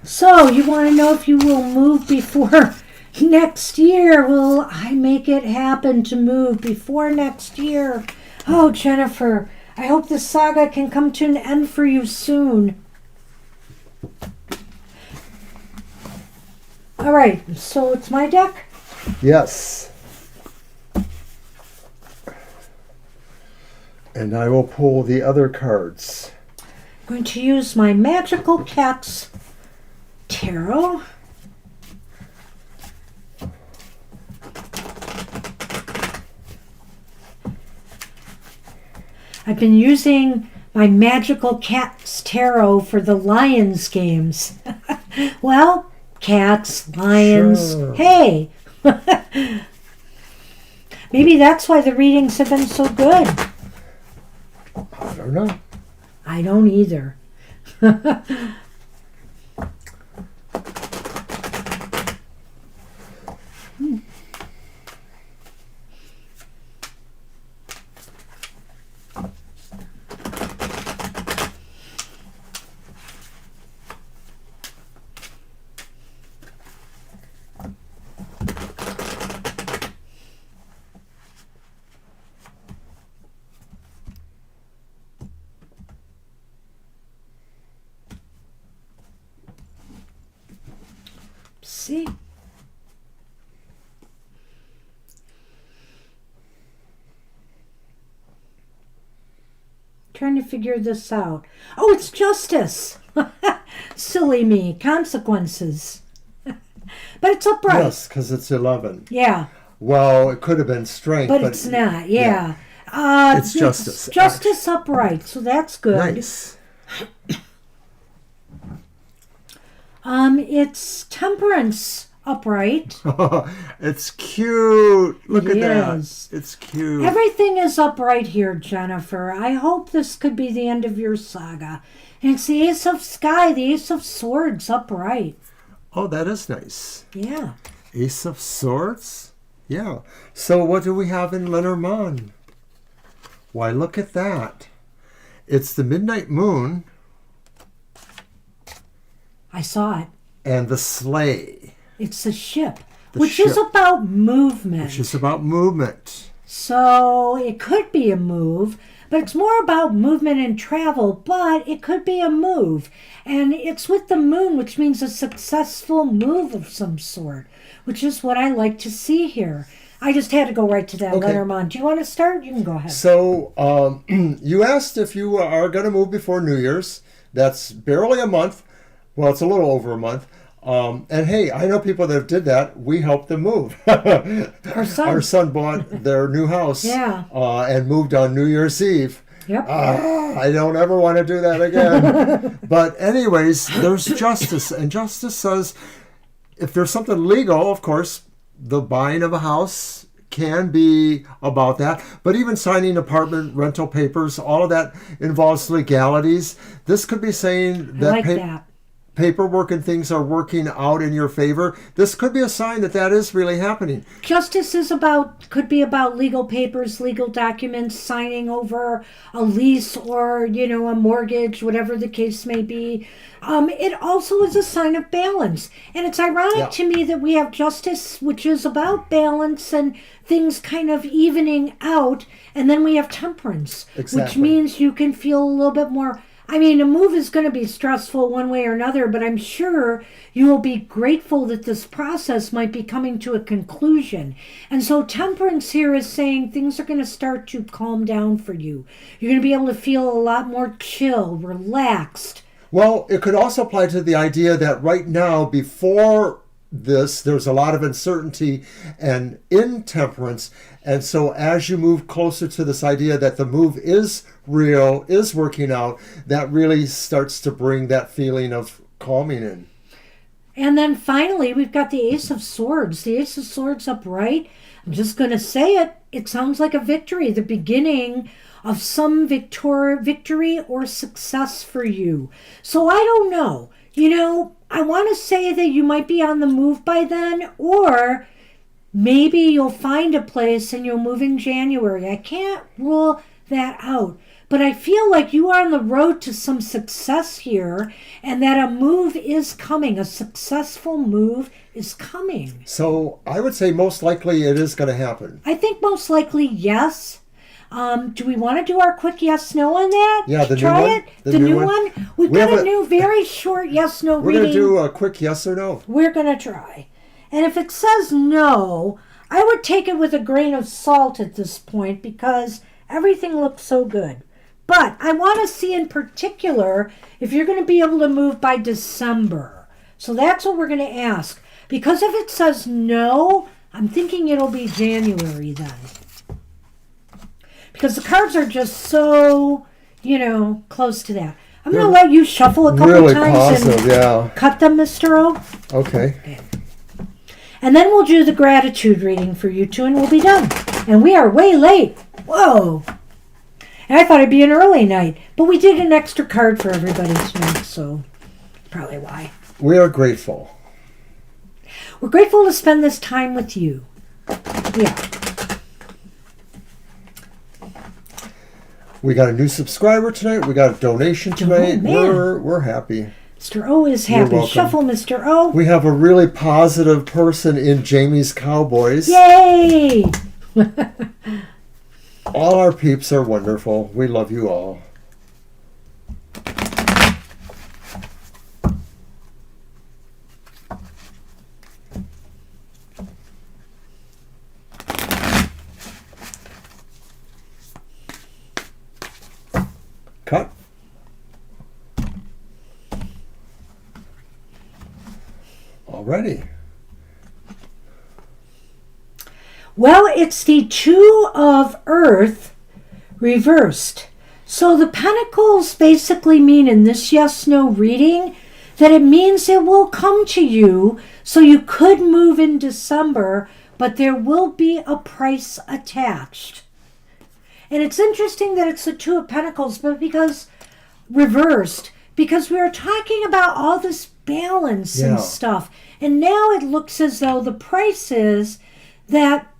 So you want to know if you will move before next year. Will I make it happen to move before next year? Oh, Jennifer, I hope this saga can come to an end for you soon. All right, so it's my deck. Yes. And I will pull the other cards. I'm going to use my Magical Cats Tarot. I've been using my Magical Cats Tarot for the Lions games. Well, cats, lions, Sure. hey! Maybe that's why the readings have been so good. I don't know. I don't either. See? Trying to figure this out. Oh, it's justice. Silly me. Consequences. But it's upright. Yes, because it's 11. Yeah, Well, it could have been strength, but it's not. Yeah. It's justice. Justice upright, so that's good. Nice. It's temperance upright. It's cute. Look at that. Yes. It's cute. Everything is upright here, Jennifer. I hope this could be the end of your saga. And it's the Ace of Sky, the Ace of Swords upright. Oh, that is nice. Yeah. Ace of Swords? Yeah. So what do we have in Lenormand? Why, look at that. It's the midnight moon I saw it. and the sleigh, It's a ship, The which is ship. about movement. which is about movement. So it could be a move, but it's more about movement and travel, but it could be a move. And it's with the moon, which means a successful move of some sort, which is what I like to see here. I just had to go right to that, Okay. Lenormand. Do you want to start? You can go ahead. So you asked if you are going to move before New Year's. That's barely a month. Well, it's a little over a month. And hey, I know people that did that. We helped them move. Our son bought their new house Yeah. And moved on New Year's Eve. Yep. I don't ever want to do that again. But anyways, there's justice. And justice says if there's something legal, of course, the buying of a house can be about that. But even signing apartment rental papers, all of that involves legalities. This could be saying I that like that. paperwork and things are working out in your favor. This could be a sign that that is really happening. Justice is could be about legal papers, legal documents, signing over a lease or, a mortgage, whatever the case may be. It also is a sign of balance. And it's ironic Yeah. to me that we have justice, which is about balance and things kind of evening out. And then we have temperance, which Exactly. means you can feel a little bit more. I mean, a move is going to be stressful one way or another, but I'm sure you will be grateful that this process might be coming to a conclusion. And so temperance here is saying things are going to start to calm down for you. You're going to be able to feel a lot more chill, relaxed. Well, it could also apply to the idea that right now, before this, there's a lot of uncertainty and intemperance. And so as you move closer to this idea that the move is real, is working out, that really starts to bring that feeling of calming in. And then finally, we've got the Ace of Swords. The Ace of Swords upright. I'm just going to say it. It sounds like a victory, the beginning of some victory or success for you. So I don't know. I want to say that you might be on the move by then, or maybe you'll find a place and you'll move in January. I can't rule that out. But I feel like you are on the road to some success here and that a move is coming. A successful move is coming. So I would say most likely it is going to happen. I think most likely yes. Do we want to do our quick yes/no on that? Yeah, the new Try one? it. The The new new one? one. We've We got have a a- new, very short yes/no We're going reading. to do a quick yes or no. We're going to try. And if it says no, I would take it with a grain of salt at this point because everything looks so good. But I want to see in particular if you're going to be able to move by December. So that's what we're going to ask. Because if it says no, I'm thinking it'll be January then. Because the cards are just so, close to that. I'm going to let you shuffle a couple really times positive, and cut them, Mr. O. Okay. And then we'll do the gratitude reading for you two and we'll be done. And we are way late. Whoa. And I thought it'd be an early night. But we did an extra card for everybody tonight, so probably why. We are grateful. We're grateful to spend this time with you. Yeah. We got a new subscriber tonight. We got a donation tonight. We're happy. Mr. O is You're happy. welcome. Shuffle, Mr. O. We have a really positive person in Jamie's Cowboys. Yay! All our peeps are wonderful. We love you all. Cut. Alrighty. Well, it's the Two of Earth reversed. So the Pentacles basically mean in this yes-no reading that it means it will come to you. So you could move in December, but there will be a price attached. And it's interesting that it's the Two of Pentacles, but because reversed, because we were talking about all this balance and stuff. And now it looks as though the price is that,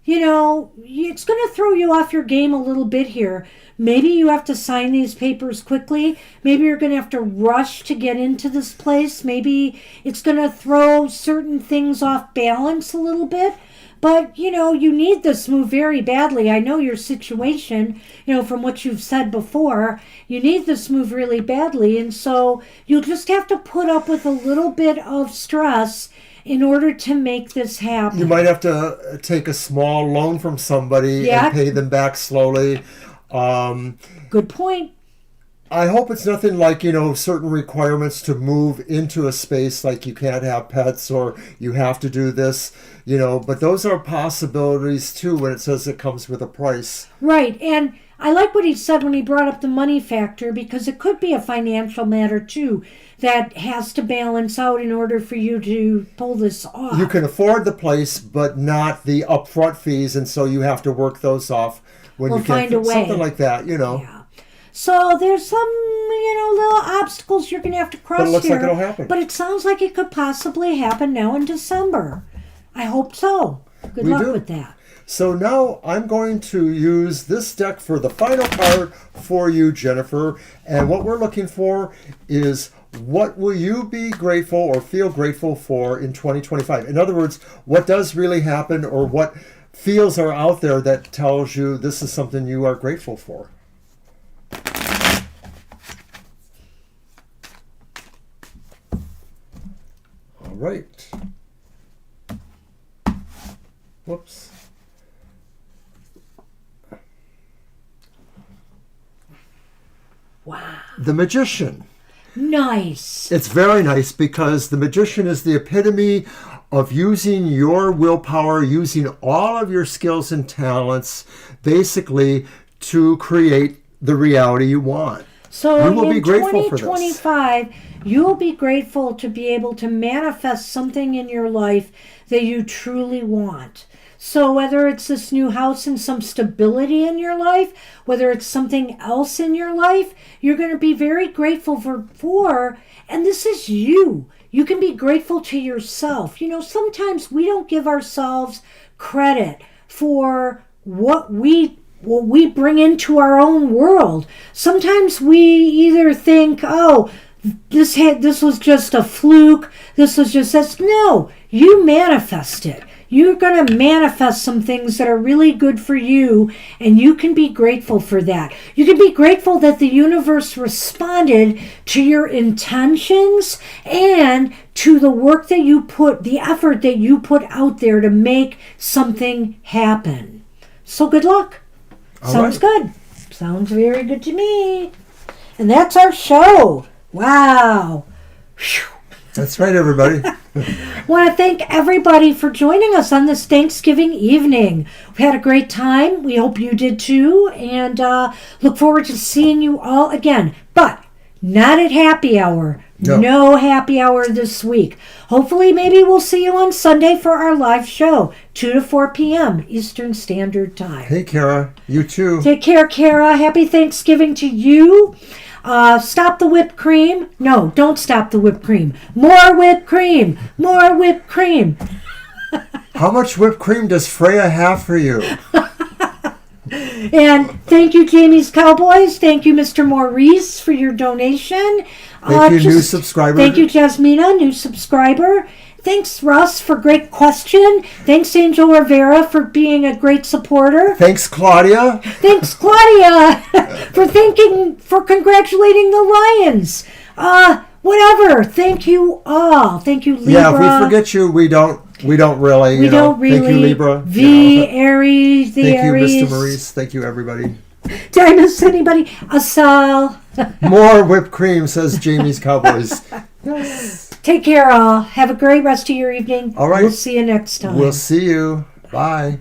it's going to throw you off your game a little bit here. Maybe you have to sign these papers quickly. Maybe you're going to have to rush to get into this place. Maybe it's going to throw certain things off balance a little bit. But, you need this move very badly. I know your situation, from what you've said before. You need this move really badly. And so you'll just have to put up with a little bit of stress in order to make this happen. You might have to take a small loan from somebody and pay them back slowly. Good point. I hope it's nothing like, certain requirements to move into a space, like you can't have pets or you have to do this, but those are possibilities too when it says it comes with a price. Right. And I like what he said when he brought up the money factor, because it could be a financial matter too that has to balance out in order for you to pull this off. You can afford the place, but not the upfront fees, and so you have to work those off when you find a way. Something like that, Yeah. So there's some, little obstacles you're going to have to cross here. But it looks like it'll happen. But it sounds like it could possibly happen now in December. I hope so. Good luck with that. So now I'm going to use this deck for the final card for you, Jennifer. And what we're looking for is, what will you be grateful or feel grateful for in 2025? In other words, what does really happen, or what feels are out there that tells you this is something you are grateful for? All right. Whoops. Wow. The Magician. Nice. It's very nice because the Magician is the epitome of using your willpower, using all of your skills and talents, basically to create the reality you want. So you will be grateful for this. 2025, you will be grateful to be able to manifest something in your life that you truly want. So whether it's this new house and some stability in your life, whether it's something else in your life, you're going to be very grateful for, and this is you. You can be grateful to yourself. Sometimes we don't give ourselves credit for what we bring into our own world. Sometimes we either think, this was just a fluke, this was just this. No, you manifest it. you're going to manifest some things that are really good for you, and you can be grateful for that. You can be grateful that the universe responded to your intentions and to the work that you put, the effort that you put out there to make something happen. So good luck. Sounds good. Sounds very good to me. And that's our show. Wow. Whew. That's right, everybody. I want to thank everybody for joining us on this Thanksgiving evening. We had a great time. We hope you did too. And look forward to seeing you all again. But not at happy hour. No happy hour this week. Hopefully, maybe we'll see you on Sunday for our live show, 2 to 4 p.m. Eastern Standard Time. Hey, Kara. You too. Take care, Kara. Happy Thanksgiving to you. Stop the whipped cream. No, don't stop the whipped cream. More whipped cream. More whipped cream. How much whipped cream does Freya have for you? And thank you, Jamie's Cowboys. Thank you, Mr. Maurice, for your donation. Thank you, new subscriber. Thank you, Jasmina, new subscriber. Thanks, Russ, for great question. Thanks, Angel Rivera, for being a great supporter. Thanks, Claudia. Thanks, Claudia, for congratulating the Lions. Whatever. Thank you all. Thank you, Libra. Yeah, if we forget you, we don't really. We don't really. Thank you, Libra. Aries, the Thank Aries. you, Mr. Maurice. Thank you, everybody. Did I miss anybody? Asal. More whipped cream, says Jamie's Cowboys. Yes. Take care, all. Have a great rest of your evening. All right. We'll see you next time. We'll see you. Bye.